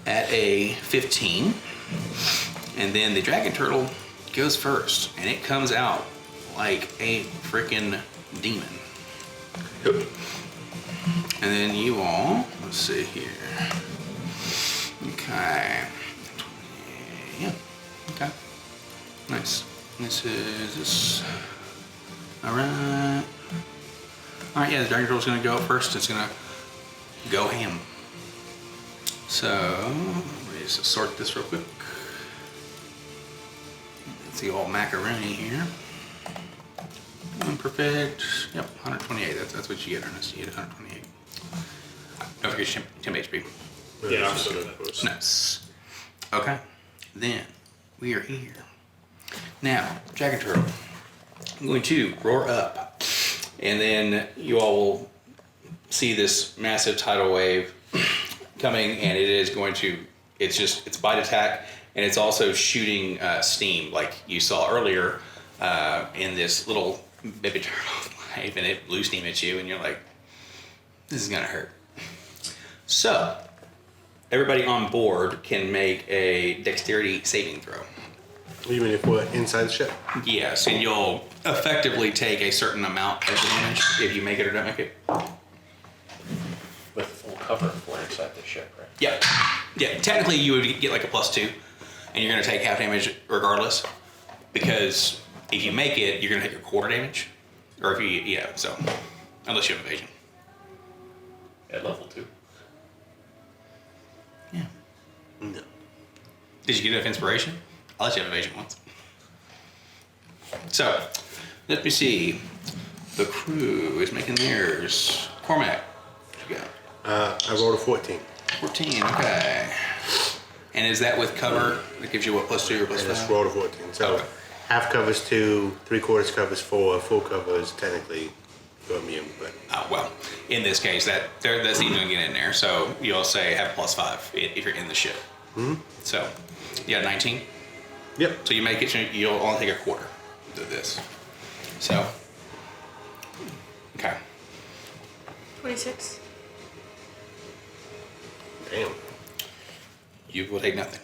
at a 15, and then the dragon turtle goes first, and it comes out like a freaking demon. And then you all, let's see here. Okay. Yeah. Okay. Nice. This is this. All right. All right. Yeah, the dragon turtle's gonna go first. It's gonna go ham. So let me just sort this real quick. Let's see, all macaroni here. Perfect. Yep, 128. That's what you get, Ernest. You get 128. Don't forget temp HP. Yeah, I'm still doing that. Nice. Okay. Then we are here. Now, dragon turtle. I'm going to roar up, and then you all will see this massive tidal wave coming, and it is going to. It's bite attack, and it's also shooting steam like you saw earlier in this little baby turtle life, and it blew steam at you, and you're like, this is gonna hurt. So, everybody on board can make a dexterity saving throw. You mean if we're inside the ship? Yes, and you'll effectively take a certain amount of damage if you make it or don't make it. With full cover if we're inside the ship, right? Yep. Yeah, technically you would get like a +2, and you're gonna take half damage regardless, because if you make it, you're gonna take a quarter damage. Or if you, so, unless you have evasion. At level 2. Yeah. No. Did you get enough inspiration? I'll let you have evasion once. So, let me see. The crew is making theirs. Cormac, what you got? I rolled a 14. 14, okay. And is that with cover? That gives you what, +2 or And it's +5? rolled a 14. So Okay. half covers 2, 3/4 covers 4, full covers technically you're immune, but Well, in this case, that's even gonna get in there. So you'll say have +5 if you're in the ship. Mm-hmm. So, yeah, 19. yep. So you make it, you'll only take a quarter of this. So, okay. 26. Damn. You will take nothing.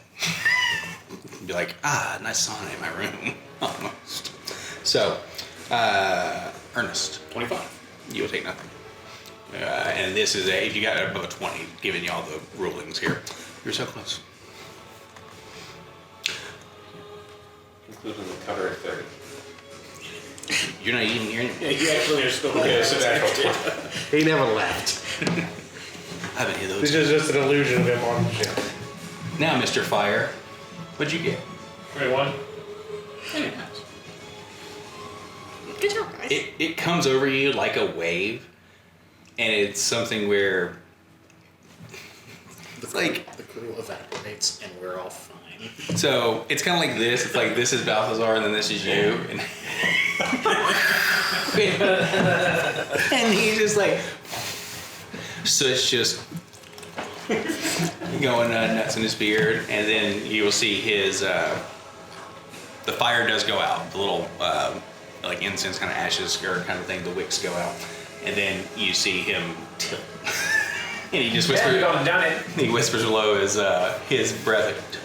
Be like, nice sauna in my room. Almost. So, Ernest, 25. you will take nothing. And this is if you got above a 20, giving you all the rulings here. You're so close. Including the cover at 30. You're not even here anymore. Yeah, you actually are still Okay, so that's He never left. I haven't hit those. This is just an illusion of him on the ship. Now, Mr. Fire, what'd you get? 21. Very nice. Good job, guys. It comes over you like a wave, and it's something where it's like, the crew evaporates and we're all fine. so it's kind of like this. It's like this is Balthazar, and then this is you, and and he's just like, so it's just going nuts in his beard, and then you will see his the fire does go out, the little like incense kind of ashes or kind of thing, the wicks go out, and then you see him tilt, and he just whispers, Done it. he whispers low as his breath.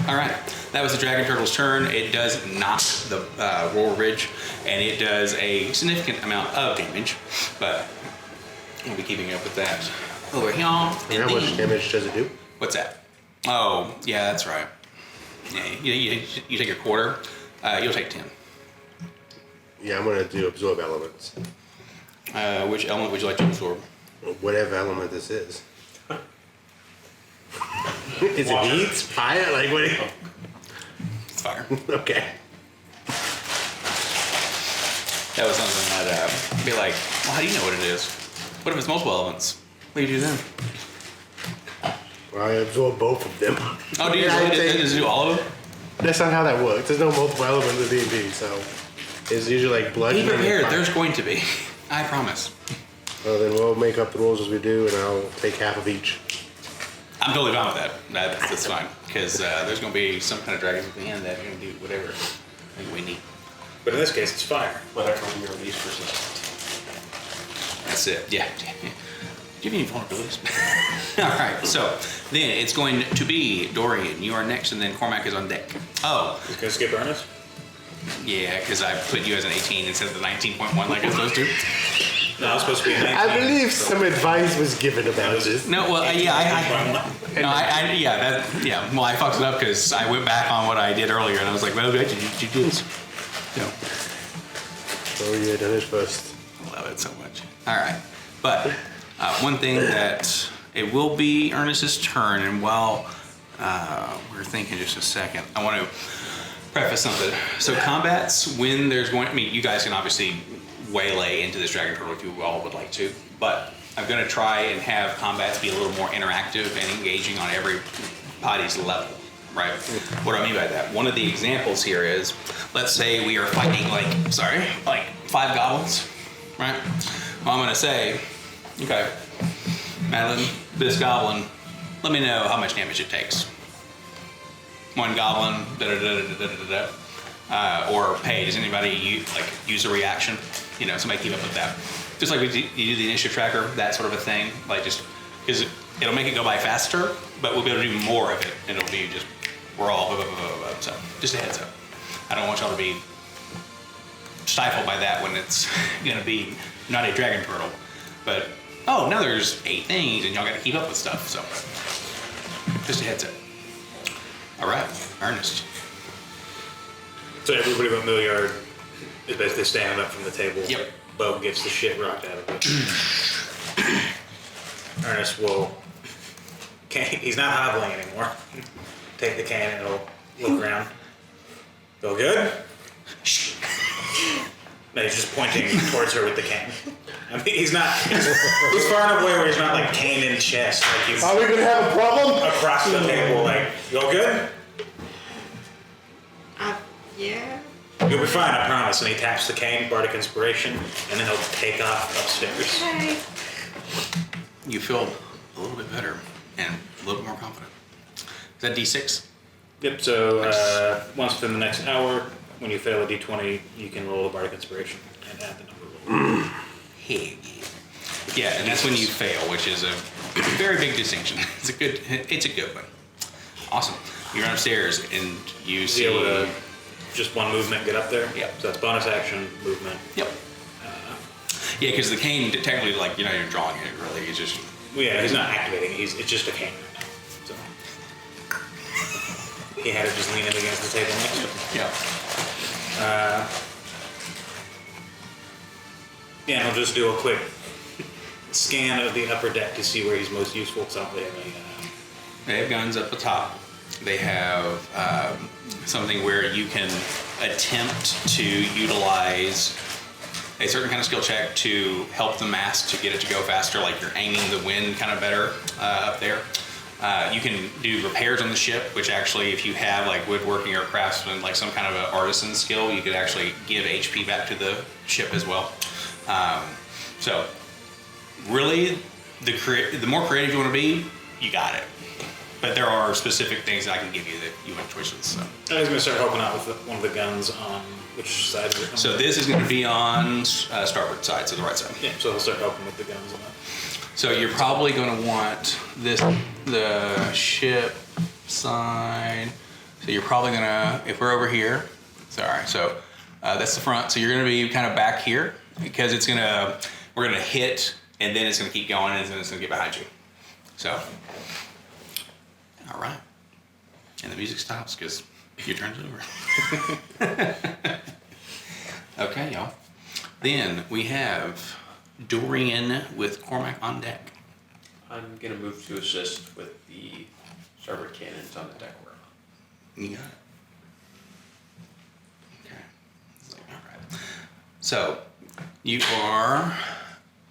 All right, that was the dragon turtle's turn. It does knock the roar ridge, and it does a significant amount of damage, but we'll be keeping up with that over here. And how much damage does it do? What's that? Oh, yeah, that's right. Yeah, you take a quarter. You'll take 10. Yeah, I'm gonna do absorb elements. Which element would you like to absorb? Whatever element this is. Is it Water. heat? Fire? Like what? It's fire. Okay. That was something that be like, well, how do you know what it is? What if it's multiple elements? What do you do then? Well, I absorb both of them. Oh, do you Yeah, really I think- just do all of them? That's not how that works. There's no multiple elements of D&D, so it's usually like blood. Be prepared. There's going to be. I promise. Well, then we'll make up the rules as we do, and I'll take half of each. I'm totally fine with that. That's fine. Because there's going to be some kind of dragons at the end that are going to do whatever I think we need. But in this case, it's fire. Whatever we release for That's it. Yeah. Do you have any vulnerabilities? All right. So then it's going to be Dorian. You are next, and then Cormac is on deck. Oh, He's gonna skip Ernest. yeah, because I put you as an 18 instead of the 19.1 like I'm supposed to. No, I was supposed to be a 19. I believe some advice was given about this. No, well, Well, I fucked it up because I went back on what I did earlier, and I was like, well, did you do this? No. Oh, yeah, done it first. I love it so much. All right, but one thing that it will be Ernest's turn, and while we're thinking just a second, I want to preface something. So combats, when there's going, I mean, you guys can obviously waylay into this dragon turtle if you all would like to, but I'm going to try and have combats be a little more interactive and engaging on every body's level. Right? What do I mean by that? One of the examples here is, let's say we are fighting like 5 goblins, right? Well, I'm gonna say, okay, Madeline, this goblin, let me know how much damage it takes. 1 goblin, or hey, does anybody use a reaction? You know, somebody keep up with that. Just like you do the initiative tracker, that sort of a thing, like just, because it'll make it go by faster, but we'll be able to do more of it, and it'll be just, we're all, blah, blah, blah, blah, blah. So just a heads up. I don't want y'all to be stifled by that when it's gonna be not a dragon turtle, but oh, now there's 8 things and y'all gotta keep up with stuff, so just a heads up. All right, Ernest. So everybody but Milliard is basically standing up from the table. Yep. Bo gets the shit rocked out of it. Ernest will. He's not hobbling anymore. Take the can and he'll look around. Feel good? No, he's just pointing towards her with the cane. I mean, he's far enough away where he's not like cane in chest. Like he's Are we gonna have a problem? across the table, like, you all good? Yeah. You'll be fine, I promise. And he taps the cane, Bardic Inspiration, and then he'll take off upstairs. Okay. You feel a little bit better and a little bit more confident. Is that D6? Yep, so once within the next hour, when you fail a d20, you can roll a Bardic Inspiration and add the number rolled. Hey, yeah, and that's when you fail, which is a very big distinction. It's a good one. Awesome. You run upstairs and you Be see. able to just one movement get up there? Yep. So So that's bonus action, movement. Yep. Yeah, because the cane technically, like, you're not even drawing it really. It's just. Well, yeah, he's not activating, it's just a cane. So he had it just leaning against the table next to him. Yeah. Yeah, and I'll just do a quick scan of the upper deck to see where he's most useful. It's not really They have guns up the top. They have something where you can attempt to utilize a certain kind of skill check to help the mast to get it to go faster, like you're aiming the wind kind of better up there. You can do repairs on the ship, which actually, if you have like woodworking or craftsman, like some kind of an artisan skill, you could actually give HP back to the ship as well. So really, the more creative you want to be, you got it. But there are specific things that I can give you that you want choices. So. I was going to start helping out with one of the guns on which side is it? So this is going to be on starboard side, so the right side. Yeah, so he'll start helping with the guns on that. So you're probably going to want the ship side. So you're probably going to, if we're over here, sorry, so that's the front. So you're going to be kind of back here because we're going to hit and then it's going to keep going and then it's going to get behind you. So, all right. And the music stops because your turn's over. Okay, y'all. Then we have Dorian with Cormac on deck. I'm gonna move to assist with the starboard cannons on the deck we're on. You got it. Okay. All right. So you are.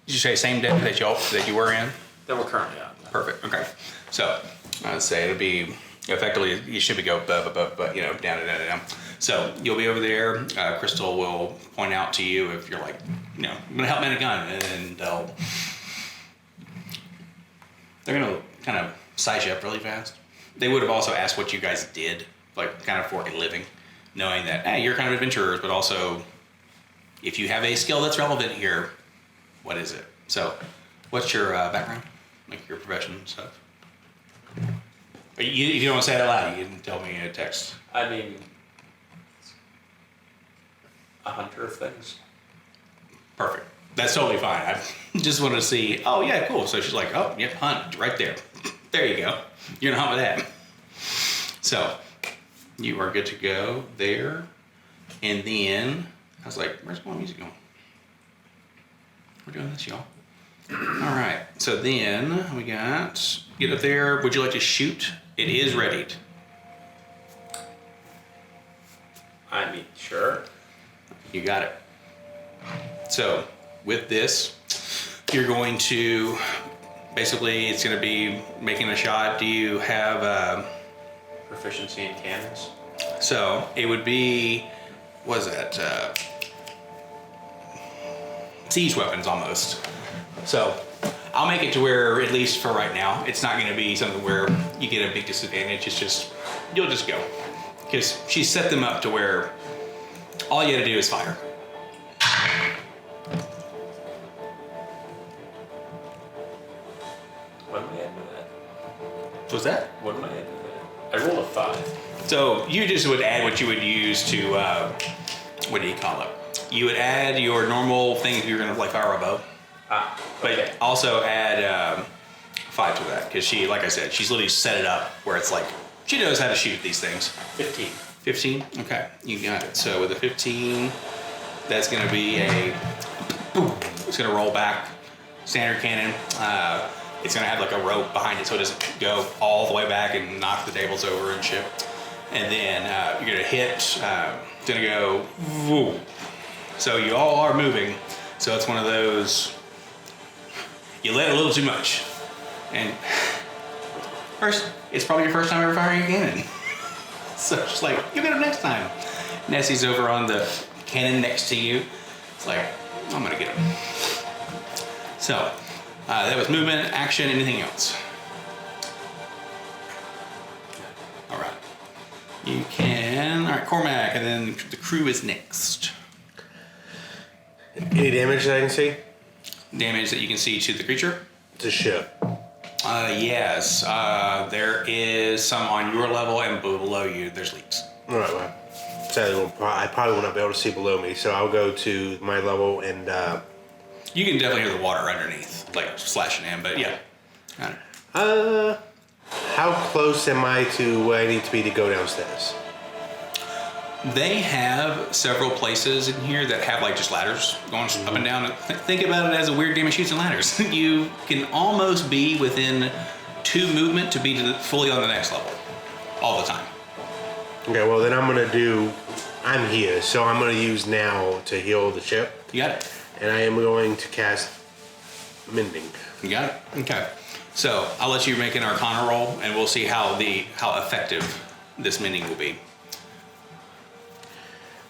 Did you say same deck that you were in? that we're currently on. Perfect. Okay. So I'd say it'll be effectively you should be go down. So you'll be over there. Crystal will point out to you if you're like, I'm gonna help man a gun, and they're gonna kind of size you up really fast. They would have also asked what you guys did, like kind of for a living, knowing that hey, you're kind of adventurers, but also if you have a skill that's relevant here, what is it? So, what's your background, like your profession and stuff? If you don't want to say it out loud, you can tell me in a text. I mean, a hunter of things. Perfect. That's totally fine. I just wanted to see. Oh yeah, cool. So she's like, oh yep, hunt right there. There you go. You're gonna hunt with that. So you are good to go there. And then I was like, where's my music going? We're doing this, y'all. All right. So then we got get up there. Would you like to shoot? It is readied. I mean, sure. You got it. So with this, you're going to basically it's going to be making a shot. Do you have Proficiency in cannons. so it would be what is that siege weapons almost. So I'll make it to where at least for right now it's not going to be something where you get a big disadvantage. It's just you'll just go because she set them up to where all you got to do is fire. What am I adding to that? What's that? What am I adding to that? I rolled a 5. So you just would add what you would use to, what do you call it? You would add your normal thing if you're gonna like fire a bow, Ah, but okay. also add 5 to that because she, like I said, she's literally set it up where it's like she knows how to shoot these things. 15. 15. Okay, you got it. So with a 15, that's gonna be a boom. It's gonna roll back, standard cannon. It's gonna have like a rope behind it so it doesn't go all the way back and knock the tables over and shit. And then you're gonna hit, it's gonna go, woo. So you all are moving. So it's one of those, you let a little too much. And first, it's probably your first time ever firing a cannon. So it's like, you'll get him next time. Nessie's over on the cannon next to you. It's like, I'm gonna get him. So, that was movement, action, anything else? All right. You can, all right, Cormac, and then the crew is next. Any damage that I can see? Damage that you can see to the creature? It's a ship. Yes, there is some on your level and below you, there's leaks. All right, well, sadly, I probably will not be able to see below me, so I'll go to my level and. You can definitely hear the water underneath, like slashing in, but yeah. Got it. How close am I to where I need to be to go downstairs? They have several places in here that have like just ladders going up and down. Think about it as a weird game of Chutes and Ladders. You can almost be within 2 movement to be fully on the next level all the time. Okay, well then I'm here, so I'm gonna use now to heal the ship, You got it. and I am going to cast Mending. You got it. Okay. So I'll let you make an Arcana roll, and we'll see how effective this mending will be.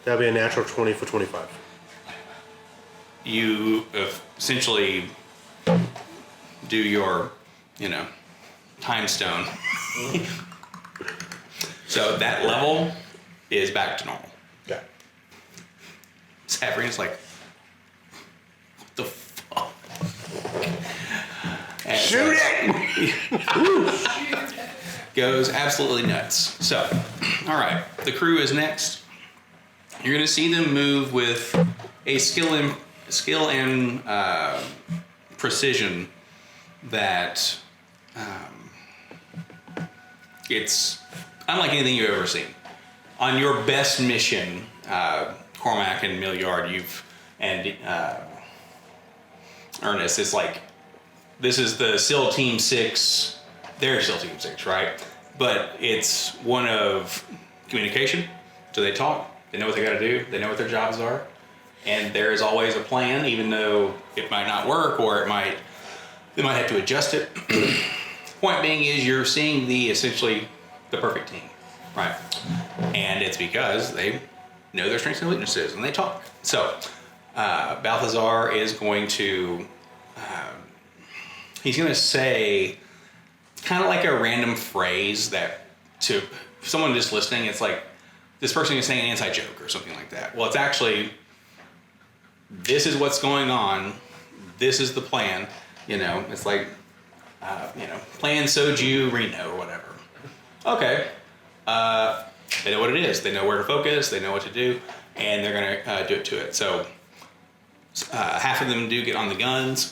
That'll be a natural 20 for 25. You essentially do your, time stone. So that level is back to normal. Okay. Sabrina's like, what the fuck? And Shoot it! goes absolutely nuts. So, all right, the crew is next. You're gonna see them move with a skill and precision that it's unlike anything you've ever seen. On your best mission, Cormac and Milliard, and Ernest, it's like this is the SEAL Team 6. They're SEAL Team 6, right? But it's one of communication. So they talk. They know what they got to do. They know what their jobs are. And there is always a plan, even though it might not work or it might They might have to adjust it. Point being is you're seeing essentially the perfect team, right? And it's because they know their strengths and weaknesses and they talk. So Balthazar is going to, he's going to say kind of like a random phrase that to someone just listening, it's like this person is saying an inside joke or something like that. Well, it's actually, this is what's going on. This is the plan. You know, it's like, plan Soju Reno or whatever. Okay. They know what it is. They know where to focus. They know what to do. And they're going to do it to it. So half of them do get on the guns.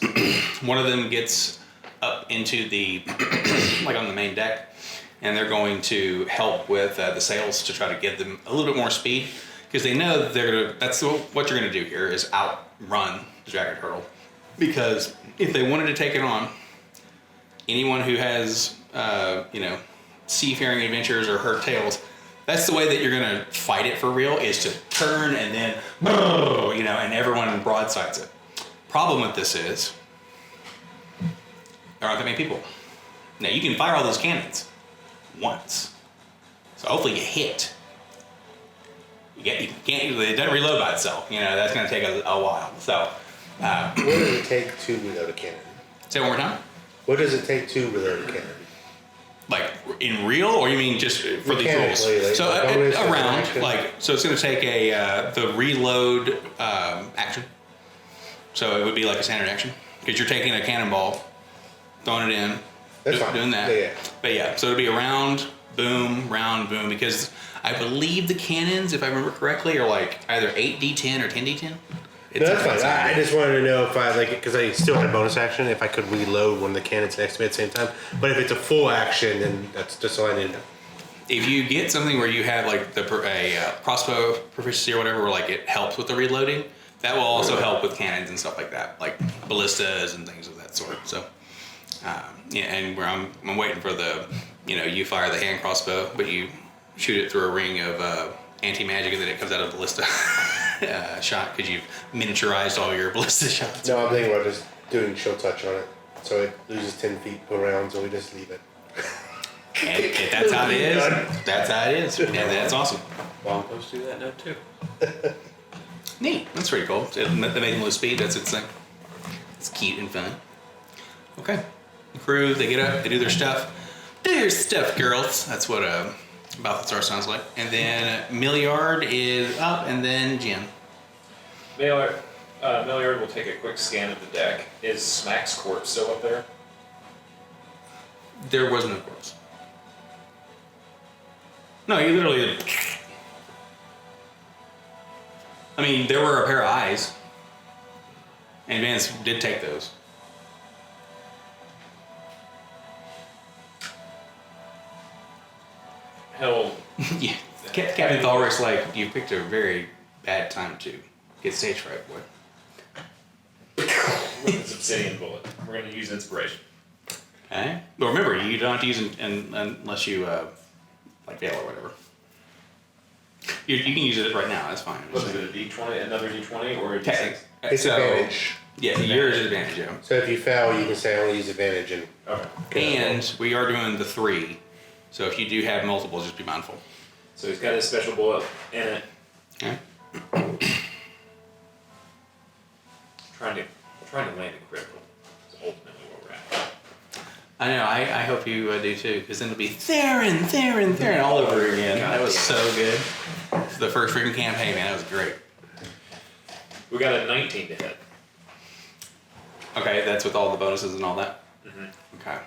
One of them gets up into the, like on the main deck. And they're going to help with the sails to try to give them a little bit more speed. Because they know that that's what you're going to do here is outrun the dragon turtle. Because if they wanted to take it on, anyone who has, seafaring adventures or heard tales, that's the way that you're going to fight it for real, is to turn and then, and everyone broadsides it. Problem with this is, there aren't that many people. Now, you can fire all those cannons once. So hopefully you hit. It doesn't reload by itself. That's going to take a while. So, what does it take to reload a cannon? say it one more time. What does it take to reload a cannon? Like in real, or you mean just for these rules? Like So bonus or around, action? so it's going to take the reload action. So it would be like a standard action because you're taking a cannonball, throwing it in, That's fine. doing that. Yeah. But yeah, so it'd be a round boom, because I believe the cannons, if I remember correctly, are like either 8d10 or 10d10. No, that's fine. I just wanted to know if I because I still had a bonus action, if I could reload one of the cannons next to me at the same time. But if it's a full action, then that's just so I didn't know. If you get something where you have like a crossbow proficiency or whatever, where like it helps with the reloading, that will also help with cannons and stuff like that, like ballistas and things of that sort. So, and where I'm waiting for the, you fire the hand crossbow, but you shoot it through a ring of anti-magic, and then it comes out of ballista shot because you've miniaturized all your ballista shots. No, I'm thinking about just doing chill touch on it, so it loses 10 feet per round, so we just leave it. And if that's how it is, that's how it is, and that's awesome. Bonkos do that now too. Neat. That's pretty cool. They make them lose speed. That's its thing. It's cute and fun. Okay. The crew, they get up, they do their stuff. Do your stuff, girls. That's what Balthazar sounds like. And then Milliard is up, and then Jim. Milliard will take a quick scan of the deck. Is Smack's corpse still up there? There was no corpse. No, you literally. I mean, there were a pair of eyes. And Vance did take those. He'll Yeah. Captain Thalrick's like, you picked a very bad time to get stage fright, boy. with this obsidian bullet. We're going to use inspiration. Okay. But remember, you don't have to use it unless you fail or whatever. You can use it right now. That's fine. What is it? A D20, another D20, or a D6? It's advantage. Yeah, yours is advantage. Yeah. So if you fail, you can say I only use advantage and. Okay. And we are doing the 3, so if you do have multiple, just be mindful. So he's got his special bullet in it. Okay. Trying to land a critical. Is ultimately where we're at. I know. I hope you do too, because then it'll be Theron all over again. That was so good. The first freaking campaign, man, that was great. We got a 19 to hit. Okay, that's with all the bonuses and all that. Mm-hmm. Okay.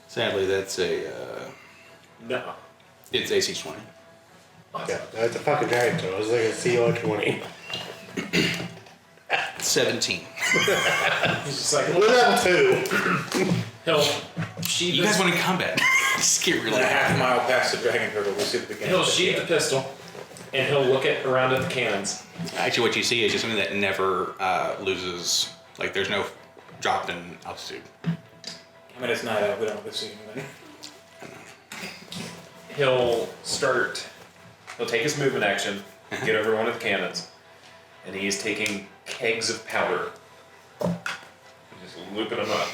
Sadly, that's No. it's AC 20. Yeah, that's a fucking dragon turtle. It's like a CO20. 17. He's just like, We're level 2. he'll sheath You guys want to combat? Just get really Like a half happy. mile past the dragon turtle, we'll see the beginning. He'll of the sheath the ship. pistol, and he'll look around at the cannons. Actually, what you see is just something that never loses. Like, there's no drop in altitude. I mean, it's night out, we don't have to see anything. He'll take his movement action, get over one of the cannons, and he is taking kegs of powder, and just looping them up.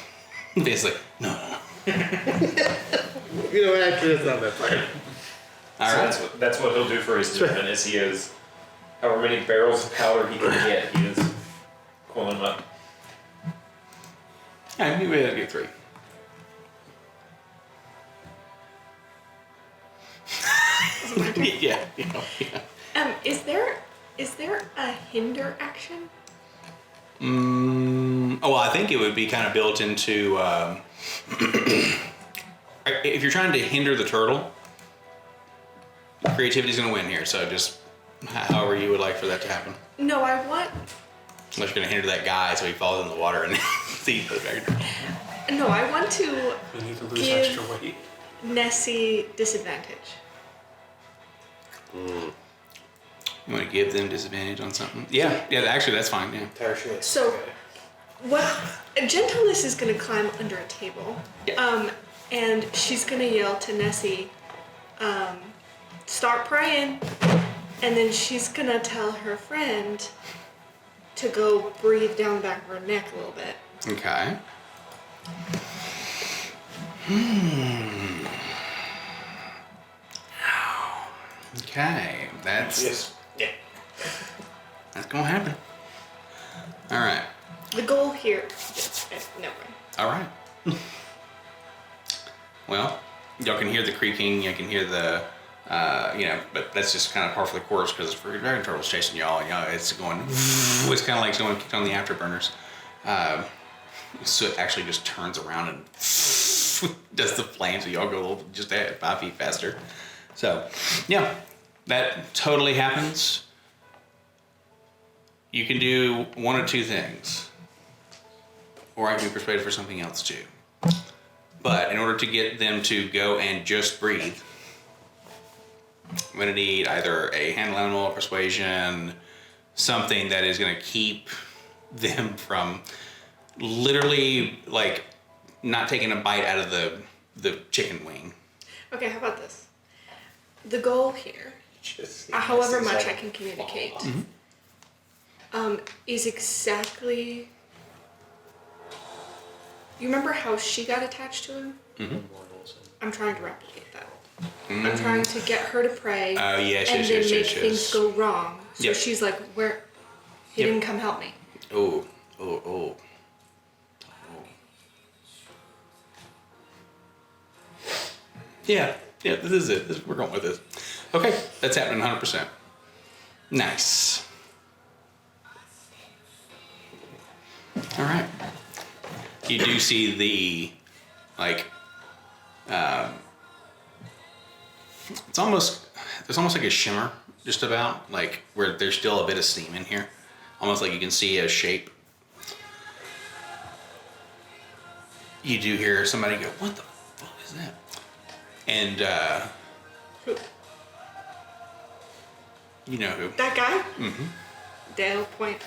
Basically, no. You know, actually, that's not that plan. All So right. that's what he'll do for his tournament. Is he is however many barrels of powder he can get, he is pulling them up. Yeah, maybe we get 3. yeah. Is there a hinder action? Well, I think it would be kind of built into. If you're trying to hinder the turtle, creativity's going to win here. So just however you would like for that to happen. No, I want. Unless you're going to hinder that guy so he falls in the water and he goes back. No, I want to We need to lose Give- extra weight. Nessie disadvantage. You want to give them disadvantage on something? Yeah, actually, that's fine. Yeah. Parachute. So, what? Gentleness is going to climb under a table. Yeah. And she's going to yell to Nessie, "Start praying," and then she's going to tell her friend to go breathe down the back of her neck a little bit. Okay. Okay, that's Yes. Yeah. that's gonna happen. All right. The goal here. Never mind. All right. Well, y'all can hear the creaking. You can hear the, but that's just kind of par for the course because the dragon turtle's chasing y'all. It's going. It's kind of like someone kicked on the afterburners. So it actually just turns around and does the flames, so y'all go a little, just 5 feet faster. So, yeah, that totally happens. You can do one of 2 things. Or I can be persuaded for something else too. But in order to get them to go and just breathe, I'm going to need either a handle animal, persuasion, something that is going to keep them from literally like not taking a bite out of the chicken wing. Okay, how about this? The goal here, however much I can communicate, is exactly. You remember how she got attached to him? I'm trying to replicate that. I'm trying to get her to pray Yes, and yes, then yes, make yes, things yes. go wrong. So Yep. she's like, "Where? He Yep. didn't come help me." Oh. Yeah, this is it. We're going with this. Okay, that's happening 100%. Nice. All right. You do see the, there's almost like a shimmer just about, like where there's still a bit of steam in here. Almost like you can see a shape. You do hear somebody go, "What the fuck is that?" And, you know who. That guy? Mm-hmm. Dale Point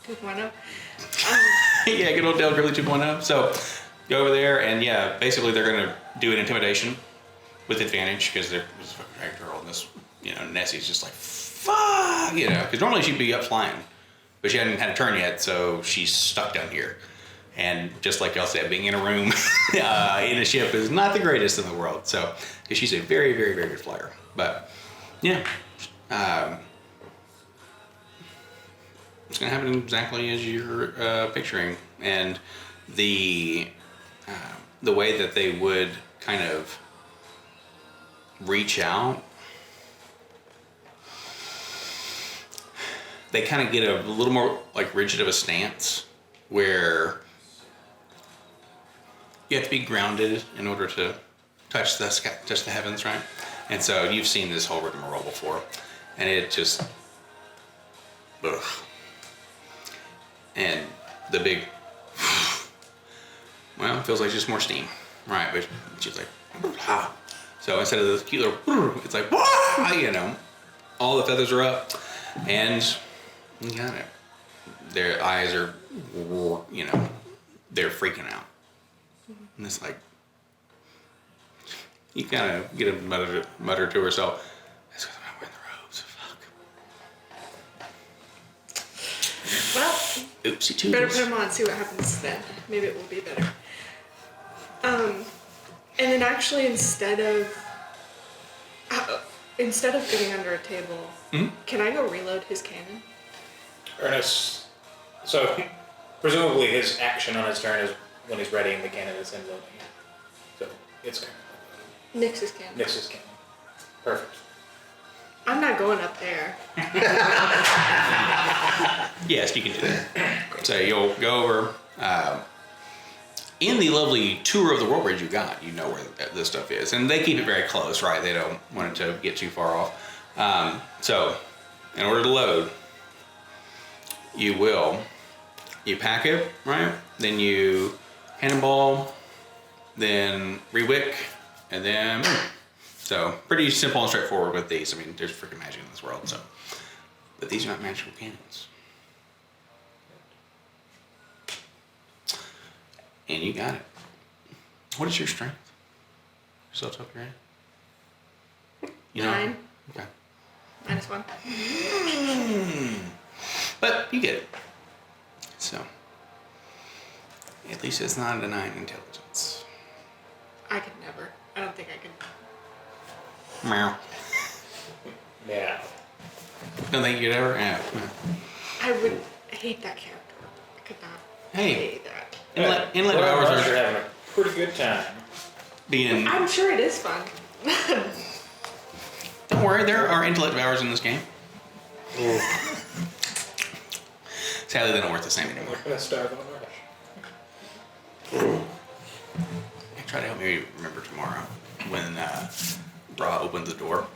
2.0. Yeah, good old Dale Gridley 2.0. So, go over there and yeah, basically they're going to do an intimidation with advantage because there's a fucking dragon turtle and this, Nessie's just like, fuck, because normally she'd be up flying, but she hadn't had a turn yet, so she's stuck down here. And just like y'all said, being in a room in a ship is not the greatest in the world. So, because she's a very, very, very good flyer. But, yeah. It's going to happen exactly as you're picturing. And the way that they would kind of reach out, they kind of get a little more like rigid of a stance where you have to be grounded in order to touch the sky, touch the heavens, right? And so you've seen this whole rigmarole before, and it just, ugh. And the big, well, it feels like just more steam, right? But she's like, ah. So instead of this cute little, it's like, wah, all the feathers are up, and you got it. Their eyes are, they're freaking out. And it's like, you kind of get a mutter to herself, "That's because I'm not wearing the robes, fuck." Oopsie Better put toodles. them on, see what happens then. Maybe it will be better. And then actually instead of getting under a table, can I go reload his cannon? Ernest. So, presumably his action on his turn is when he's ready and the cannon is in loading. So, it's Nix's cannon. Nix's cannon. Perfect. I'm not going up there. Yes, you can do that. So you'll go over. In the lovely tour of the world bridge you got, you know where this stuff is. And they keep it very close, right? They don't want it to get too far off. So, in order to load, you pack it, right? Then you cannonball, then rewick, and then boom. So, pretty simple and straightforward with these. I mean, there's freaking magic in this world, so. But these are not magical cannons. And you got it. What is your strength? Still top of your head? You know? 9. Okay. -1. But you get it. So, at least it's not a 9 intelligence. I could never. I don't think I could. Meow. Yeah. Don't think you'd ever? Yeah. I would hate that character. I could not Hey. hate that. Inlet Well, hours you're are having a pretty good time. being. I'm sure it is fun. Don't worry, there are intellect hours in this game. Sadly, they don't work the same anymore. We're gonna starve on a rush. Try to help me remember tomorrow when Bra opens the door.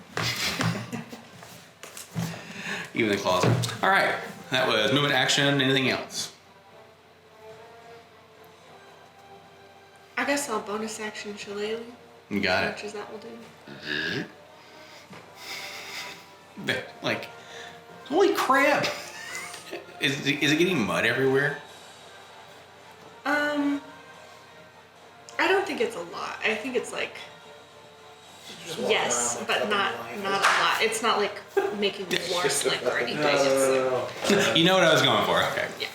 Even the closet. All right, that was movement, action. Anything else? I guess I'll bonus action shillelagh. You got As it. much as that will do. Like, holy crap! Is it getting mud everywhere? I don't think it's a lot. I think it's like Just walk yes, around but like not fucking a lions. lot. It's not like making the floor slick or anything. It's like, You know what I was going for. Okay. yeah.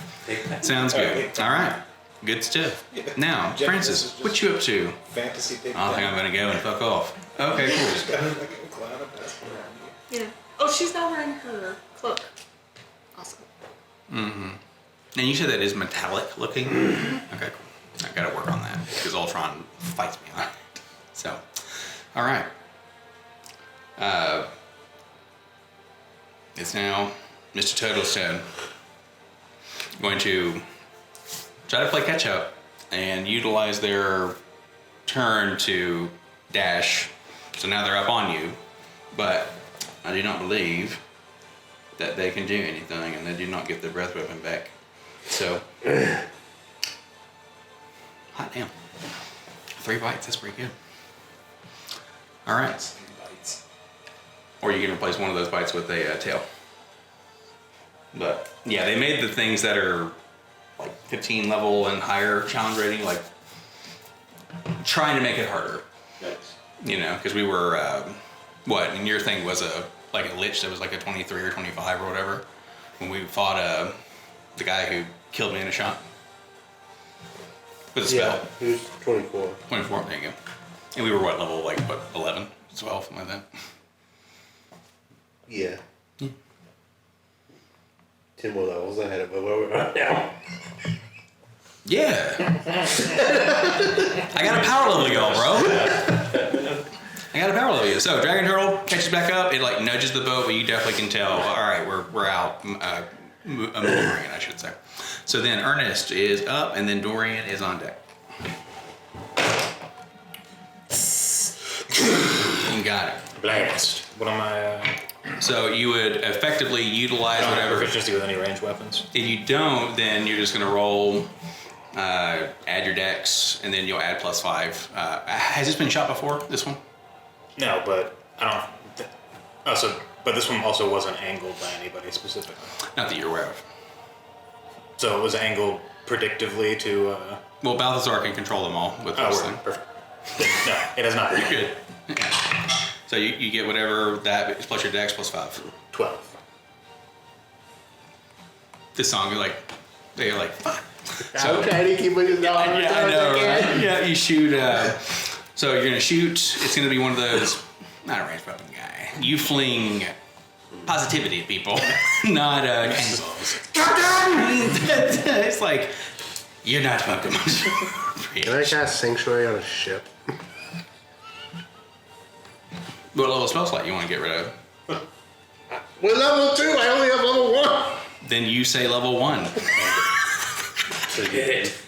Sounds good. All right. Good stuff. Now, Jeff, Francis, this is what just- you up to? Fantasy tape. I think I'm gonna go and fuck off. Okay, cool. Just got like a cloud of dust around you. Yeah. Oh, she's not wearing her cloak. Awesome. And you said that is metallic looking? Okay, cool. I gotta work on that because Ultron fights me on it. So, all right. It's now Mr. Turtle's turn. Going to try to play catch up and utilize their turn to dash. So now they're up on you, but I do not believe that they can do anything, and they do not get their breath weapon back. So, hot damn. 3 bites, that's pretty good. All right. Or you can replace one of those bites with a tail. But yeah, they made the things that are like 15 level and higher challenge rating, like trying to make it harder. Nice. You know, because we were, and your thing was a lich that was like a 23 or 25 or whatever. When we fought the guy who killed me in a shot. With a spell. Yeah, he was 24. 24, there you go. And we were level 11, 12, something like that. Yeah. 10 more levels ahead of where we're at now. Yeah. I got a power level y'all, bro. I got a power level you. So Dragon Turtle catches back up. It like nudges the boat, but you definitely can tell. All right, we're out. Maneuvering, I should say. So then Ernest is up, and then Dorian is on deck. You got it. Blast. What am I? So you would effectively utilize I don't have whatever. proficiency with any ranged weapons. If you don't, then you're just gonna roll, add your dex, and then you'll add +5. Has this been shot before? This one? No, but I don't. But this one also wasn't angled by anybody specifically. Not that you're aware of. So it was angled predictively to. Well, Balthazar can control them all with this thing. Perfect. No, it has not been. You're good. Yeah. So you get whatever that is plus your dex +5. 12. This song, you're like, They're like, fuck. So trying to keep his dog. Yeah, I know, right? Yeah, you shoot. So you're gonna shoot. It's gonna be one of those. Not a range weapon guy. You fling positivity at people, not cannonballs. It's like you're not welcome. Can I cast Sanctuary on a ship? What level spell slot you want to get rid of? We're level 2. I only have level 1. Then you say level 1. So you get it.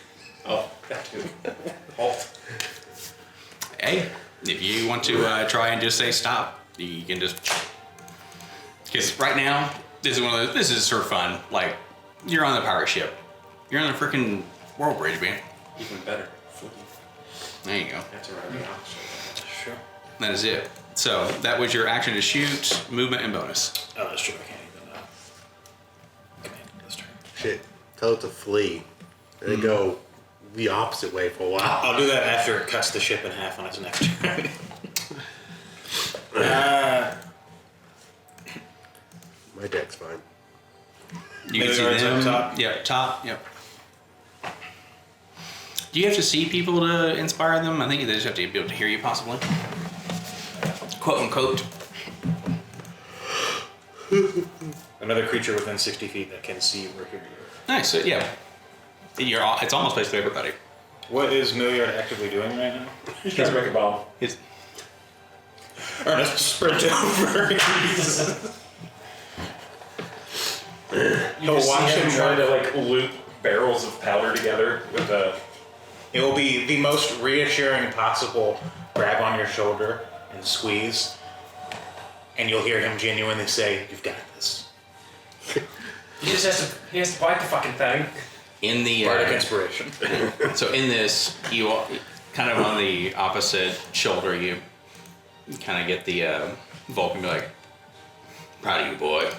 Oh, that too. Halt. Hey, if you want to try and just say stop, you can just. Because right now, this is one of those. This is sort of fun. Like, you're on the pirate ship. You're on the freaking world bridge, man. Even better. Flippy. There you go. That's around the opposite. Sure. That is it. So that was your action to shoot, movement, and bonus. Oh, that's true. I can't even command this turn. Shit. Tell it to flee. And then go the opposite way for a while. I'll do that after it cuts the ship in half on its next turn. My deck's fine. You can Maybe see ours them. up top? Yep, top. Yep. Do you have to see people to inspire them? I think they just have to be able to hear you, possibly. Quote unquote. Another creature within 60 feet that can see or hear you. Nice. So yeah, it's almost basically everybody. What is Milliard actively doing right now? He's trying to make a bomb. It's Ernest, sprint over. You just watch see him him trying to like loop barrels of powder together with a. It will be the most reassuring possible grab on your shoulder and squeeze. And you'll hear him genuinely say, "You've got this." He has to bite the fucking thing. in the Bardic inspiration. so in this, you kind of on the opposite shoulder, you kind of get the Vulcan be like, "Proud of you, boy,"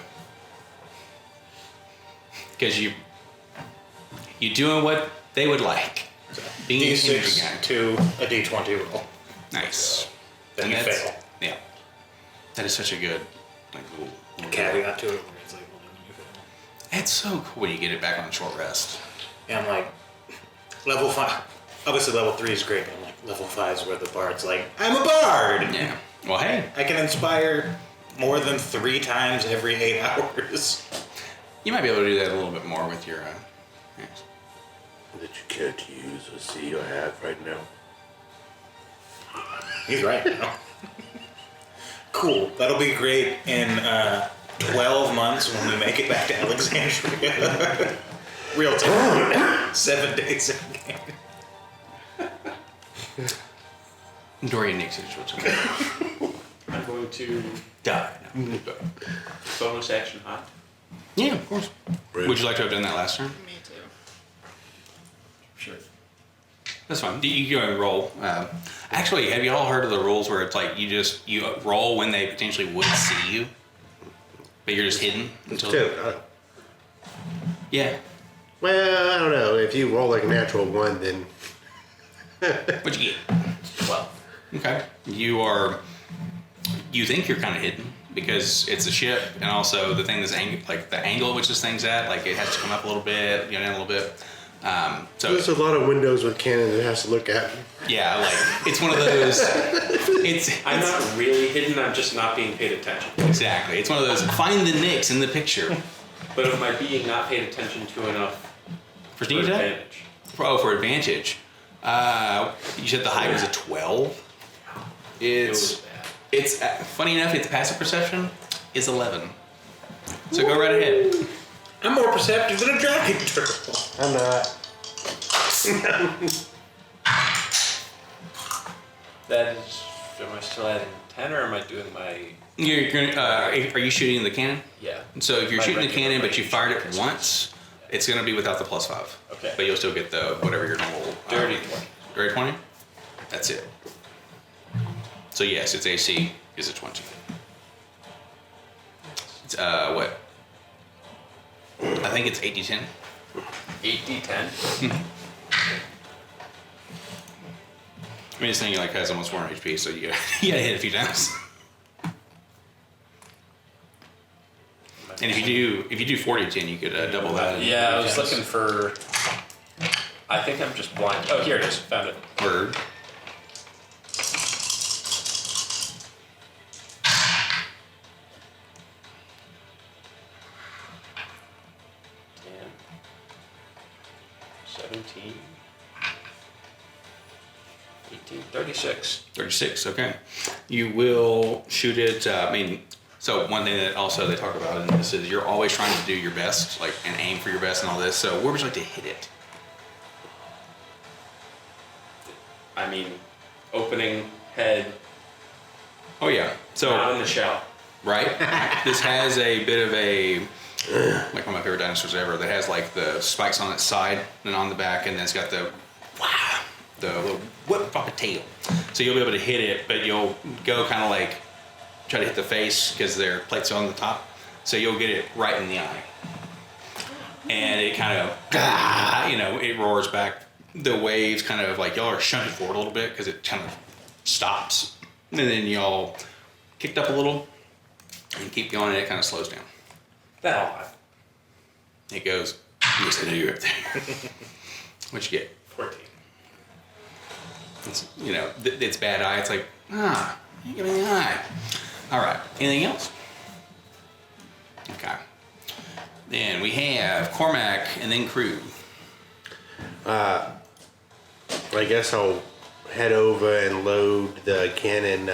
because you doing what they would like. Being an energy D6 guy. to a D20 roll. Nice. Then And you that's- fail. Yeah. That is such a good little Caveat to it where it's like, well, then you fail. It's so cool when you get it back on a short rest. And I'm like, level 5. Obviously, level 3 is great, but I'm like, level 5 is where the bard's like, I'm a bard! Yeah. Well, hey, I can inspire more than 3 times every 8 hours. you might be able to do that a little bit more with your. Yes. That you can't use or see or have right now. He's right. Cool. That'll be great in 12 months when we make it back to Alexandria. Real time. 7 days in game. Dorian Nix is what's okay. I'm going to Die. bonus action hunt. Yeah, of course. Would you like to have done that last turn? Me too. Sure. That's fine. You go and roll. Actually, have you all heard of the rules where it's like you roll when they potentially would see you, but you're just hidden until. Yeah. Well, I don't know. If you roll like a natural 1, then What'd you get? 12. Okay. You think you're kind of hidden because it's a ship, and also the thing that's like the angle at which this thing's at, like it has to come up a little bit, down a little bit. So there's a lot of windows with cannons it has to look at. yeah, like it's one of those. I'm not really hidden, I'm just not being paid attention. Exactly. It's one of those. Find the nicks in the picture. But am I being not paid attention to enough For for sneak attack? advantage? For advantage. You said the height was a 12. It was It's bad. it's funny enough. Its passive perception is 11. So go right ahead. I'm more perceptive than a dragon turtle. I'm not. That is, am I still adding 10 or am I doing my, You're gonna. Are you shooting the cannon? yeah. So if you're My shooting the regular cannon, but you range. fired it once, it's gonna be without the +5. Okay. But you'll still get the whatever your normal. Dirty 20. Dirty 20. That's it. So yes, its AC is a 20. It's what? I think it's 8d10. 8d10? I mean, this thing like has almost 400 HP, so you gotta hit it a few times. My And if you do 40 to 10, you could double that. Yeah, I was looking for. I think I'm just blind. Oh, here it is. Found it. Word. And 17, 18, 36. 36, okay. You will shoot it, so one thing that also they talk about in this is you're always trying to do your best, like, and aim for your best and all this. So where would you like to hit it? I mean, opening head, Oh yeah, so, not in the shell. right? This has a bit of a, like one of my favorite dinosaurs ever, that has like the spikes on its side and on the back, and then it's got the, wow, the little whip up a tail. So you'll be able to hit it, but you'll go kind of like, try to hit the face because their plates are on the top. So you'll get it right in the eye. And it kind of, it roars back. The waves kind of like, y'all are shunted forward a little bit because it kind of stops. And then y'all kicked up a little and keep going, and it kind of slows down. That odd. It goes, yes, I know you're up there. What'd you get? 14. It's, it's bad eye. It's like, you give me the eye. All right, anything else? Okay. Then we have Cormac and then Crew. I guess I'll head over and load the cannon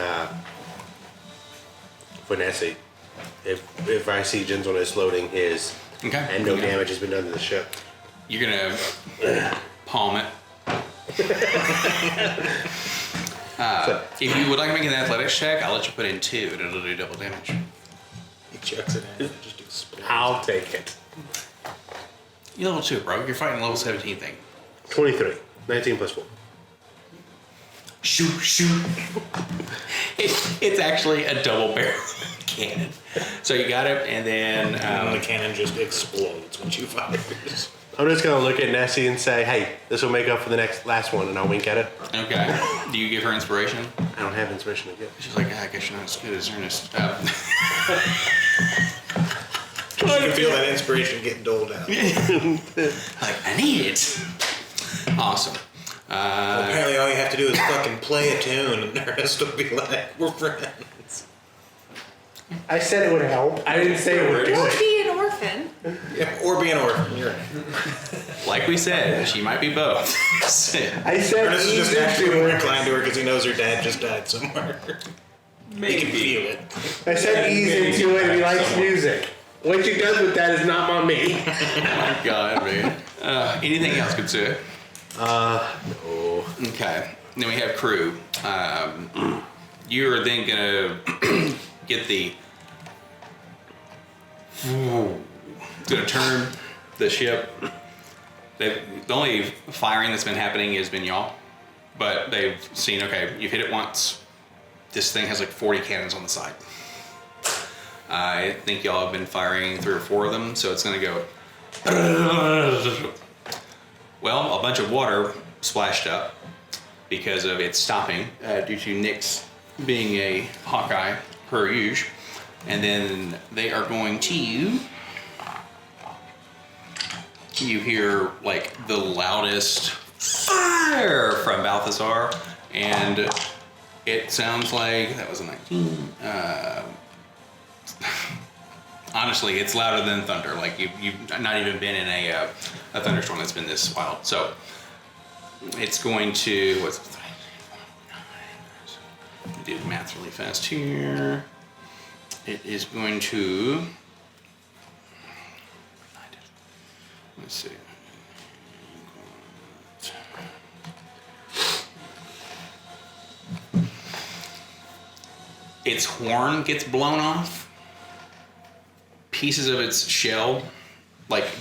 for Nessie. If I see Gentleness loading his, Okay. and no Okay. damage has been done to the ship. You're gonna palm it. If you would like to make an athletics check, I'll let you put in 2 and it'll do double damage. He chucks it in and it just explodes. I'll take it. You're level 2, bro. You're fighting a level 17 thing. 23. 19 plus 4. Shoot. It's actually a double barrel cannon. So you got it, and then The cannon just explodes when you fire. I'm just gonna look at Nessie and say, hey, this will make up for the last one, and I'll wink at it. okay. Do you give her inspiration? I don't have inspiration to give. She's like, I guess you're not as good as Ernest. You can feel that inspiration getting doled out. Like, I need it. Awesome. Apparently all you have to do is fucking play a tune and the rest will be like, we're friends. I said it would help. I didn't say it would do Or it. be an orphan. Yeah, or be an orphan. You're right. Like we said, she might be both. I said Ernest is ease just into naturally more it. inclined to her because he knows her dad just died somewhere. He can feel it. I said ease into it, and he likes music. What she does with that is not on me. Oh my God, man. Anything else, good sir? No. Okay. Then we have Crew. You're then gonna get the. Gonna turn the ship. The only firing that's been happening has been y'all, but they've seen, okay, you've hit it once. This thing has like 40 cannons on the side. I think y'all have been firing 3 or 4 of them, so it's gonna go. Well, a bunch of water splashed up because of it stopping due to Nick's being a Hawkeye per usual. And then they are going to. You hear like the loudest fire from Balthazar, and it sounds like that was a 19. Honestly, it's louder than thunder. Like you've not even been in a thunderstorm that's been this wild. So it's going to what's it? Do the math really fast here. It is going to. Let's see. Its horn gets blown off. Pieces of its shell,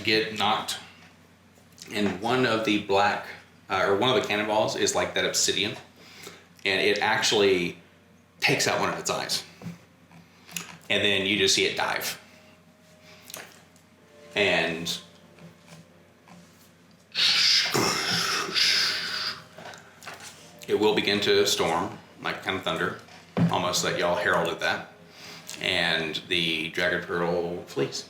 get knocked. And one of the black, or one of the cannonballs is like that obsidian, and it actually takes out one of its eyes. And then you just see it dive. And it will begin to storm, like kind of thunder, almost like y'all heralded that. And the dragon pearl flees.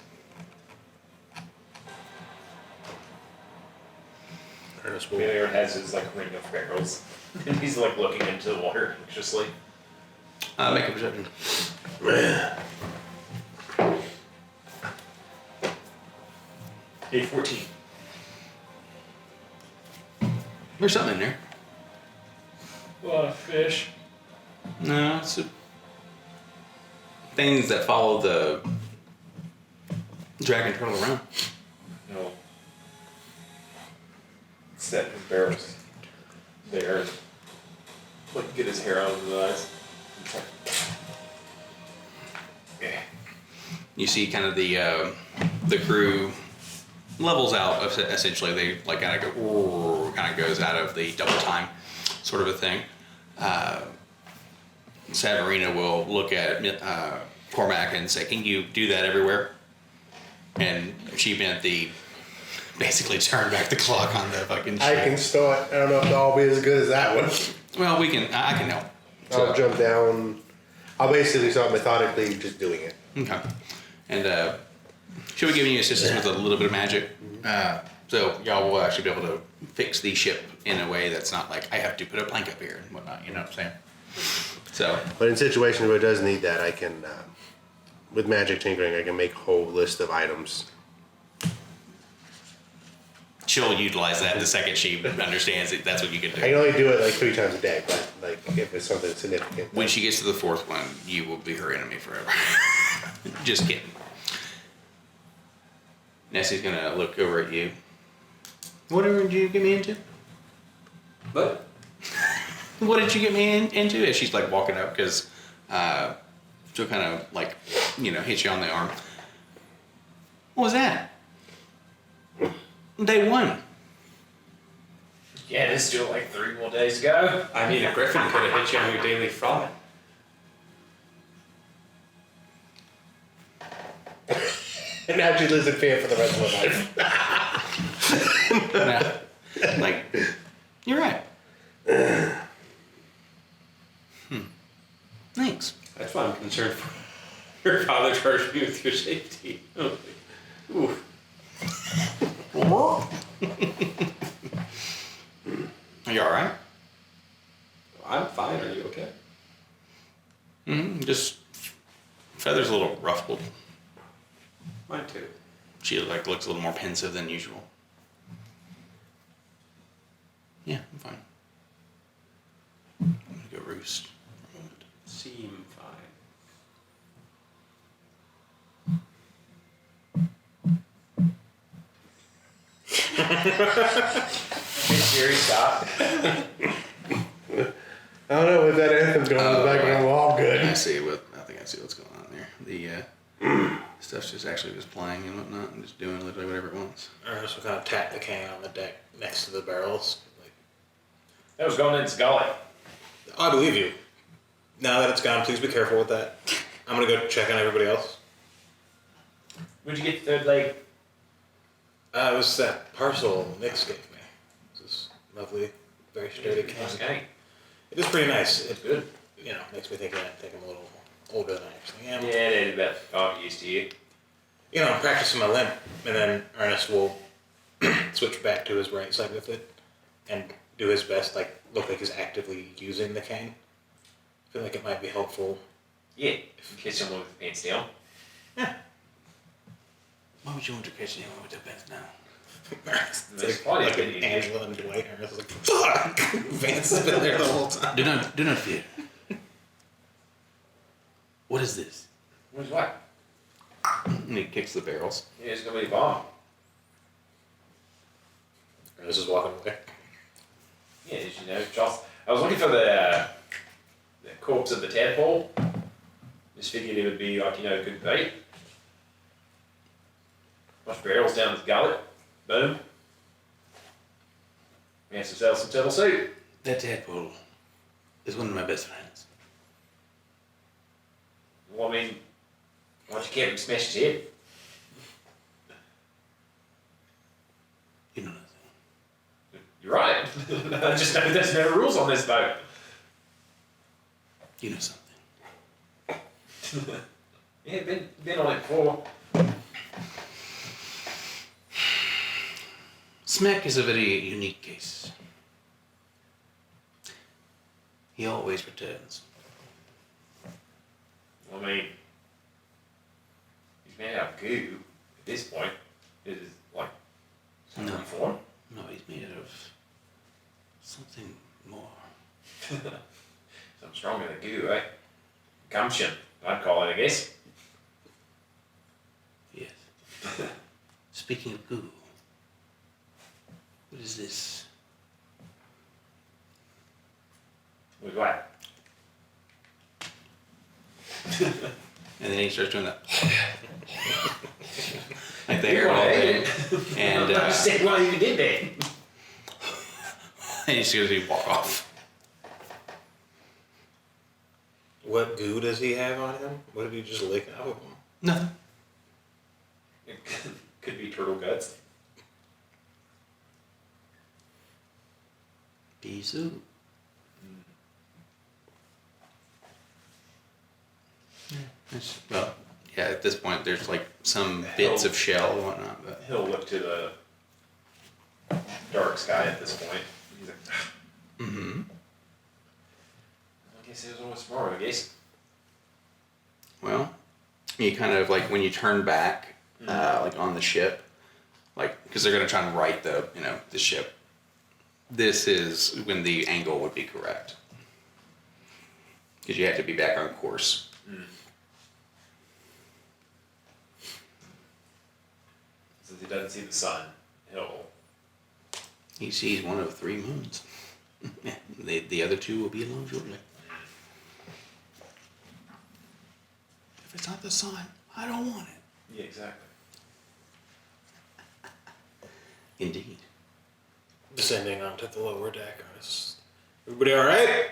Ernest will. Maillard has his like ring of barrels, and he's like looking into the water anxiously. Make a perception. A 14. There's something in there. A lot of fish. No, it's things that follow the dragon turtle around. No. Set his barrels there. Like get his hair out of his eyes. It's like, yeah. You see kind of the crew levels out essentially. They like kind of go, kind of goes out of the double time sort of a thing. Savarina will look at Cormac and say, "Can you do that everywhere?" And she meant basically turn back the clock on the fucking I ship. can start. I don't know if they'll be as good as that one. Well, I can help. I'll jump down. I'll basically start methodically just doing it. Okay. And she'll be giving you assistance with a little bit of magic. So y'all will actually be able to fix the ship in a way that's not like I have to put a plank up here and whatnot. You know what I'm saying? So But in situations where it does need that, I can, with magic tinkering, I can make a whole list of items. she'll utilize that the second she understands it. That's what you can I do. can only do it like 3 times a day, but like if it's something significant. When she gets to the fourth one, you will be her enemy forever. Just kidding. Nessie's gonna look over at you. Whatever did you get me into? But What did you get me into? As she's like walking up, because she'll kind of like, hit you on the arm. What was that? Day 1. Yeah, it's still like 3 more days ago. I mean, a griffin could have hit you on your daily frolic. And now she lives in fear for the rest of her life. Nah. Like, you're right. Thanks. That's why I'm concerned for your father charged me with your safety. Oh, ooh. Are you alright? I'm fine. Are you okay? Just Feather's a little ruffled. Mine too. She looks a little more pensive than usual. Yeah, I'm fine. I'm gonna go roost for a moment. Seem fine. Hey Siri, stop. I don't know, with that anthem going in the background, we're all good. I think I see what's going on there. The stuff's just actually just playing and whatnot and just doing literally whatever it wants. Ernest will kind of tap the can on the deck next to the barrels. Like, That was going in his gullet. I believe you. Now that it's gone, please be careful with that. I'm gonna go check on everybody else. Where'd you get the third leg? It was that parcel Nix gave me. It's this lovely, very sturdy can. Okay. It is pretty nice. It Good. makes me think I'm a little older than I actually am. Yeah, they're about 5 years to you. I'm practicing my limp, and then Ernest will switch back to his right side with it and do his best, like look like he's actively using the cane. I feel like it might be helpful. Yeah, if you catch someone with the pants down. Why would you want to catch anyone with their pants down? It's That's like, funny, like didn't an you? Angela and Dwight. Ernest is like, fuck! Vance has been there the whole time. Do not fear. What is this? What's what? And he kicks the barrels. Yeah, it's gonna be a bomb. Ernest is walking away. Yeah, as you know, Joss. I was looking for the corpse of the tadpole. Just figured it would be like, good bait. Bunch of barrels down his gullet. Boom. We have to sell some turtle soup. That tadpole is one of my best friends. Well, I mean, why don't you keep him smash his head? You know nothing. You're right. I just know there's no rules on this boat. You know something. Yeah, been on it before. Smack is a very unique case. He always returns. I mean, he's made out of goo at this point. It is like No. form. No, he's made of something more. Something stronger than goo, right? Gumption, I'd call it, I guess. Yes. Speaking of goo, what is this? With what? And then he starts doing that. Like the hair all day. And I don't understand why you did that. and he just goes, he walk off. What goo does he have on him? What did he just lick out of him? Nothing. It could be turtle guts. Pea soup. Well, yeah, at this point there's like some bits of shell and whatnot, but He'll look to the dark sky at this point. He's like, mm-hmm. I guess it was almost tomorrow, I guess. Well, you kind of like when you turn back, like on the ship, like because they're gonna try and right the the ship. This is when the angle would be correct because you have to be back on course. Since he doesn't see the sun, He sees one of 3 moons. The other 2 will be along shortly. If it's not the sun, I don't want it. Yeah, exactly. Indeed. Descending onto the lower deck. Everybody all right?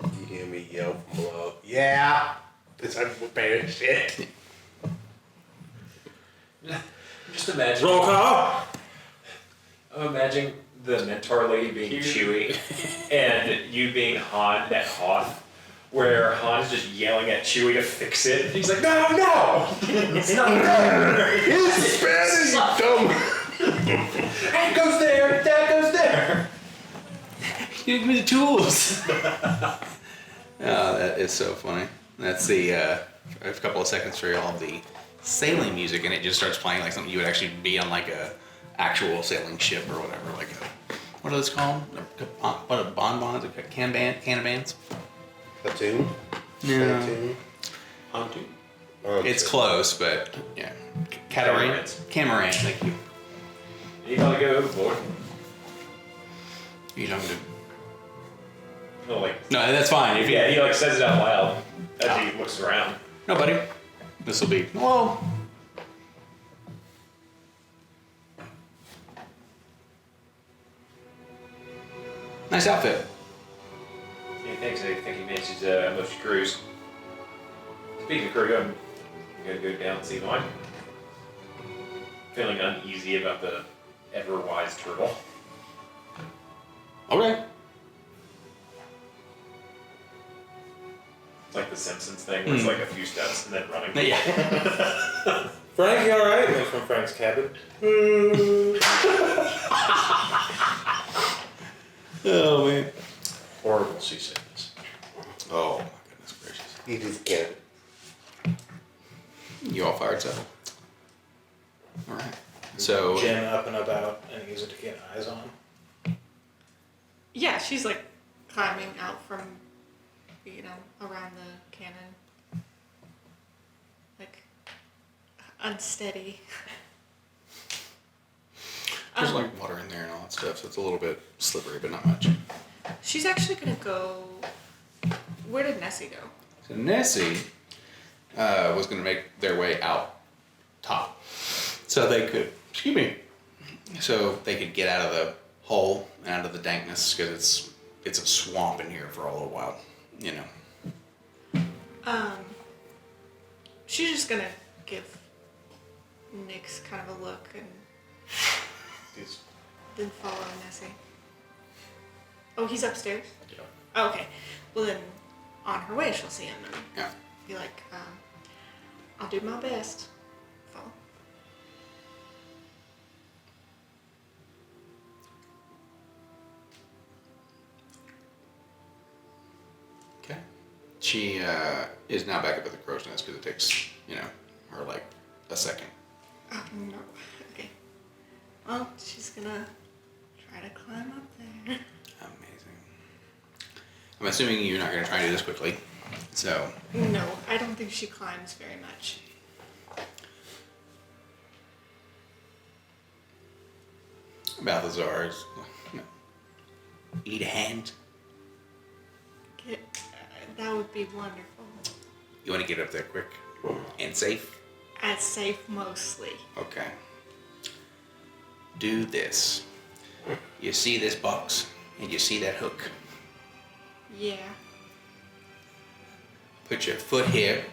You hear me yell from below. Yeah. This unprepared shit. Just imagine. Roll call. I'm imagining the mentor lady being Chewie and you being Han at Hoth, where Han's just yelling at Chewie to fix it. He's like, no, it's not there. It's Spanish, you dumb. It goes there, that goes there. Give me the tools. Oh, that is so funny. That's the a couple of seconds for all the sailing music, and it just starts playing like something you would actually be on, like a actual sailing ship or whatever. Like what are those called? What a bonbons? A can bands? Platoon? No, Platoon? Pontoon. it's close, but yeah, catamaran. Thank you. You gotta go overboard. You don't do. No, like, No, that's fine. If you, yeah, he like says it out loud as he looks around. no, buddy. This will be whoa. Nice outfit. He thinks they think he matches most crews. Speaking of crew, I'm gonna go down and see mine. Feeling uneasy about the ever-wise turtle. Okay. It's like the Simpsons thing where it's like a few steps and then running. Yeah. Frank, you all right? Like from Frank's cabin. Oh man. Horrible seasickness. Oh my goodness gracious. He just can't. You all fired up. All right. So Jen up and about and use it to get eyes on. Yeah, she's like climbing out from, around the cannon. Like, unsteady. there's like water in there and all that stuff, so it's a little bit slippery, but not much. She's actually gonna go. Where did Nessie go? So Nessie was going to make their way out top, so they could. Excuse me. So they could get out of the hole and out of the dankness because it's a swamp in here for a little while, She's just gonna give Nyx kind of a look and then follow Nessie. Oh, he's upstairs? Yeah. Oh, okay. Well then, on her way she'll see him and Yeah. be like, I'll do my best. Follow. She is now back up at the crow's nest because it takes, her like a second. Oh, no. Okay. Well, she's gonna try to climb up there. Amazing. I'm assuming you're not going to try to do this quickly. So, No, I don't think she climbs very much. Balthazar is, eat a hand. That would be wonderful. You want to get up there quick and safe? As safe mostly. Okay. Do this. You see this box and you see that hook. Yeah. Put your foot here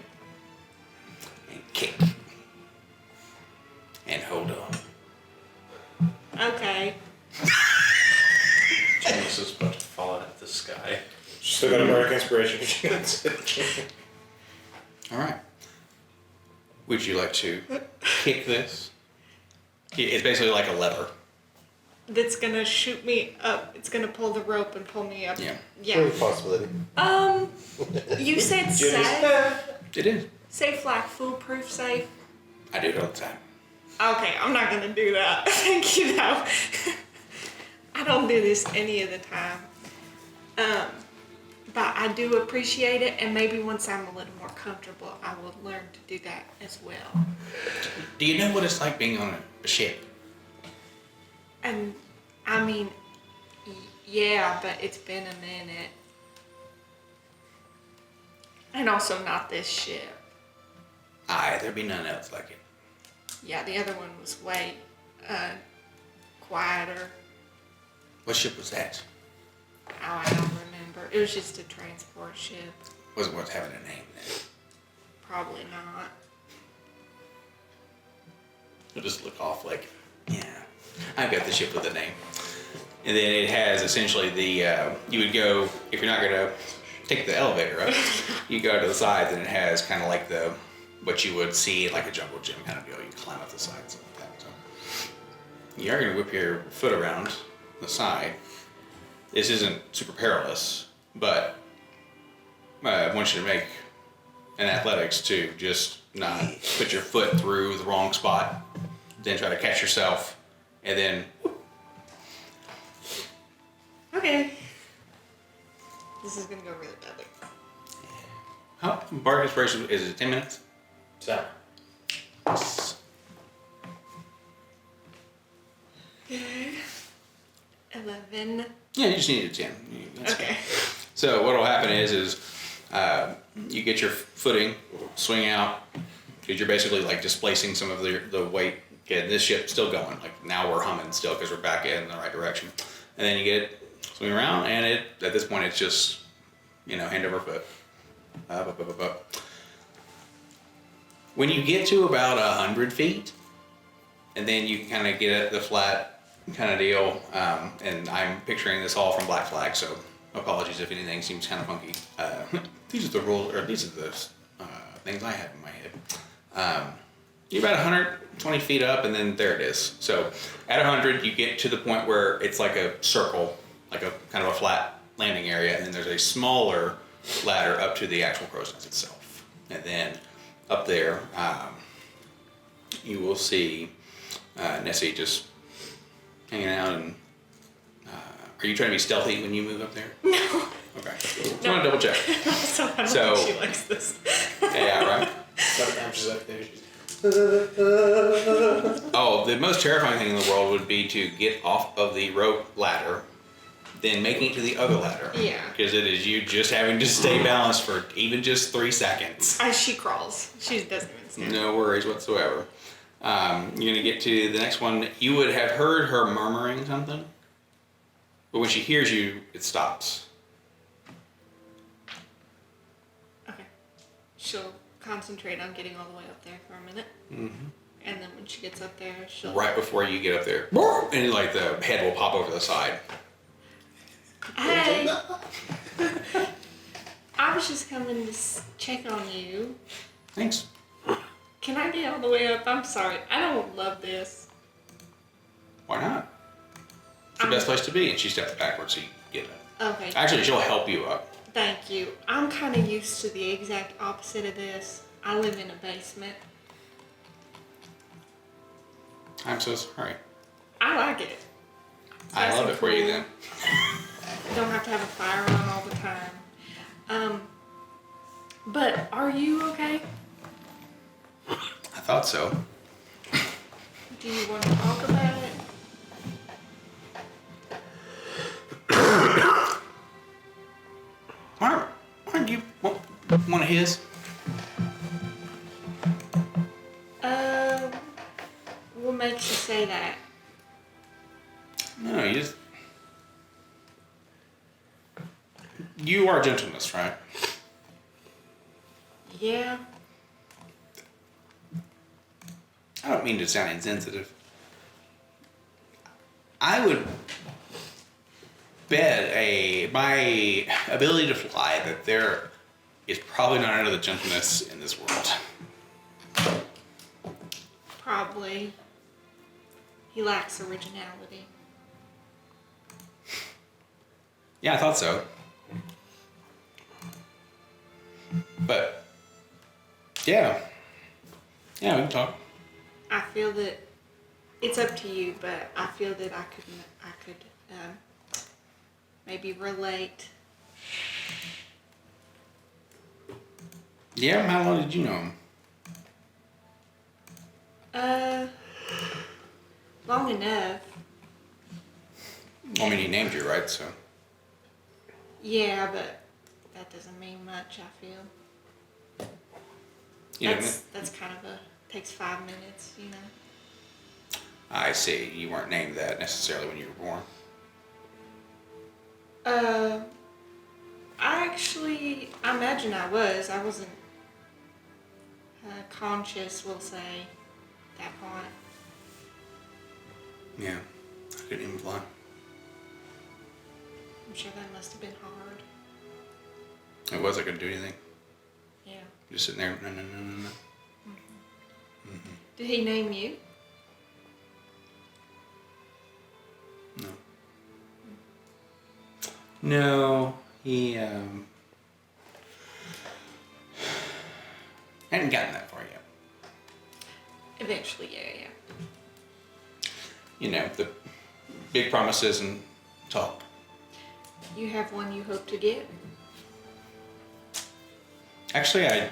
and kick. And hold on. Okay. Thomas is about to fall out of the sky. Still got a bardic inspiration. All right. Would you like to kick this? It's basically like a lever. That's gonna shoot me up. It's gonna pull the rope and pull me up. Yeah. Yeah. Possibility. You said safe. It is. Safe, like foolproof safe. I do it all the time. Okay, I'm not gonna do that. Thank you, though. I don't do this any of the time. But I do appreciate it, and maybe once I'm a little more comfortable, I will learn to do that as well. Do you know what it's like being on a ship? And I mean, yeah, but it's been a minute. And also not this ship. Aye, there'd be none else like it. Yeah, the other one was way quieter. What ship was that? Oh, I don't remember. It was just a transport ship. Wasn't worth having a name then. Probably not. It'll just look off like, yeah, I've got the ship with a name. And then it has essentially the, you would go, if you're not going to take the elevator up, you go to the sides and it has kind of like what you would see like a jungle gym kind of deal. You climb up the sides like that. So you are going to whip your foot around the side. This isn't super perilous, but I want you to make an athletics to just not put your foot through the wrong spot, then try to catch yourself, and then Okay. This is gonna go really badly. how bardic inspiration is it 10 minutes? So, Okay. 11. Yeah, you just need a 10. That's Okay. So what'll happen is you get your footing, swing out, because you're basically like displacing some of the weight. Okay, this ship's still going. Like now we're humming still because we're back in the right direction. And then you get it, swing around, and at this point it's just, hand over foot. Up. When you get to about 100 feet, and then you kind of get at the flat kind of deal, and I'm picturing this all from Black Flag, so apologies if anything seems kind of funky. These are the rules, or these are the things I have in my head. You're about 120 feet up, and then there it is. So at 100, you get to the point where it's like a circle, like a kind of a flat landing area, and then there's a smaller ladder up to the actual crow's nest itself. And then up there, you will see Nessie just hanging out. And are you trying to be stealthy when you move up there? No. Okay. Just want to double check. Also, I don't So- think she likes this. Yeah, right. sometimes she's up there. Oh, the most terrifying thing in the world would be to get off of the rope ladder, then making it to the other ladder. Yeah. Because it is you just having to stay balanced for even just 3 seconds. As she crawls. She doesn't even stand. No worries whatsoever. You're going to get to the next one. You would have heard her murmuring something, but when she hears you, it stops. Okay. She'll concentrate on getting all the way up there for a minute. Mm-hmm. And then when she gets up there, she'll... Right before you get up there, and like the head will pop over the side. Hey! I was just coming to check on you. Thanks. Can I get all the way up? I'm sorry. I don't love this. Why not? It's the best place to be. And she steps backwards so you get it. Okay. Actually, she'll help you up. Thank you. I'm kind of used to the exact opposite of this. I live in a basement. I'm so sorry. I like it. I Nice love and it for you cool. then. You don't have to have a fire on all the time. But are you okay? I thought so. Do you want to talk about it? Aren't you one of his? What makes you say that? No, you are gentleness, right? Yeah. I don't mean to sound insensitive. I would bet my ability to fly that there is probably not another gentleness in this world. Probably. He lacks originality. Yeah, I thought so. But yeah, we can talk. I feel that it's up to you, but I feel that I could maybe relate. Yeah, how long did you know him? Long enough. I mean, he named you, right? So Yeah, but that doesn't mean much, I feel. you That's kind of takes 5 minutes, you know. I see. You weren't named that necessarily when you were born. I imagine I was. I wasn't conscious, we'll say, at that point. Yeah, I couldn't even fly. I'm sure that must have been hard. It was. I couldn't do anything. Yeah. Just sitting there. No. Did he name you? No. No, he hadn't gotten that far yet. Eventually, yeah. You know, the big promises and talk. You have one you hope to get? Actually,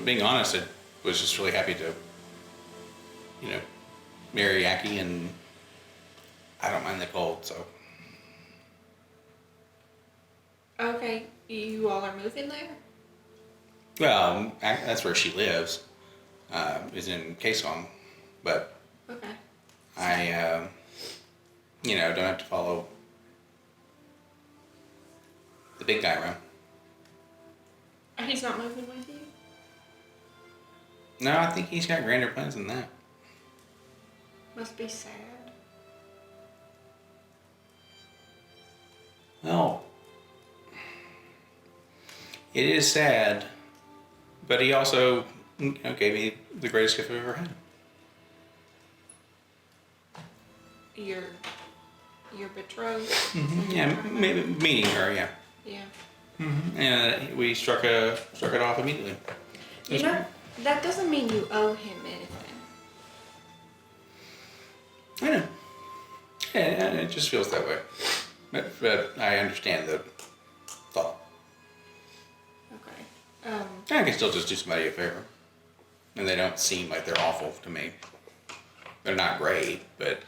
being honest, I was just really happy to, marry Yaki, and I don't mind the cold, so. Okay, you all are moving there? Well, that's where she lives, is in Kaesong, but Okay. I, don't have to follow the big guy around. He's not moving with you? No, I think he's got grander plans than that. Must be sad. Well, it is sad, but he also, gave me the greatest gift I've ever had. Your betrothed? Yeah, maybe meeting her, yeah. Yeah. And we struck it off immediately. You know, that doesn't mean you owe him anything. I know. Yeah, it just feels that way. But I understand the thought. Okay. I can still just do somebody a favor. And they don't seem like they're awful to me. They're not great, but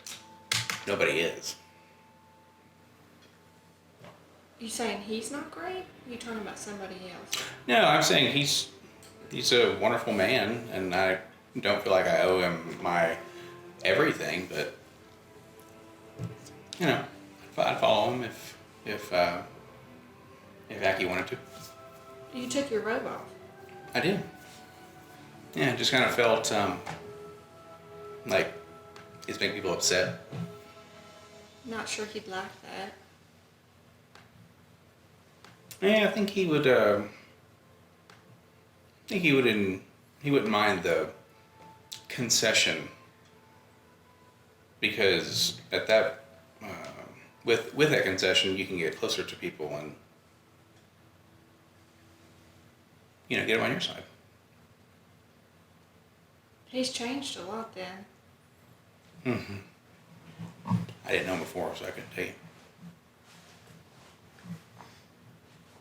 nobody is. You saying he's not great? You talking about somebody else? No, I'm saying he's a wonderful man, and I don't feel like I owe him my everything, but I'd follow him if Aki wanted to. You took your robe off. I did. Yeah, it just kind of felt like it's making people upset. Not sure he'd like that. Yeah, I think he would. He wouldn't mind the concession, because at that with that concession you can get closer to people, and get him on your side. He's changed a lot then. I didn't know him before, so I couldn't tell you.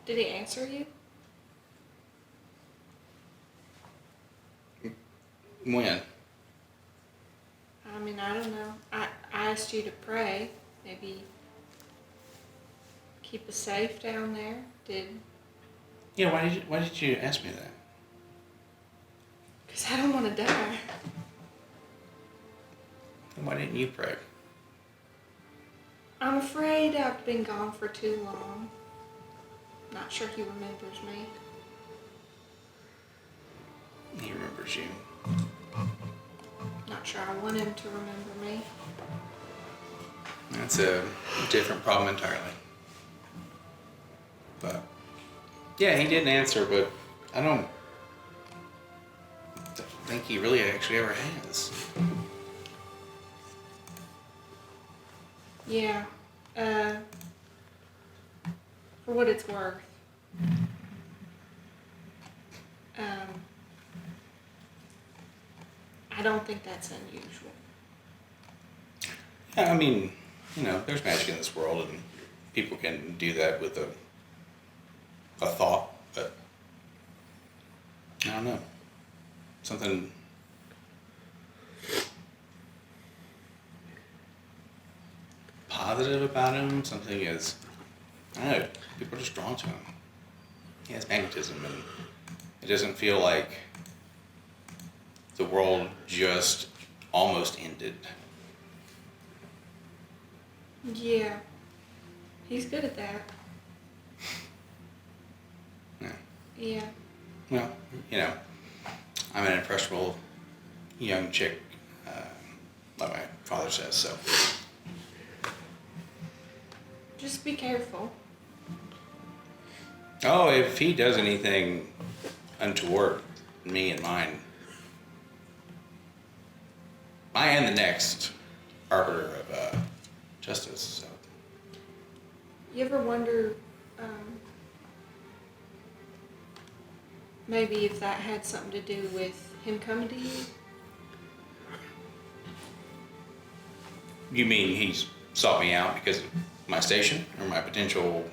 Did he answer you? When? I mean, I don't know. I asked you to pray. Maybe keep us safe down there. Yeah, why did you ask me that? Because I don't want to die. Then why didn't you pray? I'm afraid I've been gone for too long. Not sure he remembers me. He remembers you. Not sure I want him to remember me. That's a different problem entirely. But yeah, he didn't answer, but I don't think he really actually ever has. Yeah. For what it's worth. I don't think that's unusual. Yeah, I mean, there's magic in this world, and people can do that with a thought, but I don't know. Something positive about him, something is, I don't know, people are just drawn to him. He has magnetism, and it doesn't feel like the world just almost ended. Yeah. He's good at that. Yeah. Yeah. Well, I'm an impressionable young chick, like my father says, so. Just be careful. Oh, if he does anything untoward, me and mine, I am the next arbiter of justice, so. You ever wonder, maybe if that had something to do with him coming to you? You mean he's sought me out because of my station or my potential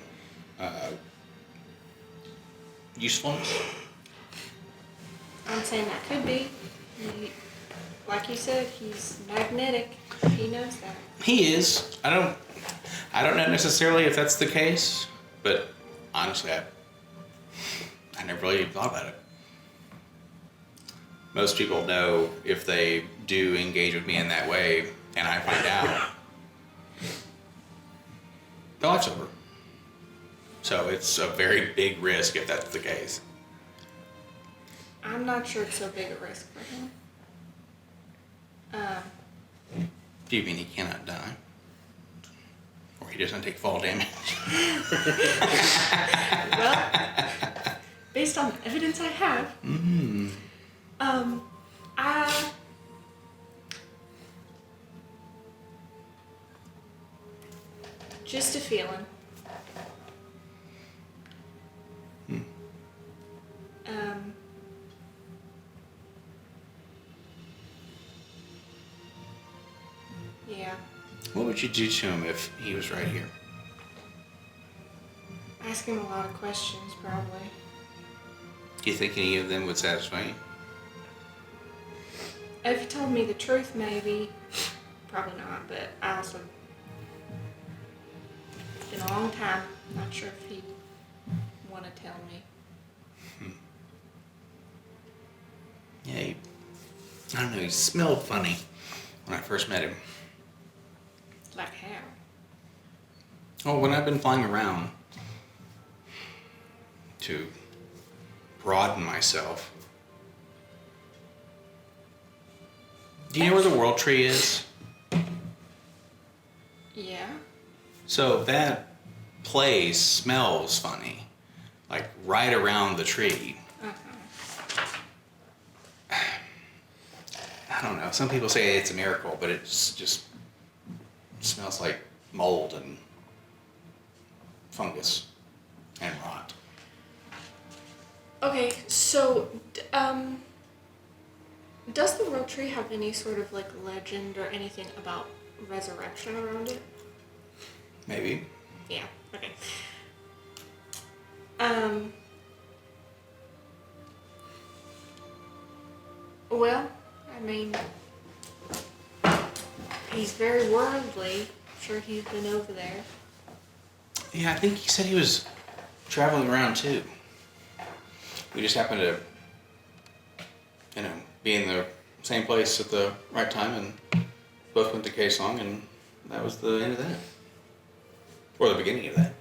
usefulness? I'm saying that could be. Like you said, he's magnetic. He knows that. He is. I don't know necessarily if that's the case, but honestly, I never really thought about it. Most people know if they do engage with me in that way, and I find out, their life's over. So it's a very big risk if that's the case. I'm not sure it's so big a risk for him. Do you mean he cannot die? Or he doesn't take fall damage? Well, based on the evidence I have, I just a feeling. Yeah. What would you do to him if he was right here? Ask him a lot of questions, probably. Do you think any of them would satisfy you? If he told me the truth, maybe. Probably not, but I also... It's been a long time. Not sure if he'd want to tell me. Yeah, I don't know, he smelled funny when I first met him. Like how? Oh, when I've been flying around to broaden myself. Do you know where the World Tree is? Yeah. So that place smells funny, like right around the tree. I don't know. Some people say it's a miracle, but it just smells like mold and fungus and rot. Okay, so does the Rotary have any sort of like legend or anything about resurrection around it? Maybe. Yeah. Okay. Well, I mean, he's very worldly. I'm sure he's been over there. Yeah, I think he said he was traveling around too. We just happened to, be in the same place at the right time and both went to K-Song, and that was the end of that. Or the beginning of that.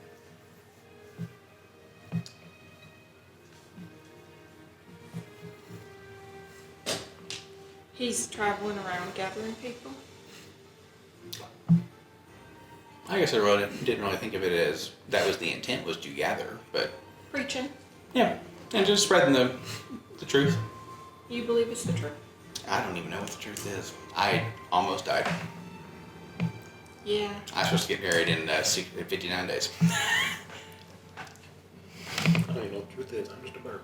He's traveling around gathering people. I guess I didn't really think of it as that was the intent, was to gather, but Preaching. yeah, and just spreading the truth. You believe it's the truth? I don't even know what the truth is. I almost died. Yeah. I was supposed to get married in 59 days. I don't even know what the truth is. I'm just a bird.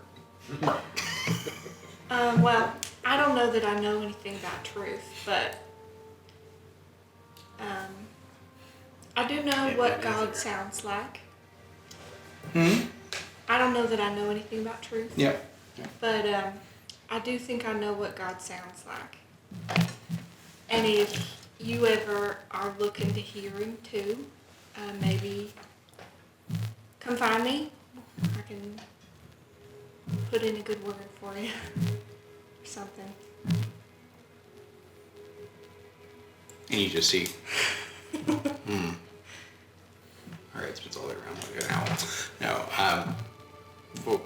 Well, I don't know that I know anything about truth, but I do know what God sounds like. Hmm? I don't know that I know anything about truth. Yep. But I do think I know what God sounds like. And if you ever are looking to hear him too, maybe come find me. I can put in a good word for you or something. And you just see. All right, spits all the way around like an owl. No. Well,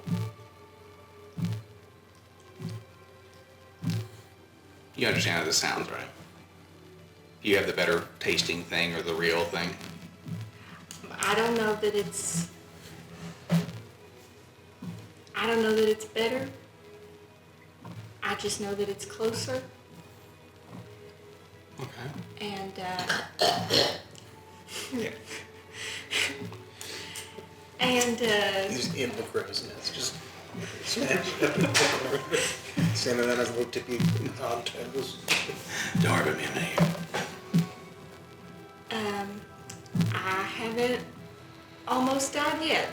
you understand how this sounds, right? You have the better tasting thing or the real thing. I don't know that it's better. I just know that it's closer. Okay. And He's in the crow's nest, just smash it. Standing on his little tippy on toes. Don't worry about me, I'm not here. I haven't almost died yet.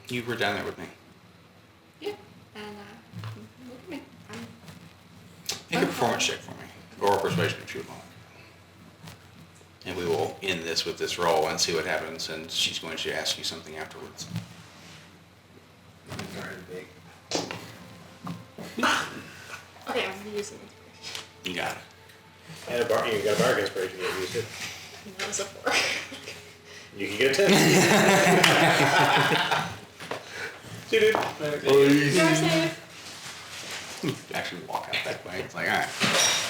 You were down there with me. Yeah, and look at me. Make a performance check for me, or a persuasion if you would like. And we will end this with this roll and see what happens, and she's going to ask you something afterwards. Okay, I'm using inspiration. You got it. And you got a bargain inspiration, you used it. That was a 4. You can get a 10. See, dude. Can I say it? You actually walk out that way. It's like, all right.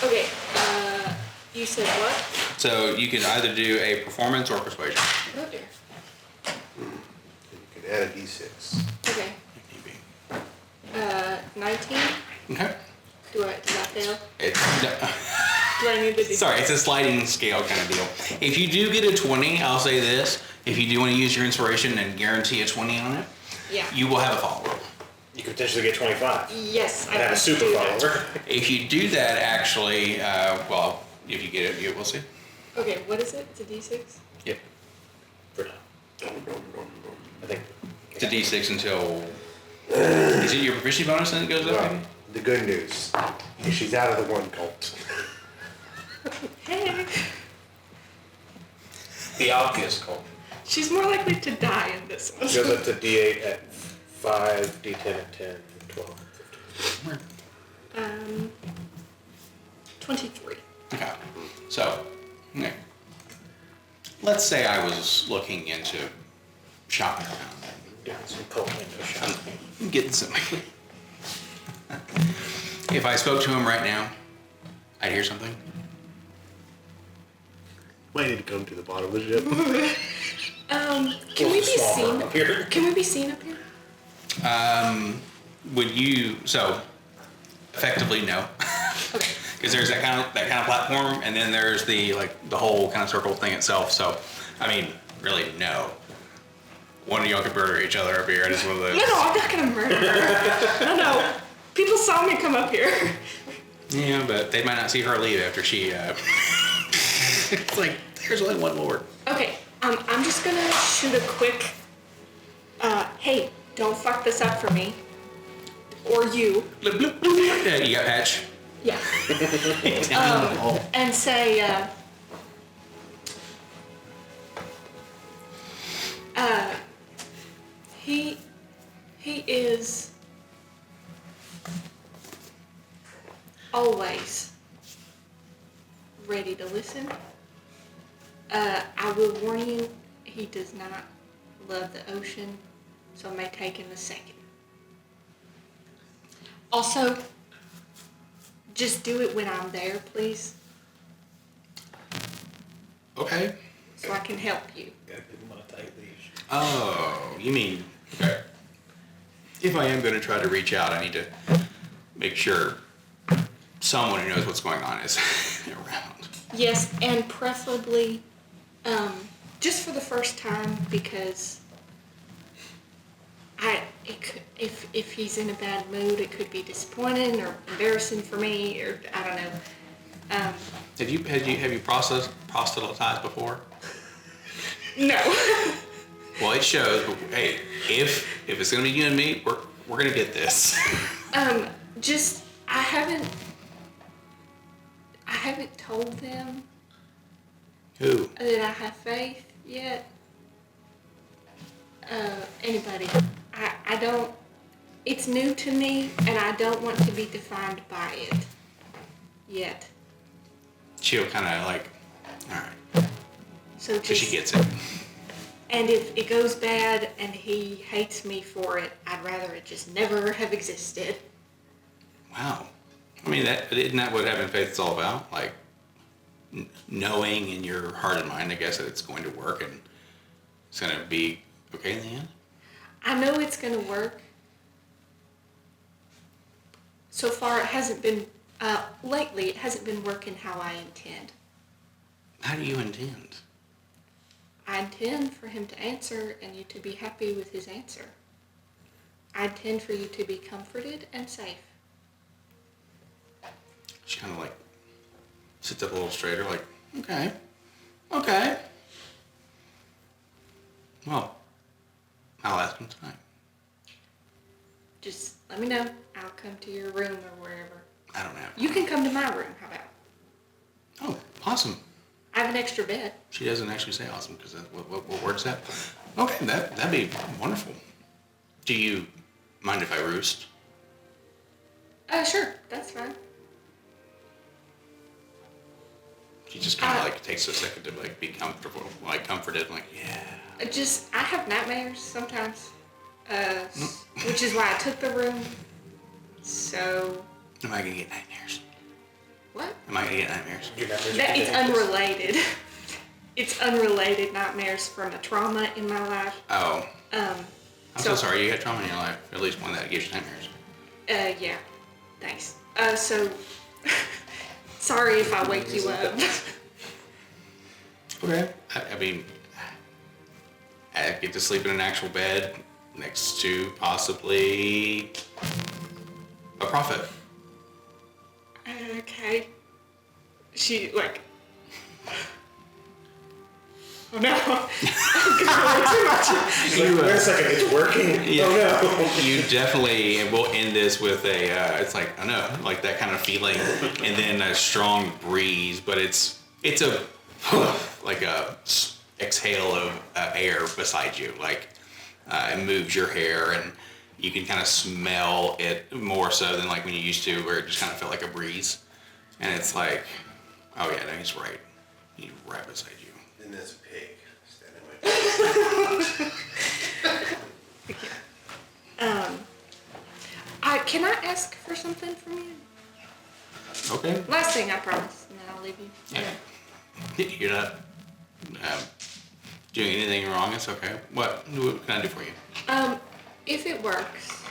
Okay, you said what? So you can either do a performance or persuasion. Oh dear. You can add a d6. Okay, If need 19. be. Okay. Did I fail? It's, Do I need the sorry, it's a sliding scale kind of deal. If you do get a 20, I'll say this. If you do want to use your inspiration and guarantee a 20 on it, Yeah. you will have a follower. You could potentially get 25. Yes, I And have a can super do that. follower. If you do that, actually, well, if you get it, we'll see. Okay, what is it? It's a D6? Yep. For now. I think. It's a D6 until. Is it your proficiency bonus and it goes up? Well, Maybe? the good news is she's out of the one cult. Hey. The obvious cult. She's more likely to die in this one. It goes up to D8 at 5, D10 at 10, 12, 15. 23. Okay. So, okay. Let's say I was looking into shopping around. Doing some cult window shopping. I'm getting some. If I spoke to him right now, I'd hear something. Might need to come to the bottom of the ship. Can we be Small seen? room up here. Can we be seen up here? Would you, so, effectively no. Okay. Because there's that kind of platform, and then there's the whole kind of circle thing itself. So, I mean, really no. one of y'all could murder each other up here. I just want to. No, I'm not gonna murder her. No. People saw me come up here. Yeah, but they might not see her leave after she. It's like there's only one Lord. Okay, I'm just gonna shoot a quick. Hey, don't fuck this up for me. Or you. Bloop, bloop, bloop. Yeah, you got Patch. Yeah. And say, he is always ready to listen. I will warn you, he does not love the ocean, so it may take him a second. Also, just do it when I'm there, please, Okay. so I can help you. Gotta give him a tight leash. Oh, you mean okay. If I am going to try to reach out, I need to make sure someone who knows what's going on is around. Yes, and preferably, just for the first time, because if he's in a bad mood, it could be disappointing or embarrassing for me, or I don't know. Have you proselytized before? No. Well, it shows. But hey, if it's gonna be you and me, we're gonna get this. Just I haven't told them Who? that I have faith yet. Anybody. I don't, it's new to me, and I don't want to be defined by it yet. She'll kind of like, all right, So because she just, gets it. and if it goes bad and he hates me for it, I'd rather it just never have existed. Wow. I mean, isn't that what having faith is all about? Like knowing in your heart and mind, I guess, that it's going to work and it's going to be okay in the end. I know it's going to work. So far, it hasn't been, lately, it hasn't been working how I intend. How do you intend? I intend for him to answer and you to be happy with his answer. I intend for you to be comforted and safe. She kind of like sits up a little straighter, like, okay. Well, I'll ask him tonight. Just let me know. I'll come to your room or wherever. I don't have. You can come to my room, how about? Oh, awesome. I have an extra bed. She doesn't actually say awesome because what word's that? Okay, that'd be wonderful. Do you mind if I roost? Sure, that's fine. She just kind of like takes a second to like be comfortable, like comforted, like yeah. I have nightmares sometimes, which is why I took the room. So. Am I gonna get nightmares? What? Am I gonna get nightmares? It's unrelated. It's unrelated nightmares from a trauma in my life. Oh. I'm so sorry you had trauma in your life. At least one that gives you nightmares. Yeah. Thanks. So. Sorry if I wake you up. Okay. I mean, I get to sleep in an actual bed next to possibly a prophet. Okay. She, like... Oh no. Wait a second, it's working? Yeah. Oh no. You definitely, and we'll end this with a, it's like, I know, like that kind of feeling, and then a strong breeze, but it's a, like a exhale of air beside you, like it moves your hair, and you can kind of smell it more so than like when you used to, where it just kind of felt like a breeze, and it's like, oh yeah, no, he's right. He's right beside you. And there's a pig standing Can I ask for something from you? Okay. Last thing, I promise, and then I'll leave you. Yeah. You're not doing anything wrong. It's okay. What can I do for you? If it works,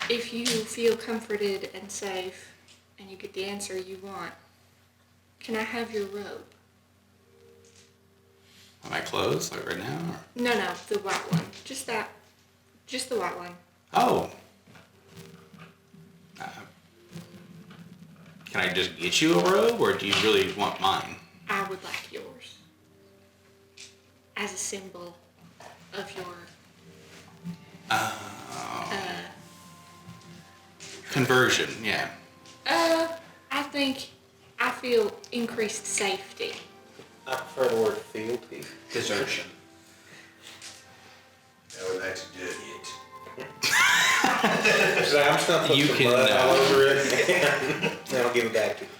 if you feel comforted and safe, and you get the answer you want, can I have your robe? On my clothes, like right now? Or? No, the white one. Just the white one. Oh. Can I just get you a robe, or do you really want mine? I would like yours. As a symbol of your Conversion, yeah. I feel increased safety. I prefer the word fealty. Desertion. I would like to do it. So I'm just gonna put You some can, blood all over it, then I'll give it back to you.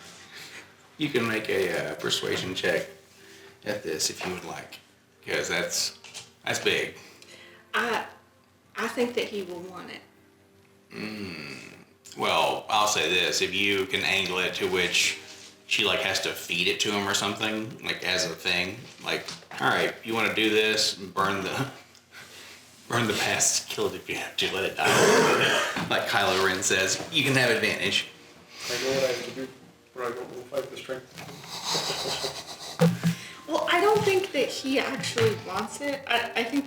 You can make a persuasion check at this if you would like, because that's big. I think that he will want it. Well, I'll say this: if you can angle it to which she like has to feed it to him or something, like as a thing, like, all right, you want to do this, burn the past, kill it if you have to, let it die. Like Kylo Ren says, you can have advantage. I know what I have to do, or I don't will fight the strength. Well, I don't think that he actually wants it. I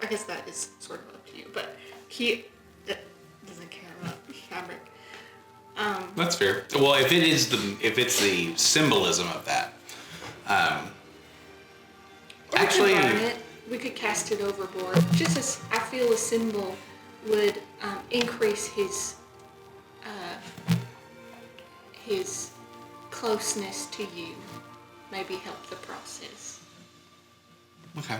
guess that is sort of up to you, but he doesn't care about fabric. That's fair. Well, if it's the symbolism of that, actually, we could burn it. We could cast it overboard. Just as I feel a symbol would increase his closeness to you. Maybe help the process. okay,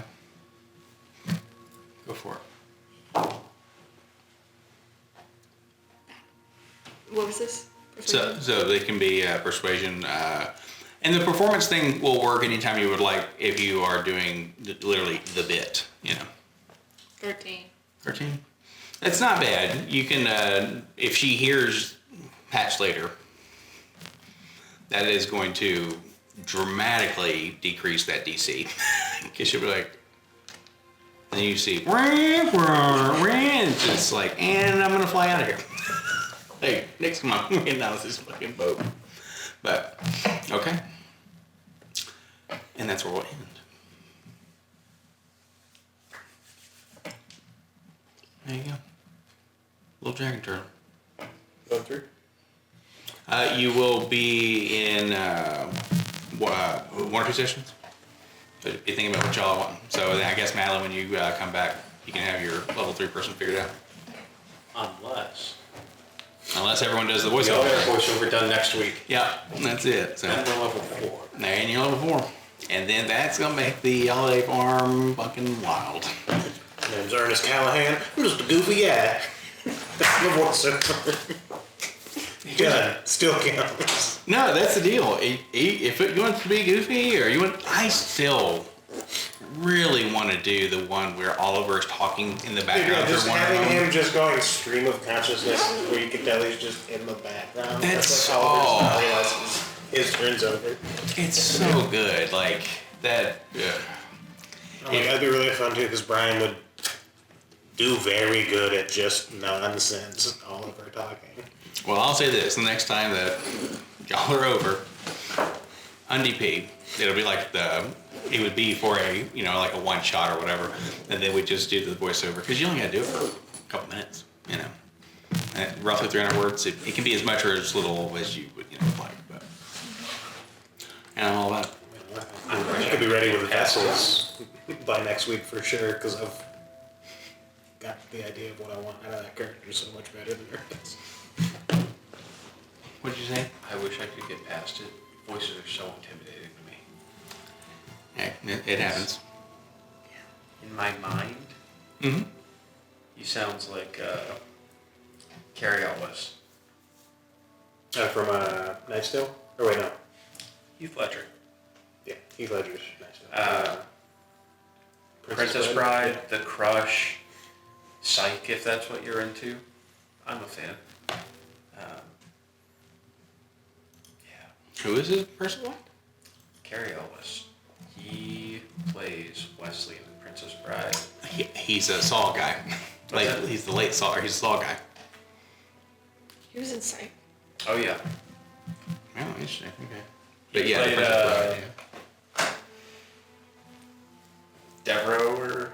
go for it. What was this? So they can be persuasion, and the performance thing will work anytime you would like if you are doing literally the bit. 13. 13. That's not bad. You can if she hears patch later, that is going to dramatically decrease that DC because she'll be like. Then you see, it's just like, and I'm gonna fly out of here. Hey, next month, we're getting out of this fucking boat. But, okay. And that's where we'll end. There you go. Little dragon turtle. Going through? You will be in one or two sessions. But be thinking about what y'all want. So then I guess, Madeline, when you come back, you can have your level 3 person figured out. Unless everyone does the We all voiceover. got a voiceover done next week. Yeah, that's it. So And we're level 4. there you're level 4. And then that's gonna make the holiday farm fucking wild. My name's Ernest Callahan. I'm just a goofy guy. That's my voiceover. Done. Still counts. No, that's the deal. If you want to be goofy or I still really want to do the one where Oliver is talking in the background. Just for one having of them. him just going stream of consciousness where you can tell he's just in the background. That's like Oliver's not realizing his turn's over. It's so good. Like that. That'd be really fun too because Brian would do very good at just nonsense Oliver talking. Well, I'll say this: the next time that y'all are over, UnDP, it'll be like it would be for a like a one shot or whatever, and then we just do the voiceover because you only got to do it for a couple minutes, and roughly 300 words. It can be as much or as little as you would like, but and I'm all about it. I could be ready with vessels by next week for sure because I've got the idea of what I want out of that character so much better than Ernest. What'd you say? I wish I could get past it. Voices are so intimidating to me. Hey, it happens. In my mind, Mm-hmm. he sounds like Carrie Elwes. From Night's Tale? Or wait, no. Heath Ledger. Yeah, Heath Ledger's Night's Tale. Princess Bride, The Crush, Psych, if that's what you're into. I'm a fan. Who is this person? What? Carrie Elwes. He plays Wesley in Princess Bride. He's a Saw guy. Like that? he's the late Saw. He's a Saw guy. He was in sight. Oh yeah. Oh, interesting. Okay. He But yeah, played, the Princess Bride, Devereaux or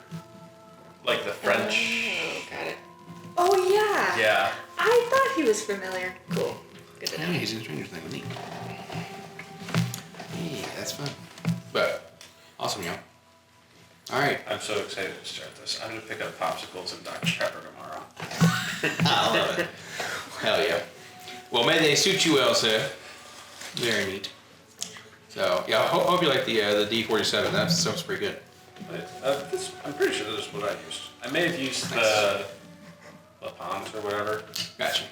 like the French. Oh, got it. Oh yeah. Yeah. I thought he was familiar. Cool. Good to know. Yeah, he's in Stranger Things, isn't he? Yeah, that's fun. But awesome, yo. All right. I'm so excited to start this. I'm gonna pick up popsicles and Dr. Pepper tomorrow. I love it. Hell yeah. Well, may they suit you well, sir. Very neat. So yeah, I hope you like the D47. That sounds pretty good. I'm pretty sure this is what I used. I may have used the La Pons or whatever, Gotcha.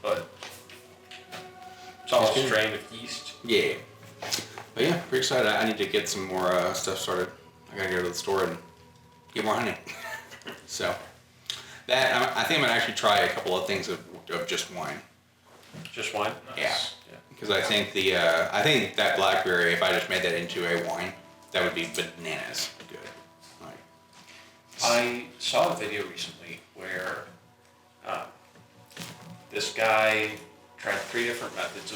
but it's all That's good. strained with yeast. Yeah. But yeah, pretty excited. I need to get some more stuff started. I gotta go to the store and get more honey. So that I think I'm gonna actually try a couple of things of just wine. Just wine? Yeah. Because I think I think that blackberry, if I just made that into a wine, that would be bananas good. Like, I saw a video recently where this guy tried 3 different methods